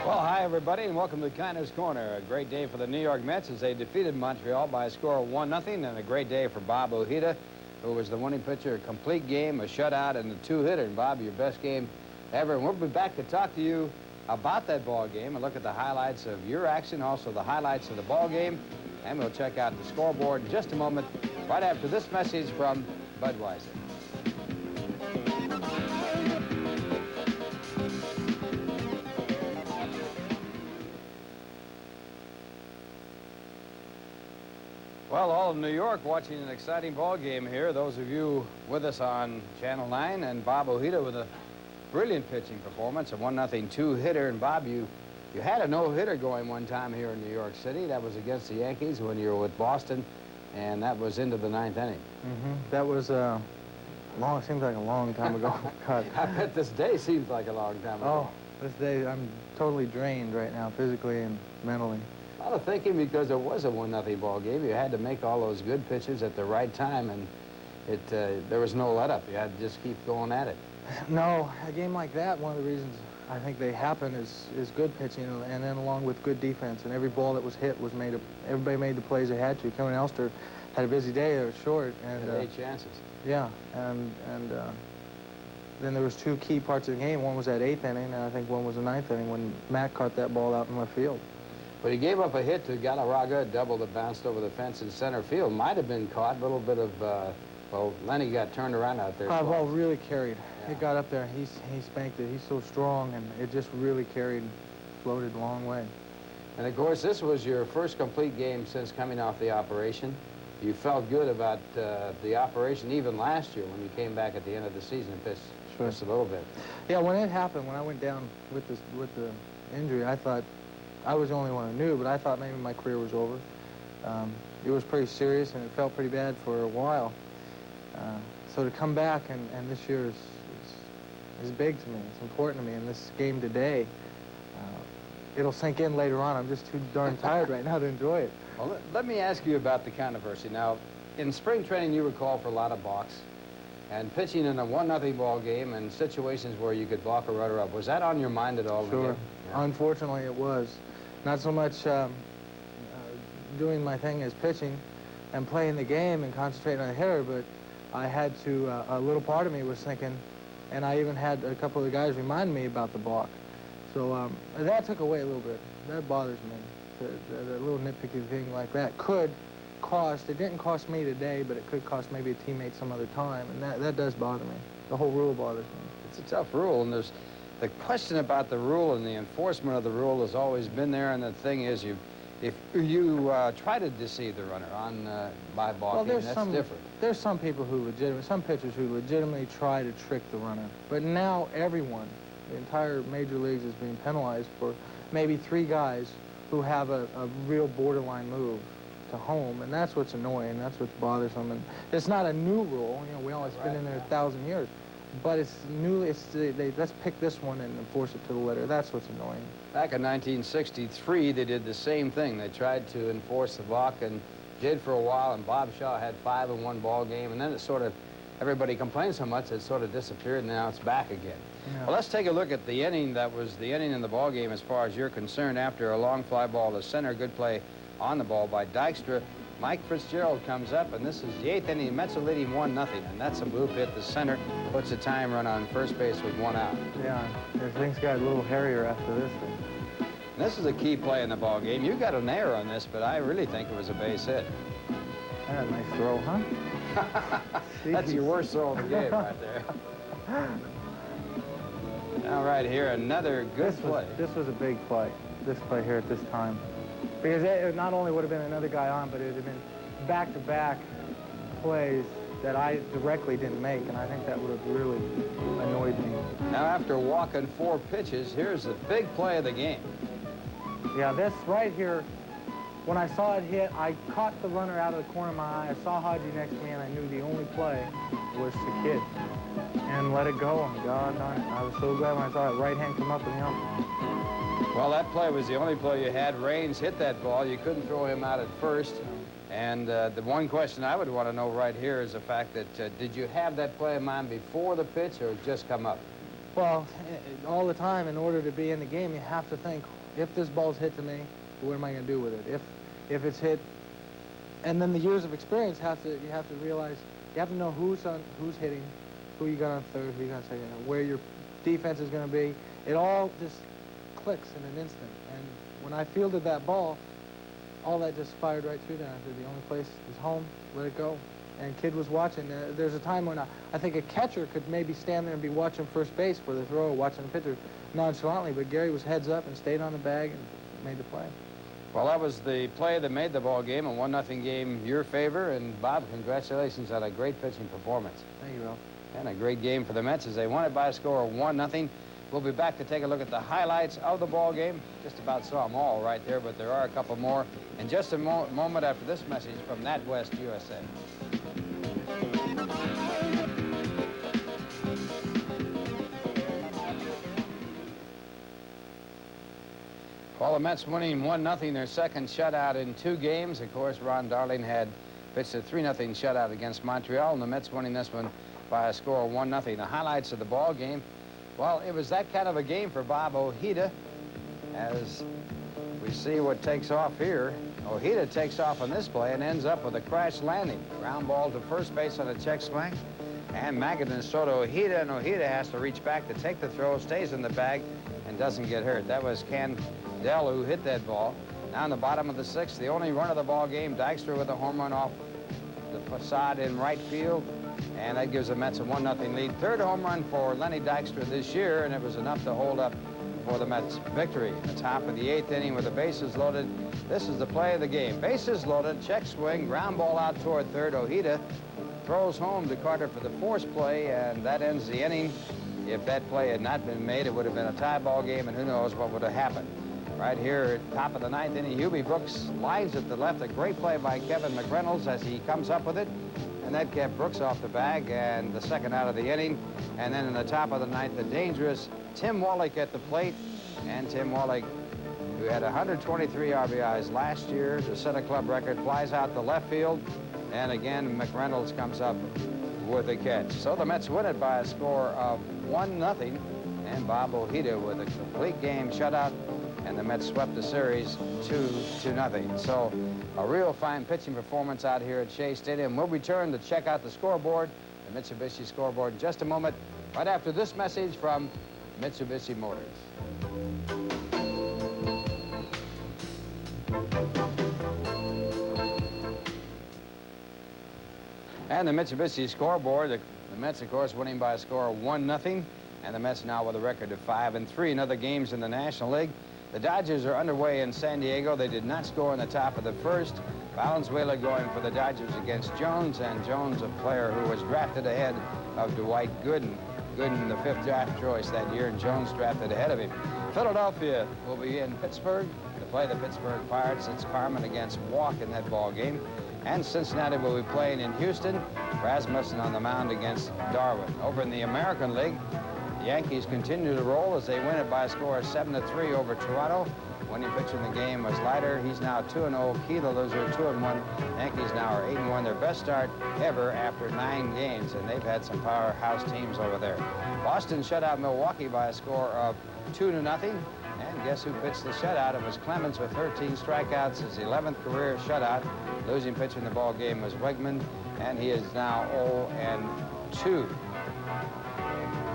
Well, hi, everybody, and welcome to Kiner's Corner. A great day for the New York Mets as they defeated Montreal by a score of 1-0, and a great day for Bob Ojeda, who was the winning pitcher, a complete game, a shutout, and a two-hitter. And Bob, your best game ever. And we'll be back to talk to you about that ball game and look at the highlights of your action, also the highlights of the ball game, and we'll check out the scoreboard in just a moment, right after this message from Budweiser. Well, all of New York watching an exciting ball game here. Those of you with us on Channel 9, and Bob Ojeda with a brilliant pitching performance, a 1-0 two-hitter. And Bob, you had a no-hitter going one time here in New York City. That was against the Yankees when you were with Boston, and that was into the 9th inning. That was seems like a long time ago. God. I bet this day seems like a long time ago. Oh, this day, I'm totally drained right now, physically and mentally. A lot of thinking because it was a 1-0 ball game. You had to make all those good pitches at the right time, and there was no let-up. You had to just keep going at it. No, a game like that, one of the reasons I think they happen is good pitching, and then along with good defense. And every ball that was hit was everybody made the plays they had to. Kevin Elster had a busy day. They were short. And 8 chances. Yeah, and then there was 2 key parts of the game. One was that 8th inning, and I think one was the 9th inning when Matt caught that ball out in left field. But he gave up a hit to Galarraga, a double that bounced over the fence in center field. Might have been caught. A little bit of, well, Lenny got turned around out there. The ball really carried. Yeah. It got up there. He spanked it. He's so strong, and it just really carried, floated a long way. And, of course, this was your first complete game since coming off the operation. You felt good about the operation even last year when you came back at the end of the season and pitched just a little bit. Yeah, when it happened, when I went down with the injury, I thought I was the only one who knew, but I thought maybe my career was over. It was pretty serious, and it felt pretty bad for a while. So to come back and this year is big to me. It's important to me. And this game today, it'll sink in later on. I'm just too darn tired right now to enjoy it. Well, let me ask you about the controversy. Now, in spring training, you were called for a lot of balks. And pitching in a 1-0 ball game and situations where you could balk a runner-up, was that on your mind at all? Sure. Yeah. Unfortunately, it was. Not so much doing my thing as pitching and playing the game and concentrating on the hitter, but I had to, a little part of me was thinking, and I even had a couple of the guys remind me about the balk. So that took away a little bit. That bothers me. The little nitpicky thing like that could cost, it didn't cost me today, but it could cost maybe a teammate some other time, and that does bother me. The whole rule bothers me. It's a tough rule, and there's the question about the rule and the enforcement of the rule has always been there, and the thing is, if you try to deceive the runner by balking, that's different. There's some people some pitchers who legitimately try to trick the runner, but now everyone, the entire major leagues is being penalized for maybe 3 guys who have a real borderline move to home, and that's what's annoying, that's what's bothersome. And it's not a new rule, you know, we always been in there 1,000 years, but it's new. Let's pick this one and enforce it to the letter. That's what's annoying. Back in 1963, they did the same thing. They tried to enforce the balk and did for a while, and Bob Shaw had 5 in one ball game, and then it sort of, everybody complained so much it sort of disappeared, and now it's back again. Yeah. Well, let's take a look at the inning that was the inning in the ball game as far as you're concerned. After a long fly ball to center, good play on the ball by Dykstra. Mike Fitzgerald comes up, and this is the 8th inning. The Mets are leading 1-0, and that's a blue hit to center. Puts a time run on first base with 1 out. Yeah, things got a little hairier after this thing. This is a key play in the ball game. You got an error on this, but I really think it was a base hit. That's a nice throw, huh? That's your worst throw of the game right there. Now right here, another good play. This was a big play, this play here at this time. Because it not only would have been another guy on, but it would have been back-to-back plays that I directly didn't make, and I think that would have really annoyed me. Now after walking 4 pitches, here's the big play of the game. Yeah, this right here, when I saw it hit, I caught the runner out of the corner of my eye. I saw Haji next to me, and I knew the only play was to kid and let it go. And God darn it, I was so glad when I saw that right hand come up and help. Well, that play was the only play you had. Raines hit that ball. You couldn't throw him out at first. And the one question I would want to know right here is the fact that did you have that play in mind before the pitch, or it just come up? Well, all the time, in order to be in the game, you have to think, if this ball's hit to me, what am I going to do with it? If it's hit, and then the years of experience you have to realize, you have to know who's hitting, who you got on third, who you got on second, where your defense is going to be. It all just clicks in an instant. And when I fielded that ball, all that just fired right through there. I said, the only place is home, let it go. And Kid was watching. There's a time when I think a catcher could maybe stand there and be watching first base for the throw, watching the pitcher nonchalantly, but Gary was heads up and stayed on the bag and made the play. Well, that was the play that made the ball game, a 1-0 game your favor. And Bob, congratulations on a great pitching performance. Thank you, Ralph. And a great game for the Mets as they won it by a score of 1-0. We'll be back to take a look at the highlights of the ball game. Just about saw them all right there, but there are a couple more in just a moment after this message from NatWest USA. Well, the Mets winning 1-0, their second shutout in 2 games. Of course, Ron Darling had pitched a 3-0 shutout against Montreal, and the Mets winning this one by a score of 1-0. The highlights of the ball game, well, it was that kind of a game for Bob Ojeda. As we see what takes off here, Ojeda takes off on this play and ends up with a crash landing. Ground ball to first base on a check swing. And Magadan is throw to Ojeda, and Ojeda has to reach back to take the throw, stays in the bag, and doesn't get hurt. That was Candell who hit that ball. Now in the bottom of the 6th, the only run of the ball game, Dykstra with a home run off the facade in right field. And that gives the Mets a 1-0 lead. Third home run for Lenny Dykstra this year, and it was enough to hold up for the Mets victory. The top of the 8th inning with the bases loaded. This is the play of the game. Bases loaded, check swing, ground ball out toward third. Ojeda throws home to Carter for the force play, and that ends the inning. If that play had not been made, it would have been a tie ball game, and who knows what would have happened. Right here at top of the 9th inning, Hubie Brooks lines at the left. A great play by Kevin McReynolds as he comes up with it. And that kept Brooks off the bag, and the second out of the inning. And then in the top of the 9th, the dangerous Tim Wallach at the plate. And Tim Wallach, who had 123 RBIs last year, to set a club record, flies out to left field. And again, McReynolds comes up with a catch. So the Mets win it by a score of 1-0. And Bob Ojeda with a complete game shutout. And the Mets swept the series 2-0. So a real fine pitching performance out here at Shea Stadium. We'll return to check out the scoreboard, the Mitsubishi scoreboard, in just a moment, right after this message from Mitsubishi Motors. And the Mitsubishi scoreboard, the Mets, of course, winning by a score of 1-0. And the Mets now with a record of 5-3 in other games in the National League. The Dodgers are underway in San Diego. They did not score in the top of the 1st. Valenzuela going for the Dodgers against Jones, and Jones, a player who was drafted ahead of Dwight Gooden. Gooden, the 5th draft choice that year, and Jones drafted ahead of him. Philadelphia will be in Pittsburgh to play the Pittsburgh Pirates. It's Carmen against Walk in that ball game. And Cincinnati will be playing in Houston. Rasmussen on the mound against Darwin. Over in the American League, the Yankees continue to roll as they win it by a score of 7-3 over Toronto. Winning pitcher in the game was Leiter. He's now 2-0. Key, the loser, 2-1. Yankees now are 8-1. Their best start ever after 9 games, and they've had some powerhouse teams over there. Boston shut out Milwaukee by a score of 2-0. And guess who pitched the shutout? It was Clemens with 13 strikeouts, his 11th career shutout. Losing pitcher in the ball game was Wegman, and he is now 0-2.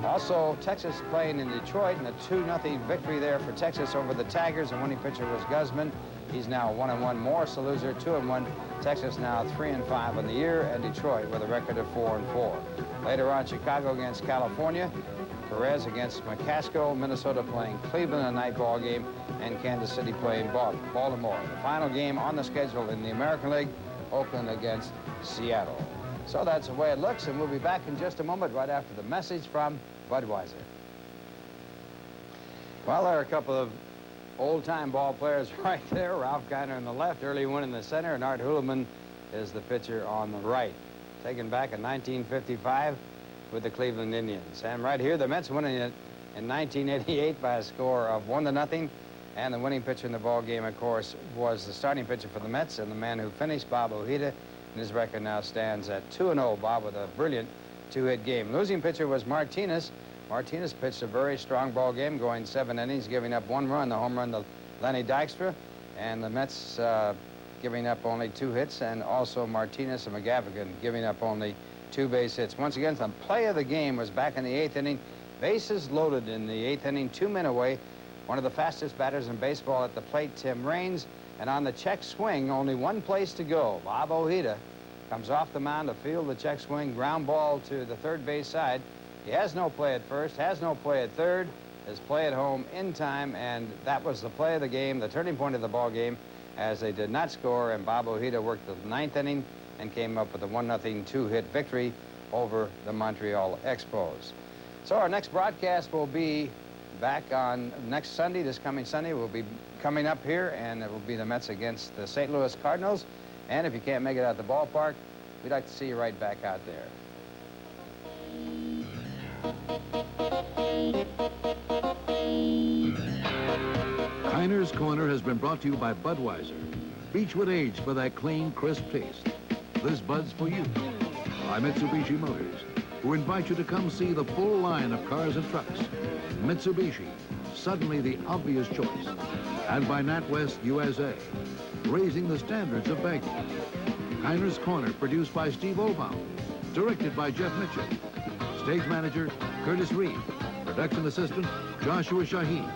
Also, Texas playing in Detroit, and a 2-0 victory there for Texas over the Tigers. The winning pitcher was Guzman. He's now 1-1. Morris, the loser, 2-1. Texas now 3-5 on the year, and Detroit with a record of 4-4. Later on, Chicago against California. Perez against McCaskill, Minnesota playing Cleveland, a night ball game, and Kansas City playing Baltimore. The final game on the schedule in the American League, Oakland against Seattle. So that's the way it looks, and we'll be back in just a moment right after the message from Budweiser. Well, there are a couple of old-time ball players right there. Ralph Kiner on the left, Early Wynn in the center, and Art Hulaman is the pitcher on the right. Taken back in 1955 with the Cleveland Indians. And right here, the Mets winning it in 1988 by a score of 1-0. And the winning pitcher in the ball game, of course, was the starting pitcher for the Mets and the man who finished, Bob Ojeda. And his record now stands at 2-0, Bob, with a brilliant two-hit game. Losing pitcher was Martinez. Martinez pitched a very strong ball game, going 7 innings, giving up 1 run, the home run to Lenny Dykstra. And the Mets giving up only 2 hits, and also Martinez and McGavigan giving up only 2 base hits. Once again, the play of the game was back in the 8th inning. Bases loaded in the 8th inning, 2 men away. One of the fastest batters in baseball at the plate, Tim Raines. And on the check swing, only 1 place to go. Bob Ojeda comes off the mound to field the check swing, ground ball to the third base side. He has no play at first, has no play at third, his play at home in time, and that was the play of the game, the turning point of the ball game, as they did not score, and Bob Ojeda worked the 9th inning and came up with a 1-0 2-hit victory over the Montreal Expos. So our next broadcast will be back on next Sunday, this coming Sunday. We'll be coming up here, and it will be the Mets against the St. Louis Cardinals. And if you can't make it out the ballpark, we'd like to see you right back out there. Kiner's Corner has been brought to you by Budweiser. Beechwood Age for that clean, crisp taste. This Bud's for you. By Mitsubishi Motors, who invite you to come see the full line of cars and trucks. Mitsubishi, suddenly the obvious choice. And by NatWest USA, raising the standards of banking. Kiner's Corner, produced by Steve Obaum, directed by Jeff Mitchell. Stage manager, Curtis Reed. Production assistant, Joshua Shaheen.